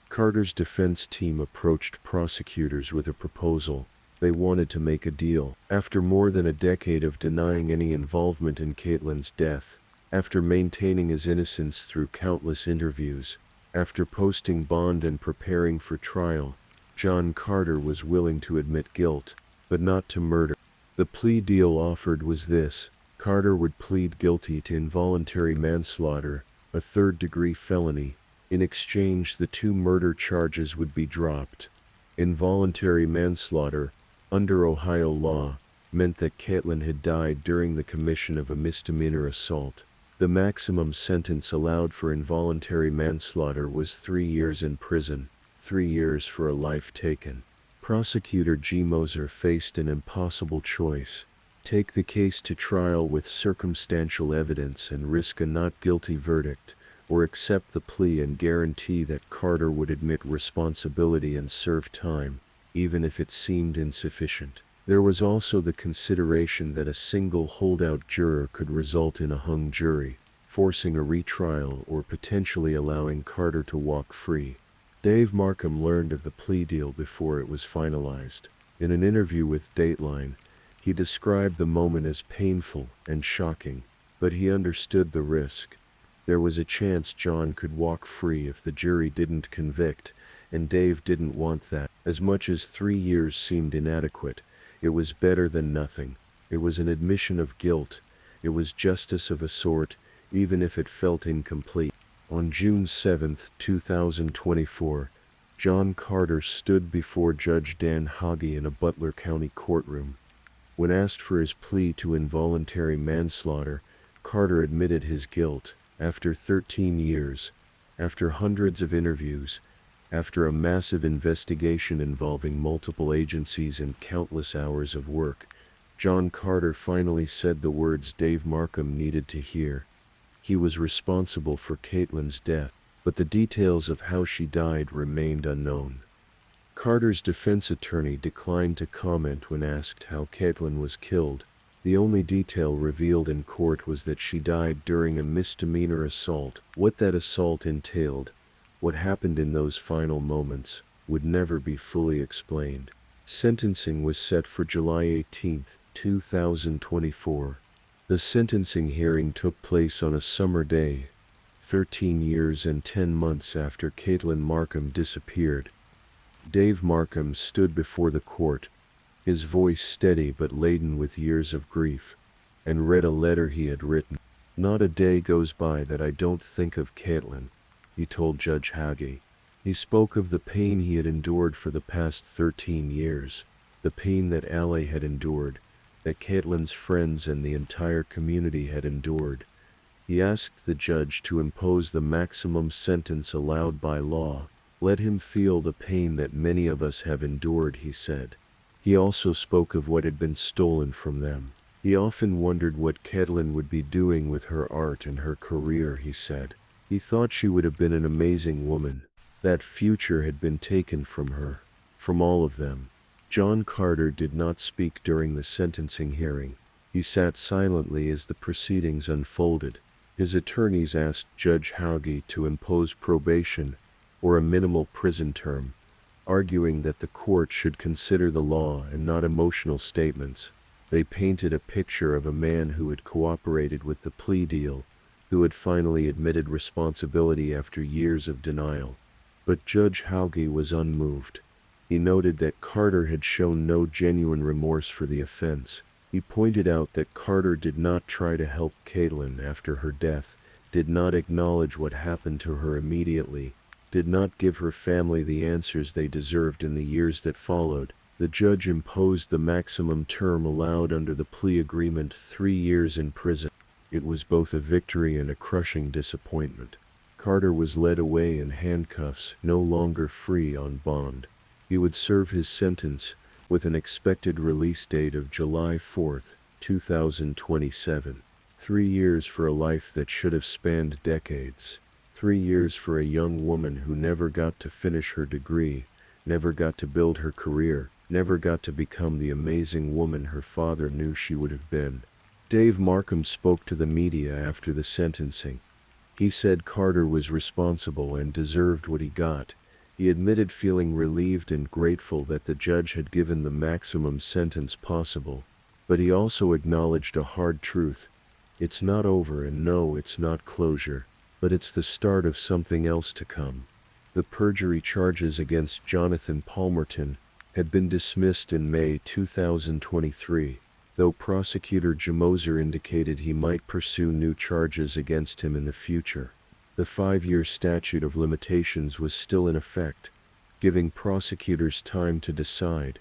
Carter's defense team approached prosecutors with a proposal. They wanted to make a deal. After more than a decade of denying any involvement in Caitlin's death, after maintaining his innocence through countless interviews, after posting bond and preparing for trial, John Carter was willing to admit guilt, but not to murder. The plea deal offered was this: Carter would plead guilty to involuntary manslaughter, a third-degree felony. In exchange, the 2 murder charges would be dropped. Involuntary manslaughter, under Ohio law, meant that Caitlin had died during the commission of a misdemeanor assault. The maximum sentence allowed for involuntary manslaughter was 3 years in prison, 3 years for a life taken. Prosecutor G. Moser faced an impossible choice: take the case to trial with circumstantial evidence and risk a not guilty verdict, or accept the plea and guarantee that Carter would admit responsibility and serve time, even if it seemed insufficient. There was also the consideration that a single holdout juror could result in a hung jury, forcing a retrial or potentially allowing Carter to walk free. Dave Markham learned of the plea deal before it was finalized. In an interview with Dateline, he described the moment as painful and shocking, but he understood the risk. There was a chance John could walk free if the jury didn't convict, and Dave didn't want that. As much as 3 years seemed inadequate, it was better than nothing. It was an admission of guilt. It was justice of a sort, even if it felt incomplete. On June 7, 2024, John Carter stood before Judge Dan Hagee in a Butler County courtroom. When asked for his plea to involuntary manslaughter, Carter admitted his guilt. After 13 years, after hundreds of interviews, after a massive investigation involving multiple agencies and countless hours of work, John Carter finally said the words Dave Markham needed to hear. He was responsible for Caitlin's death, but the details of how she died remained unknown. Carter's defense attorney declined to comment when asked how Caitlin was killed. The only detail revealed in court was that she died during a misdemeanor assault. What that assault entailed, what happened in those final moments, would never be fully explained. Sentencing was set for July 18, 2024. The sentencing hearing took place on a summer day, 13 years and 10 months after Caitlin Markham disappeared. Dave Markham stood before the court, his voice steady but laden with years of grief, and read a letter he had written. "Not a day goes by that I don't think of Caitlin," he told Judge Hagee. He spoke of the pain he had endured for the past 13 years, the pain that Allie had endured, that Caitlin's friends and the entire community had endured. He asked the judge to impose the maximum sentence allowed by law. "Let him feel the pain that many of us have endured," he said. He also spoke of what had been stolen from them. He often wondered what Caitlin would be doing with her art and her career, he said. He thought she would have been an amazing woman. That future had been taken from her, from all of them. John Carter did not speak during the sentencing hearing. He sat silently as the proceedings unfolded. His attorneys asked Judge Hagee to impose probation, or a minimal prison term, arguing that the court should consider the law and not emotional statements. They painted a picture of a man who had cooperated with the plea deal, who had finally admitted responsibility after years of denial. But Judge Hagee was unmoved. He noted that Carter had shown no genuine remorse for the offense. He pointed out that Carter did not try to help Caitlin after her death, did not acknowledge what happened to her immediately, did not give her family the answers they deserved in the years that followed. The judge imposed the maximum term allowed under the plea agreement, 3 years in prison. It was both a victory and a crushing disappointment. Carter was led away in handcuffs, no longer free on bond. He would serve his sentence, with an expected release date of July 4, 2027. 3 years for a life that should have spanned decades. 3 years for a young woman who never got to finish her degree, never got to build her career, never got to become the amazing woman her father knew she would have been. Dave Markham spoke to the media after the sentencing. He said Carter was responsible and deserved what he got. He admitted feeling relieved and grateful that the judge had given the maximum sentence possible. But he also acknowledged a hard truth. It's not over, and no, it's not closure, but it's the start of something else to come. The perjury charges against Jonathan Palmerton had been dismissed in May 2023, though prosecutor G. Moser indicated he might pursue new charges against him in the future. The 5-year statute of limitations was still in effect, giving prosecutors time to decide.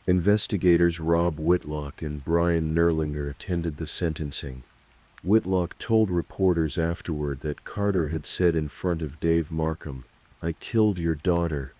Investigators Rob Whitlock and Brian Nerlinger attended the sentencing. Whitlock told reporters afterward that Carter had said in front of Dave Markham, "I killed your daughter."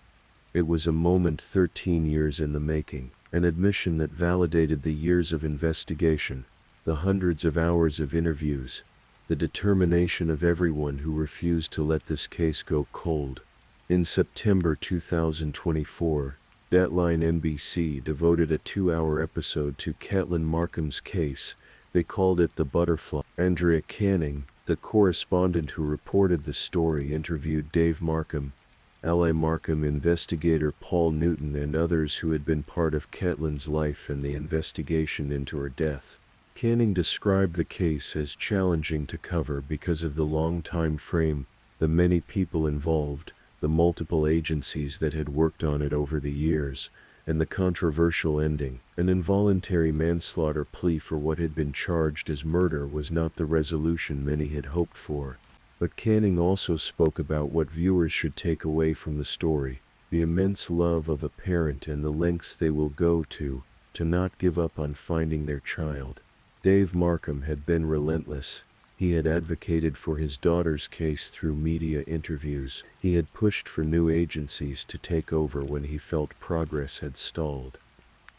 It was a moment 13 years in the making, an admission that validated the years of investigation, the hundreds of hours of interviews, the determination of everyone who refused to let this case go cold. In September 2024, Deadline NBC devoted a 2-hour episode to Caitlin Markham's case. They called it The Butterfly. Andrea Canning, the correspondent who reported the story, interviewed Dave Markham, L.A. Markham investigator Paul Newton, and others who had been part of Caitlin's life and the investigation into her death. Canning described the case as challenging to cover because of the long time frame, the many people involved, the multiple agencies that had worked on it over the years, and the controversial ending. An involuntary manslaughter plea for what had been charged as murder was not the resolution many had hoped for. But Canning also spoke about what viewers should take away from the story, the immense love of a parent and the lengths they will go to not give up on finding their child. Dave Markham had been relentless. He had advocated for his daughter's case through media interviews. He had pushed for new agencies to take over when he felt progress had stalled.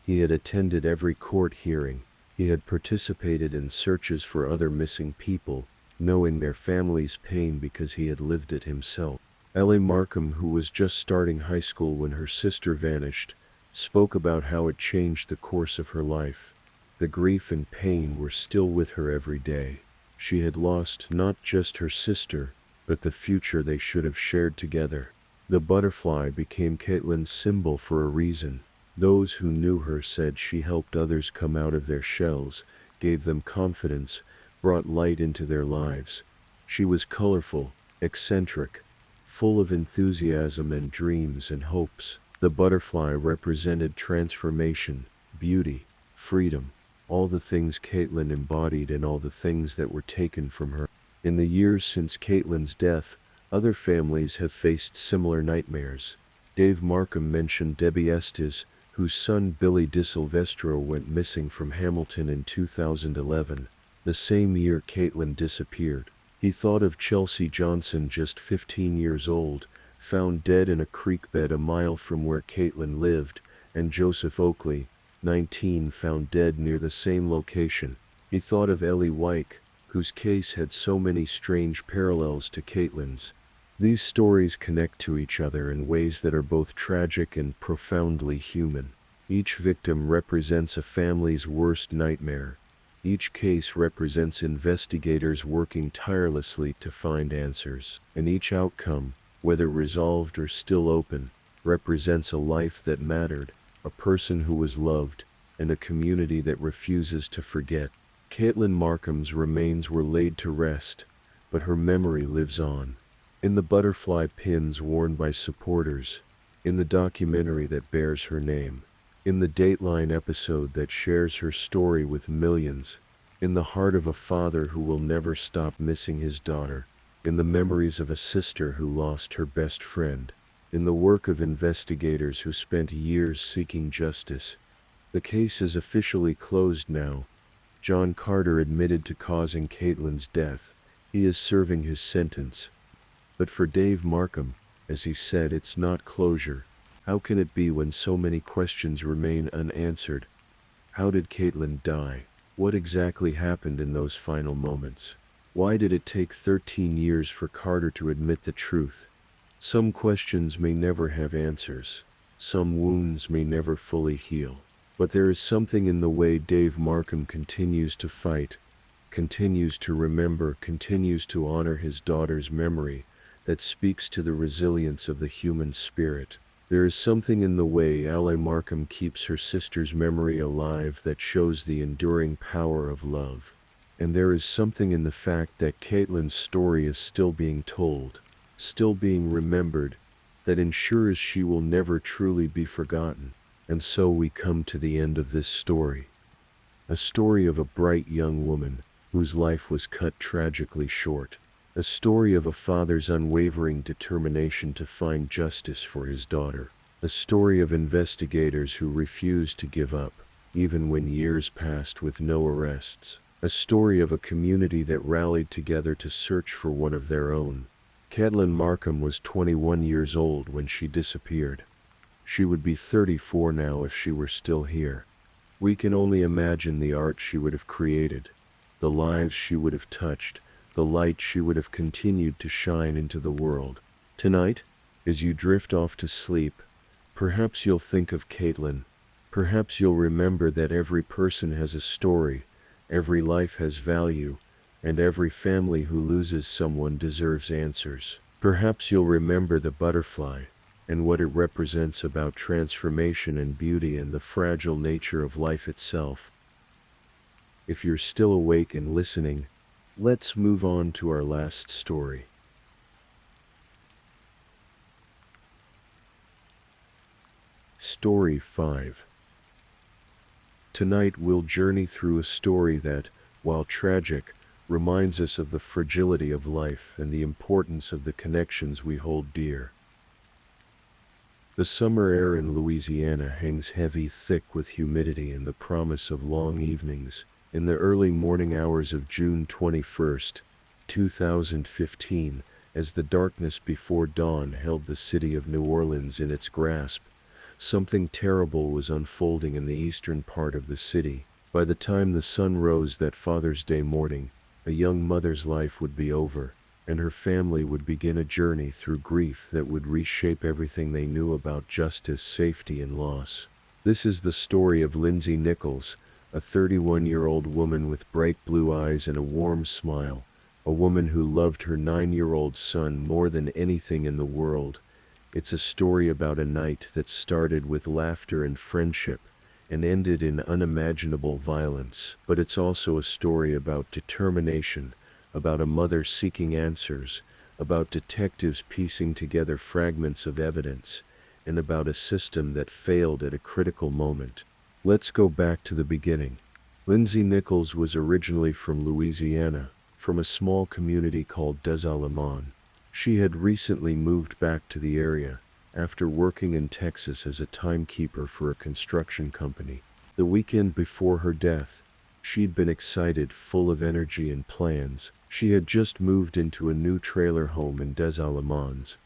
He had attended every court hearing. He had participated in searches for other missing people, knowing their family's pain because he had lived it himself. Ellie Markham, who was just starting high school when her sister vanished, spoke about how it changed the course of her life. The grief and pain were still with her every day. She had lost not just her sister, but the future they should have shared together. The butterfly became Caitlin's symbol for a reason. Those who knew her said she helped others come out of their shells, gave them confidence, brought light into their lives. She was colorful, eccentric, full of enthusiasm and dreams and hopes. The butterfly represented transformation, beauty, freedom, all the things Caitlin embodied and all the things that were taken from her. In the years since Caitlin's death, other families have faced similar nightmares. Dave Markham mentioned Debbie Estes, whose son Billy DiSilvestro went missing from Hamilton in 2011, the same year Caitlin disappeared. He thought of Chelsea Johnson, just 15 years old, found dead in a creek bed a mile from where Caitlin lived, and Joseph Oakley, 19, found dead near the same location. He thought of Ellie Wyke, whose case had so many strange parallels to Caitlin's. These stories connect to each other in ways that are both tragic and profoundly human. Each victim represents a family's worst nightmare. Each case represents investigators working tirelessly to find answers. And each outcome, whether resolved or still open, represents a life that mattered, a person who was loved, and a community that refuses to forget. Caitlin Markham's remains were laid to rest, but her memory lives on. In the butterfly pins worn by supporters, in the documentary that bears her name, in the Dateline episode that shares her story with millions, in the heart of a father who will never stop missing his daughter, in the memories of a sister who lost her best friend, in the work of investigators who spent years seeking justice. The case is officially closed now. John Carter admitted to causing Caitlin's death. He is serving his sentence. But for Dave Markham, as he said, it's not closure. How can it be when so many questions remain unanswered? How did Caitlin die? What exactly happened in those final moments? Why did it take 13 years for Carter to admit the truth? Some questions may never have answers. Some wounds may never fully heal. But there is something in the way Dave Markham continues to fight, continues to remember, continues to honor his daughter's memory, that speaks to the resilience of the human spirit. There is something in the way L.A. Markham keeps her sister's memory alive that shows the enduring power of love. And there is something in the fact that Caitlin's story is still being told, still being remembered, that ensures she will never truly be forgotten. And so we come to the end of this story. A story of a bright young woman, whose life was cut tragically short. A story of a father's unwavering determination to find justice for his daughter. A story of investigators who refused to give up, even when years passed with no arrests. A story of a community that rallied together to search for one of their own. Caitlin Markham was 21 years old when she disappeared. She would be 34 now if she were still here. We can only imagine the art she would have created, the lives she would have touched, the light she would have continued to shine into the world. Tonight, as you drift off to sleep, perhaps you'll think of Caitlin. Perhaps you'll remember that every person has a story, every life has value, and every family who loses someone deserves answers. Perhaps you'll remember the butterfly, and what it represents about transformation and beauty and the fragile nature of life itself. If you're still awake and listening, let's move on to our last story. Story 5. Tonight we'll journey through a story that, while tragic, reminds us of the fragility of life and the importance of the connections we hold dear. The summer air in Louisiana hangs heavy, thick with humidity and the promise of long evenings. In the early morning hours of June 21st, 2015, as the darkness before dawn held the city of New Orleans in its grasp, something terrible was unfolding in the eastern part of the city. By the time the sun rose that Father's Day morning, a young mother's life would be over, and her family would begin a journey through grief that would reshape everything they knew about justice, safety, and loss. This is the story of Lindsay Nichols, a 31-year-old woman with bright blue eyes and a warm smile, a woman who loved her 9-year-old son more than anything in the world. It's a story about a night that started with laughter and friendship and ended in unimaginable violence. But it's also a story about determination, about a mother seeking answers, about detectives piecing together fragments of evidence, and about a system that failed at a critical moment. Let's go back to the beginning. Lindsay Nichols was originally from Louisiana, from a small community called Des Allemands. She had recently moved back to the area, after working in Texas as a timekeeper for a construction company. The weekend before her death, she'd been excited, full of energy and plans. She had just moved into a new trailer home in Des Allemands,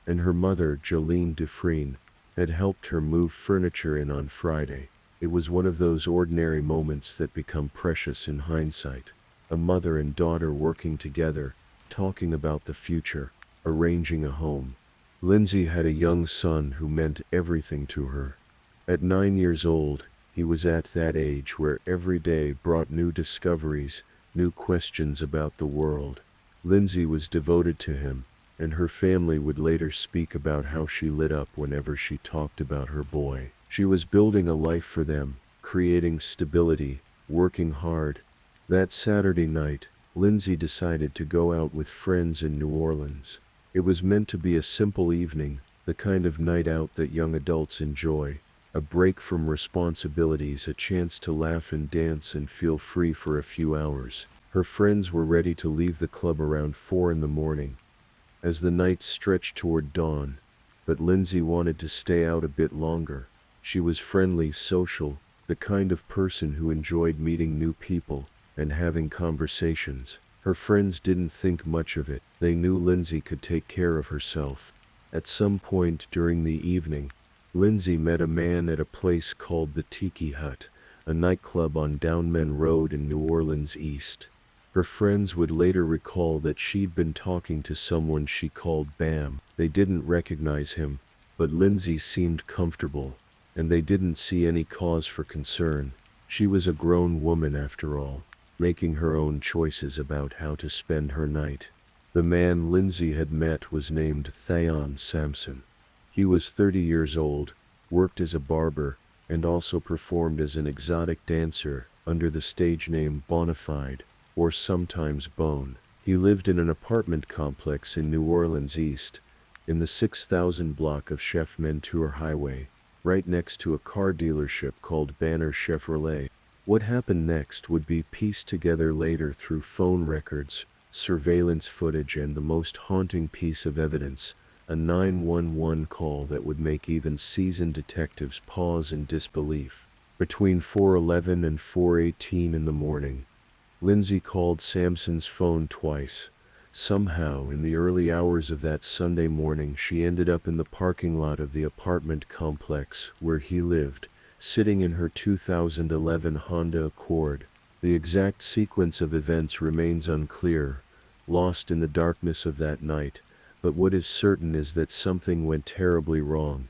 and her mother, Jolene Dufresne, had helped her move furniture in on Friday. It was one of those ordinary moments that become precious in hindsight. A mother and daughter working together, talking about the future, arranging a home. Lindsay had a young son who meant everything to her. At 9 years old, he was at that age where every day brought new discoveries, new questions about the world. Lindsay was devoted to him, and her family would later speak about how she lit up whenever she talked about her boy. She was building a life for them, creating stability, working hard. That Saturday night, Lindsay decided to go out with friends in New Orleans. It was meant to be a simple evening, the kind of night out that young adults enjoy. A break from responsibilities, a chance to laugh and dance and feel free for a few hours. Her friends were ready to leave the club around 4 in the morning, as the night stretched toward dawn, but Lindsay wanted to stay out a bit longer. She was friendly, social, the kind of person who enjoyed meeting new people and having conversations. Her friends didn't think much of it. They knew Lindsay could take care of herself. At some point during the evening, Lindsay met a man at a place called the Tiki Hut, a nightclub on Downman Road in New Orleans East. Her friends would later recall that she'd been talking to someone she called Bam. They didn't recognize him, but Lindsay seemed comfortable, and they didn't see any cause for concern. She was a grown woman after all, making her own choices about how to spend her night. The man Lindsay had met was named Thayon Sampson. He was 30 years old, worked as a barber, and also performed as an exotic dancer under the stage name Bonafide, or sometimes Bone. He lived in an apartment complex in New Orleans East, in the 6000 block of Chef Menteur Highway, right next to a car dealership called Banner Chevrolet. What happened next would be pieced together later through phone records, surveillance footage, and the most haunting piece of evidence, a 911 call that would make even seasoned detectives pause in disbelief. Between 4:11 and 4:18 in the morning, Lindsay called Sampson's phone twice, Somehow, in the early hours of that Sunday morning, she ended up in the parking lot of the apartment complex where he lived, sitting in her 2011 Honda Accord. The exact sequence of events remains unclear, lost in the darkness of that night, but what is certain is that something went terribly wrong.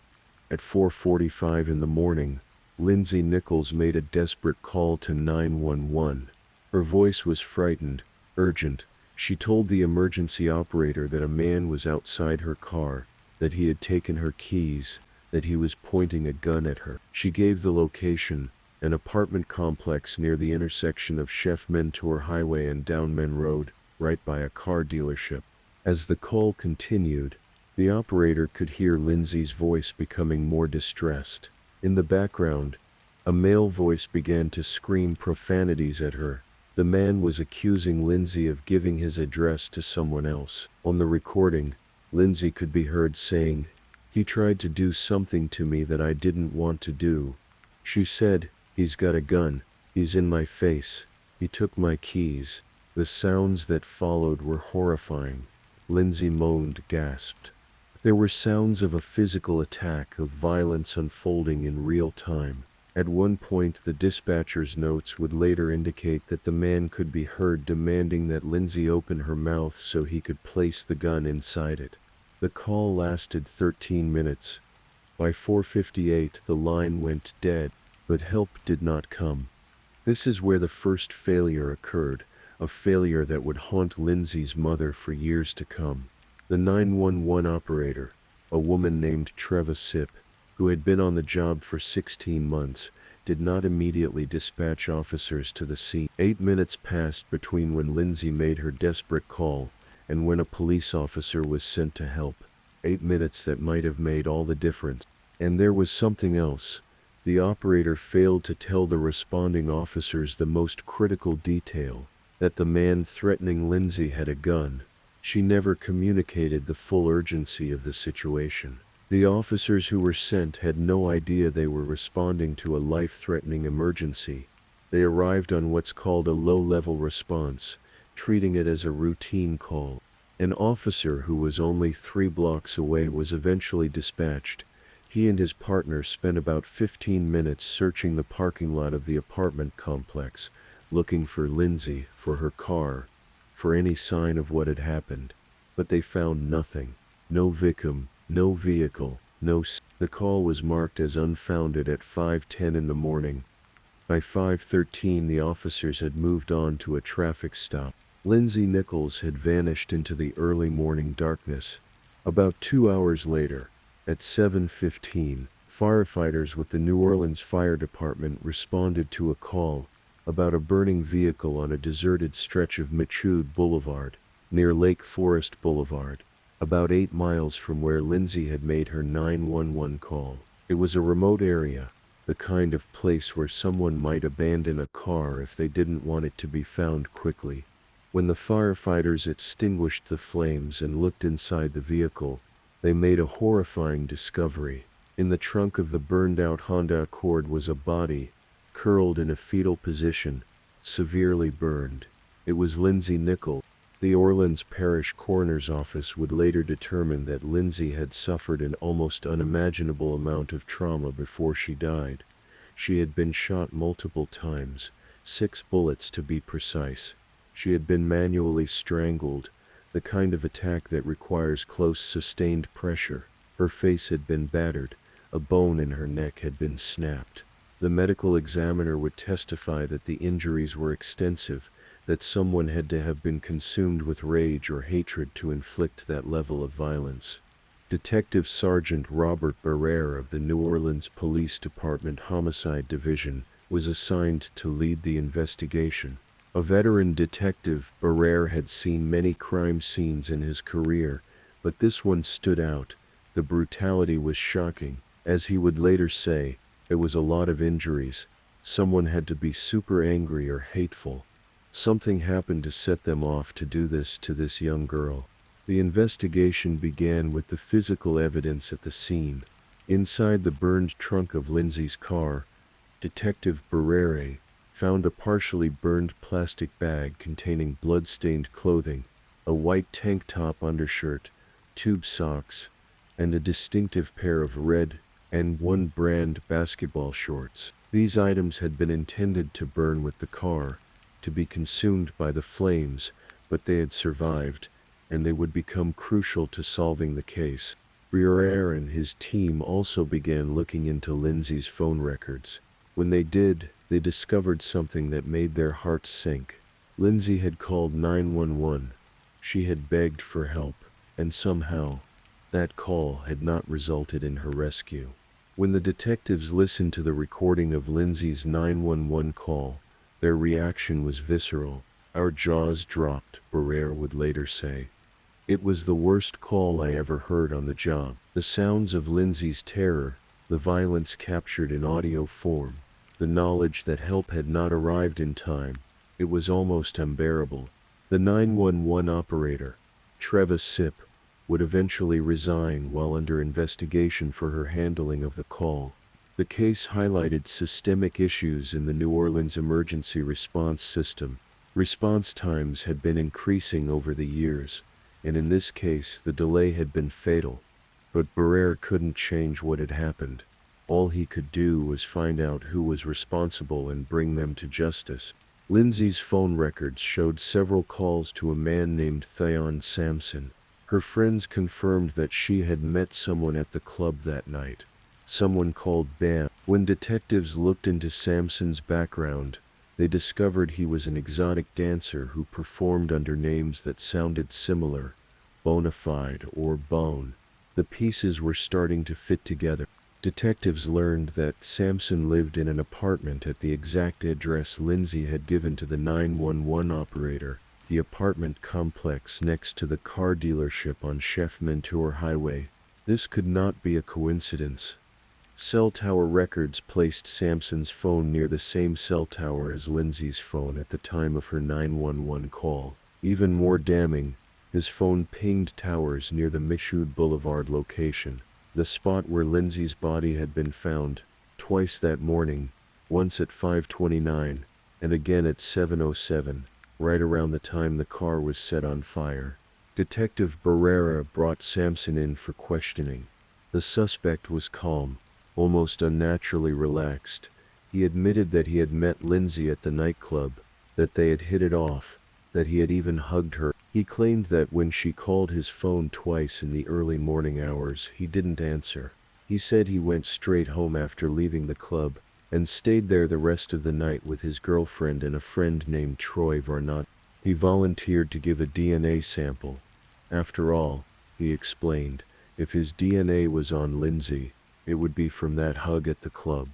At 4:45 in the morning, Lindsay Nichols made a desperate call to 911. Her voice was frightened, urgent. She told the emergency operator that a man was outside her car, that he had taken her keys, that he was pointing a gun at her. She gave the location, an apartment complex near the intersection of Chef Mentor Highway and Downman Road, right by a car dealership. As the call continued, the operator could hear Lindsay's voice becoming more distressed. In the background, a male voice began to scream profanities at her. The man was accusing Lindsay of giving his address to someone else. On the recording, Lindsay could be heard saying, "He tried to do something to me that I didn't want to do." She said, "He's got a gun. He's in my face. He took my keys." The sounds that followed were horrifying. Lindsay moaned, gasped. There were sounds of a physical attack, of violence unfolding in real time. At one point, the dispatcher's notes would later indicate that the man could be heard demanding that Lindsay open her mouth so he could place the gun inside it. The call lasted 13 minutes. By 4:58, the line went dead, but help did not come. This is where the first failure occurred, a failure that would haunt Lindsay's mother for years to come. The 911 operator, a woman named Treva Sipp, who had been on the job for 16 months, did not immediately dispatch officers to the scene. 8 minutes passed between when Lindsay made her desperate call and when a police officer was sent to help. 8 minutes that might have made all the difference. And there was something else. The operator failed to tell the responding officers the most critical detail, that the man threatening Lindsay had a gun. She never communicated the full urgency of the situation. The officers who were sent had no idea they were responding to a life-threatening emergency. They arrived on what's called a low-level response, treating it as a routine call. An officer who was only 3 blocks away was eventually dispatched. He and his partner spent about 15 minutes searching the parking lot of the apartment complex, looking for Lindsay, for her car, for any sign of what had happened. But they found nothing. No victim, no vehicle, The call was marked as unfounded at 5:10 in the morning. By 5:13, the officers had moved on to a traffic stop. Lindsay Nichols had vanished into the early morning darkness. About 2 hours later, at 7:15, firefighters with the New Orleans Fire Department responded to a call about a burning vehicle on a deserted stretch of Michoud Boulevard, near Lake Forest Boulevard, about 8 miles from where Lindsay had made her 911 call. It was a remote area, the kind of place where someone might abandon a car if they didn't want it to be found quickly. When the firefighters extinguished the flames and looked inside the vehicle, they made a horrifying discovery. In the trunk of the burned-out Honda Accord was a body, curled in a fetal position, severely burned. It was Lindsay Nichols. The Orleans Parish Coroner's Office would later determine that Lindsay had suffered an almost unimaginable amount of trauma before she died. She had been shot multiple times, 6 bullets to be precise. She had been manually strangled, the kind of attack that requires close, sustained pressure. Her face had been battered, a bone in her neck had been snapped. The medical examiner would testify that the injuries were extensive, that someone had to have been consumed with rage or hatred to inflict that level of violence. Detective Sergeant Robert Barrere of the New Orleans Police Department Homicide Division was assigned to lead the investigation. A veteran detective, Barrere had seen many crime scenes in his career, but this one stood out. The brutality was shocking. As he would later say, there was a lot of injuries. Someone had to be super angry or hateful. Something happened to set them off to do this to this young girl. The investigation began with the physical evidence at the scene. Inside the burned trunk of Lindsay's car, Detective Barrere found a partially burned plastic bag containing blood-stained clothing. a white tank top undershirt, tube socks, and a distinctive pair of red and one brand basketball shorts. These items had been intended to burn with the car, to be consumed by the flames, but they had survived, and they would become crucial to solving the case. Barrera and his team also began looking into Lindsay's phone records. When they did, they discovered something that made their hearts sink. Lindsay had called 911. She had begged for help, and somehow, that call had not resulted in her rescue. When the detectives listened to the recording of Lindsay's 911 call, their reaction was visceral. "Our jaws dropped," Barrera would later say. "It was the worst call I ever heard on the job." The sounds of Lindsay's terror, the violence captured in audio form, the knowledge that help had not arrived in time, it was almost unbearable. The 911 operator, Travis Sipp, would eventually resign while under investigation for her handling of the call. The case highlighted systemic issues in the New Orleans emergency response system. Response times had been increasing over the years, and in this case the delay had been fatal. But Barrera couldn't change what had happened. All he could do was find out who was responsible and bring them to justice. Lindsay's phone records showed several calls to a man named Theon Sampson. Her friends confirmed that she had met someone at the club that night, someone called Bam. When detectives looked into Sampson's background, they discovered he was an exotic dancer who performed under names that sounded similar, Bonafide or Bone. The pieces were starting to fit together. Detectives learned that Sampson lived in an apartment at the exact address Lindsay had given to the 911 operator, the apartment complex next to the car dealership on Chef Mentor Highway. This could not be a coincidence. Cell tower records placed Sampson's phone near the same cell tower as Lindsay's phone at the time of her 911 call. Even more damning, his phone pinged towers near the Michoud Boulevard location, the spot where Lindsay's body had been found, twice that morning, once at 5:29, and again at 7:07, right around the time the car was set on fire. Detective Barrera brought Sampson in for questioning. The suspect was calm, almost unnaturally relaxed. He admitted that he had met Lindsay at the nightclub, that they had hit it off, that he had even hugged her. He claimed that when she called his phone twice in the early morning hours, he didn't answer. He said he went straight home after leaving the club, and stayed there the rest of the night with his girlfriend and a friend named Troy Varnot. He volunteered to give a DNA sample. After all, he explained, if his DNA was on Lindsay, it would be from that hug at the club.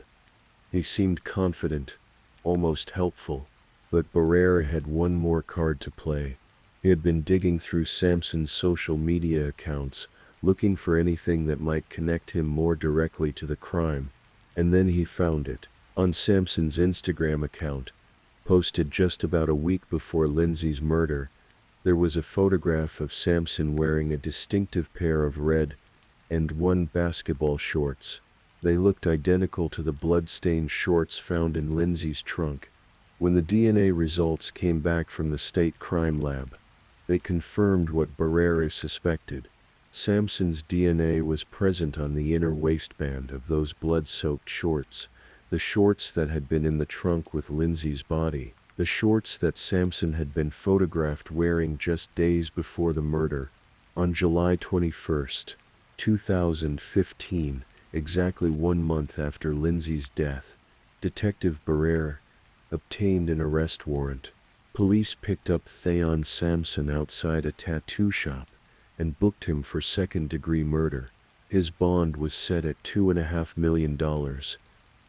He seemed confident, almost helpful, but Barrera had one more card to play. He had been digging through Sampson's social media accounts, looking for anything that might connect him more directly to the crime, and then he found it. On Sampson's Instagram account, posted just about a week before Lindsay's murder, there was a photograph of Sampson wearing a distinctive pair of red and one basketball shorts. They looked identical to the blood-stained shorts found in Lindsay's trunk. When the DNA results came back from the state crime lab, they confirmed what Barrera suspected. Sampson's DNA was present on the inner waistband of those blood-soaked shorts, the shorts that had been in the trunk with Lindsay's body, the shorts that Sampson had been photographed wearing just days before the murder. On July 21, 2015, exactly 1 month after Lindsay's death, Detective Barrera obtained an arrest warrant. Police picked up Theon Sampson outside a tattoo shop and booked him for second-degree murder. His bond was set at $2.5 million.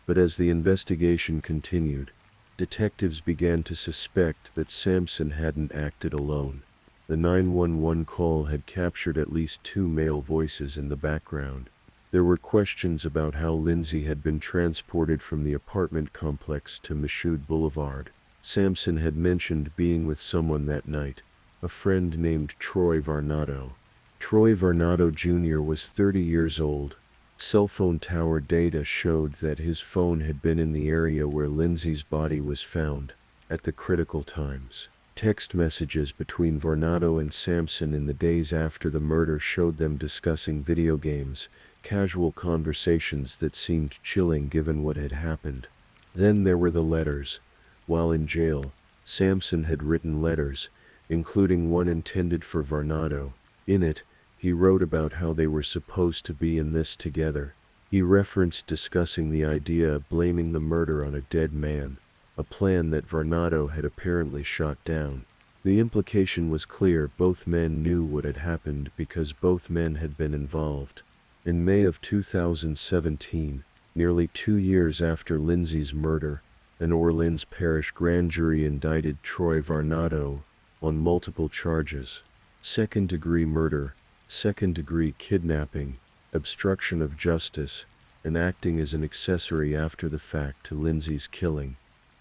But as the investigation continued, detectives began to suspect that Sampson hadn't acted alone. The 911 call had captured at least 2 male voices in the background. There were questions about how Lindsay had been transported from the apartment complex to Michoud Boulevard. Sampson had mentioned being with someone that night, a friend named Troy Varnado. Troy Varnado Jr. was 30 years old. Cell phone tower data showed that his phone had been in the area where Lindsay's body was found, at the critical times. Text messages between Varnado and Sampson in the days after the murder showed them discussing video games, casual conversations that seemed chilling given what had happened. Then there were the letters. While in jail, Sampson had written letters, including one intended for Varnado. In it, he wrote about how they were supposed to be in this together. He referenced discussing the idea of blaming the murder on a dead man, a plan that Varnado had apparently shot down. The implication was clear: both men knew what had happened because both men had been involved. In May of 2017, nearly 2 years after Lindsay's murder, an Orleans Parish grand jury indicted Troy Varnado on multiple charges: second-degree murder, second-degree kidnapping, obstruction of justice, and acting as an accessory after the fact to Lindsay's killing.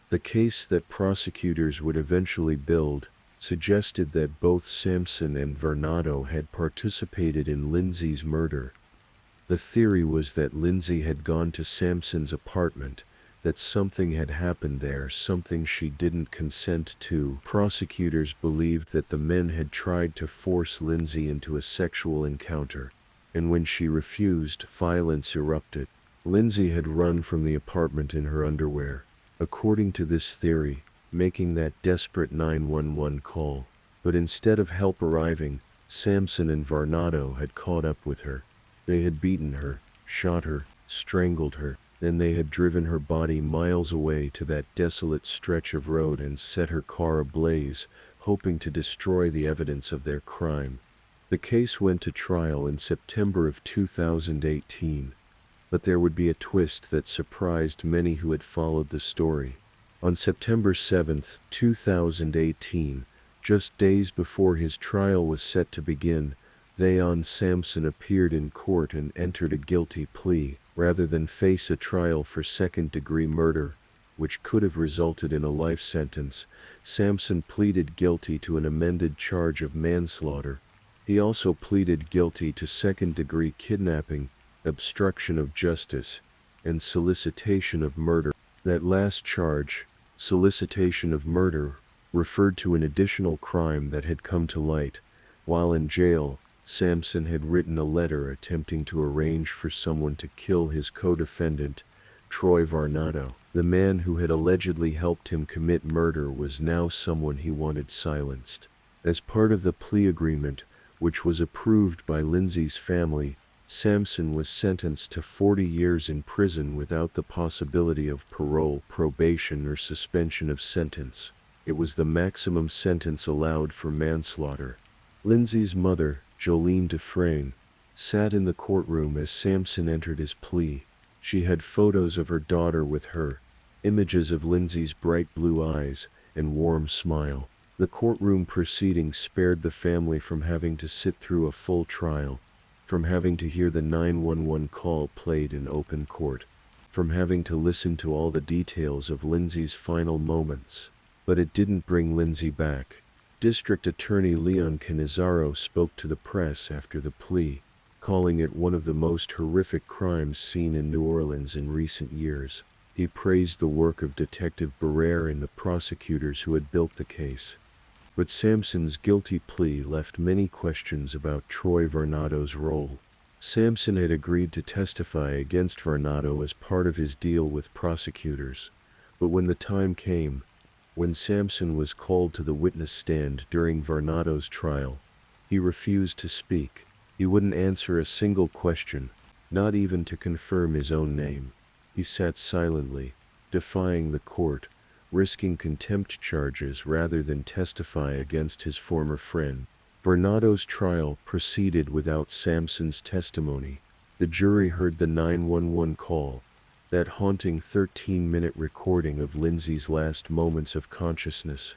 The case that prosecutors would eventually build suggested that both Sampson and Varnado had participated in Lindsay's murder. The theory was that Lindsay had gone to Sampson's apartment, that something had happened there, something she didn't consent to. Prosecutors believed that the men had tried to force Lindsay into a sexual encounter, and when she refused, violence erupted. Lindsay had run from the apartment in her underwear, according to this theory, making that desperate 911 call. But instead of help arriving, Sampson and Varnado had caught up with her. They had beaten her, shot her, strangled her, then they had driven her body miles away to that desolate stretch of road and set her car ablaze, hoping to destroy the evidence of their crime. The case went to trial in September of 2018. But there would be a twist that surprised many who had followed the story. On September 7, 2018, just days before his trial was set to begin, Vayon Sampson appeared in court and entered a guilty plea. Rather than face a trial for second-degree murder, which could have resulted in a life sentence, Sampson pleaded guilty to an amended charge of manslaughter. He also pleaded guilty to second-degree kidnapping, obstruction of justice, and solicitation of murder. That last charge, solicitation of murder, referred to an additional crime that had come to light. While in jail, Sampson had written a letter attempting to arrange for someone to kill his co-defendant, Troy Varnado. The man who had allegedly helped him commit murder was now someone he wanted silenced. As part of the plea agreement, which was approved by Lindsay's family, Sampson was sentenced to 40 years in prison without the possibility of parole, probation, or suspension of sentence. It was the maximum sentence allowed for manslaughter. Lindsay's mother, Jolene Dufresne, sat in the courtroom as Sampson entered his plea. She had photos of her daughter with her, images of Lindsay's bright blue eyes and warm smile. The courtroom proceedings spared the family from having to sit through a full trial, from having to hear the 911 call played in open court, from having to listen to all the details of Lindsay's final moments. But it didn't bring Lindsay back. District Attorney Leon Canizaro spoke to the press after the plea, calling it one of the most horrific crimes seen in New Orleans in recent years. He praised the work of Detective Barrere and the prosecutors who had built the case. But Sampson's guilty plea left many questions about Troy Varnado's role. Sampson had agreed to testify against Varnado as part of his deal with prosecutors. But when the time came, when Sampson was called to the witness stand during Varnado's trial, he refused to speak. He wouldn't answer a single question, not even to confirm his own name. He sat silently, defying the court, risking contempt charges rather than testify against his former friend. Varnado's trial proceeded without Sampson's testimony. The jury heard the 911 call, that haunting 13-minute recording of Lindsay's last moments of consciousness.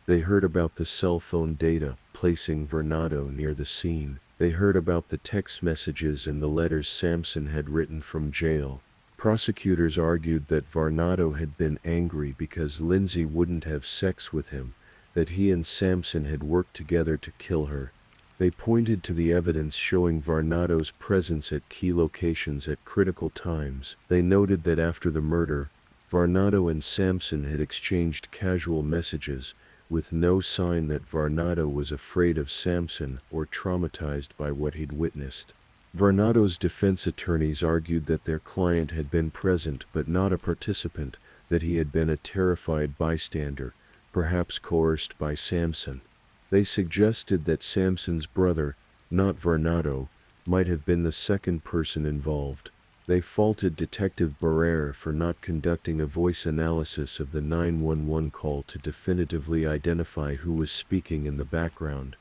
They heard about the cell phone data placing Varnado near the scene. They heard about the text messages and the letters Sampson had written from jail. Prosecutors argued that Varnado had been angry because Lindsay wouldn't have sex with him, that he and Sampson had worked together to kill her. They pointed to the evidence showing Varnado's presence at key locations at critical times. They noted that after the murder, Varnado and Sampson had exchanged casual messages, with no sign that Varnado was afraid of Samson or traumatized by what he'd witnessed. Varnado's defense attorneys argued that their client had been present but not a participant, that he had been a terrified bystander, perhaps coerced by Samson. They suggested that Samson's brother, not Varnado, might have been the second person involved. They faulted Detective Barrere for not conducting a voice analysis of the 911 call to definitively identify who was speaking in the background.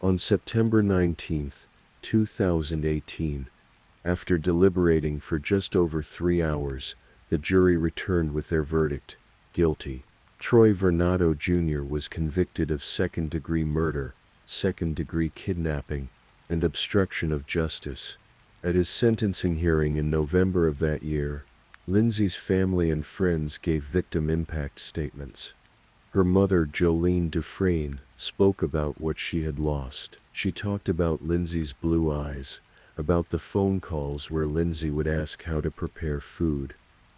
On September 19, 2018, after deliberating for just over 3 hours, the jury returned with their verdict: guilty. Troy Varnado Jr. was convicted of second-degree murder, second-degree kidnapping, and obstruction of justice. At his sentencing hearing in November of that year, Lindsay's family and friends gave victim impact statements. Her mother, Jolene Dufresne, spoke about what she had lost. She talked about Lindsay's blue eyes, about the phone calls where Lindsay would ask how to prepare food,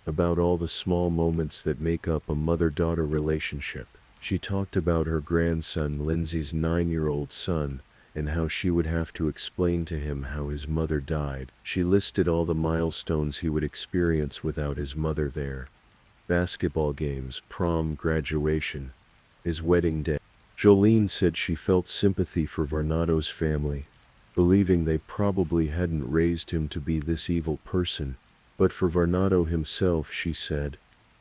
about all the small moments that make up a mother-daughter relationship. She talked about her grandson, Lindsay's 9-year-old son, and how she would have to explain to him how his mother died. She listed all the milestones he would experience without his mother there: basketball games, prom, graduation, his wedding day. Jolene said she felt sympathy for Varnado's family, believing they probably hadn't raised him to be this evil person. But for Varnado himself, she said,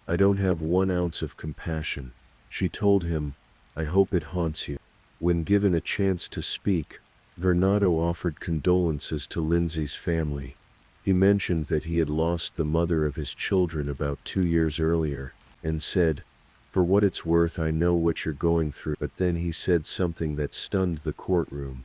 "I don't have 1 ounce of compassion." She told him, "I hope it haunts you." When given a chance to speak, Varnado offered condolences to Lindsay's family. He mentioned that he had lost the mother of his children about 2 years earlier, and said, "For what it's worth, I know what you're going through." But then he said something that stunned the courtroom.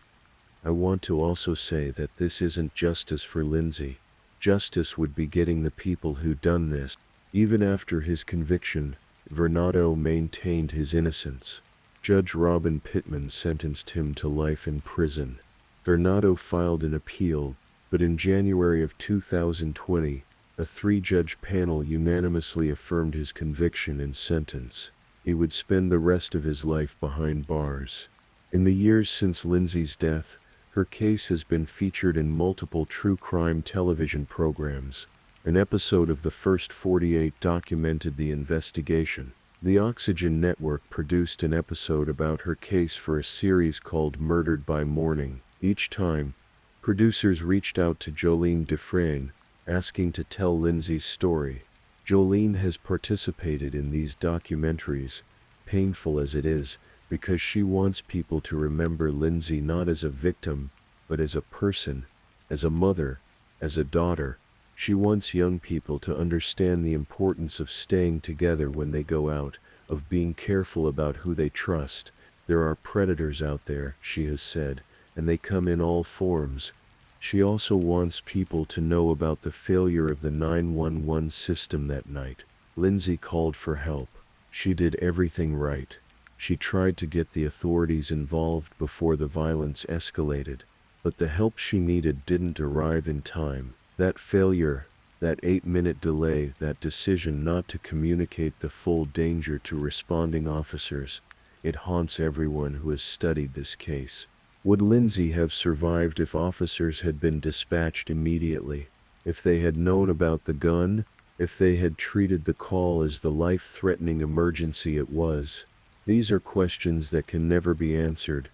"I want to also say that this isn't justice for Lindsay. Justice would be getting the people who done this." Even after his conviction, Varnado maintained his innocence. Judge Robin Pittman sentenced him to life in prison. Varnado filed an appeal, but in January of 2020, a 3-judge panel unanimously affirmed his conviction and sentence. He would spend the rest of his life behind bars. In the years since Lindsay's death, her case has been featured in multiple true crime television programs. An episode of The First 48 documented the investigation. The Oxygen Network produced an episode about her case for a series called Murdered by Morning. Each time, producers reached out to Jolene Dufresne, asking to tell Lindsay's story. Jolene has participated in these documentaries, painful as it is, because she wants people to remember Lindsay not as a victim, but as a person, as a mother, as a daughter. She wants young people to understand the importance of staying together when they go out, of being careful about who they trust. There are predators out there, she has said, and they come in all forms. She also wants people to know about the failure of the 911 system that night. Lindsay called for help. She did everything right. She tried to get the authorities involved before the violence escalated, but the help she needed didn't arrive in time. That failure, that 8-minute delay, that decision not to communicate the full danger to responding officers, it haunts everyone who has studied this case. Would Lindsay have survived if officers had been dispatched immediately? If they had known about the gun? If they had treated the call as the life-threatening emergency it was? These are questions that can never be answered,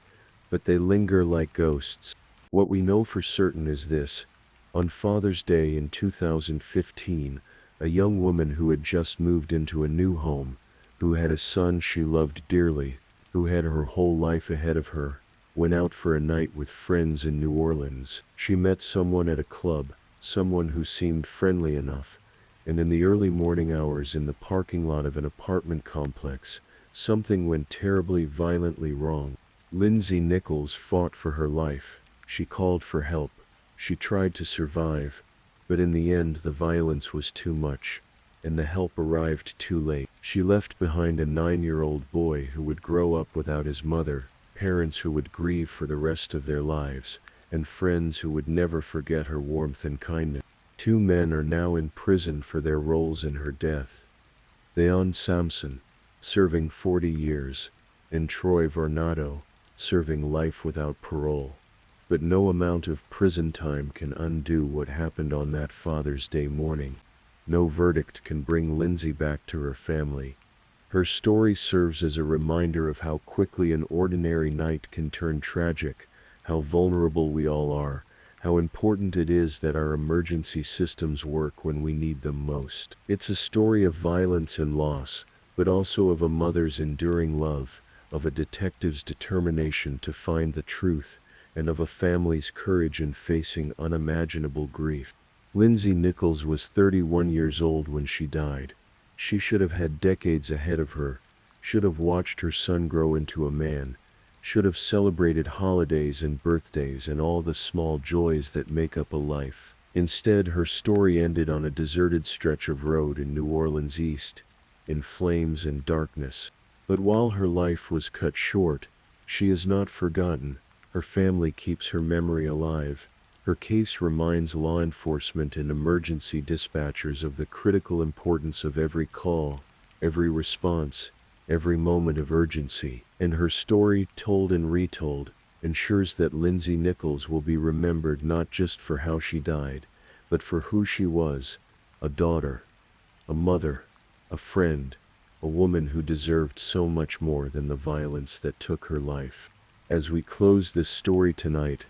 but they linger like ghosts. What we know for certain is this: on Father's Day in 2015, a young woman who had just moved into a new home, who had a son she loved dearly, who had her whole life ahead of her, went out for a night with friends in New Orleans. She met someone at a club, someone who seemed friendly enough, and in the early morning hours in the parking lot of an apartment complex, something went terribly violently wrong. Lindsay Nichols fought for her life. She called for help. She tried to survive, but in the end the violence was too much, and the help arrived too late. She left behind a 9-year-old boy who would grow up without his mother, parents who would grieve for the rest of their lives, and friends who would never forget her warmth and kindness. 2 men are now in prison for their roles in her death. Deon Samson, serving 40 years, and Troy Varnado, serving life without parole. But no amount of prison time can undo what happened on that Father's Day morning. No verdict can bring Lindsay back to her family. Her story serves as a reminder of how quickly an ordinary night can turn tragic, how vulnerable we all are, how important it is that our emergency systems work when we need them most. It's a story of violence and loss, but also of a mother's enduring love, of a detective's determination to find the truth, and of a family's courage in facing unimaginable grief. Lindsay Nichols was 31 years old when she died. She should have had decades ahead of her, should have watched her son grow into a man, should have celebrated holidays and birthdays and all the small joys that make up a life. Instead, her story ended on a deserted stretch of road in New Orleans East, in flames and darkness. But while her life was cut short, she is not forgotten. Her family keeps her memory alive. Her case reminds law enforcement and emergency dispatchers of the critical importance of every call, every response, every moment of urgency. And her story, told and retold, ensures that Lindsay Nichols will be remembered not just for how she died, but for who she was: a daughter, a mother, a friend, a woman who deserved so much more than the violence that took her life. As we close this story tonight,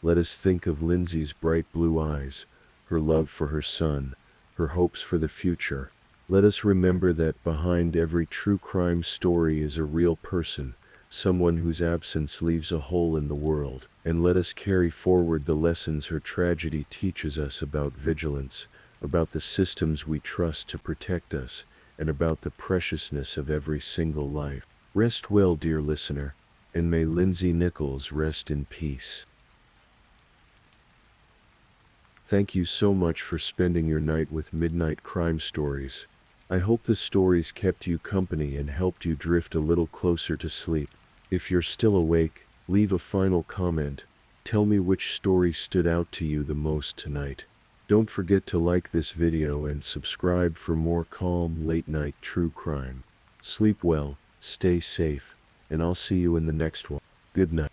let us think of Lindsay's bright blue eyes, her love for her son, her hopes for the future. Let us remember that behind every true crime story is a real person, someone whose absence leaves a hole in the world. And let us carry forward the lessons her tragedy teaches us about vigilance, about the systems we trust to protect us, and about the preciousness of every single life. Rest well, dear listener, and may Lindsay Nichols rest in peace. Thank you so much for spending your night with Midnight Crime Stories. I hope the stories kept you company and helped you drift a little closer to sleep. If you're still awake, leave a final comment. Tell me which story stood out to you the most tonight. Don't forget to like this video and subscribe for more calm, late-night true crime. Sleep well, stay safe, and I'll see you in the next one. Good night.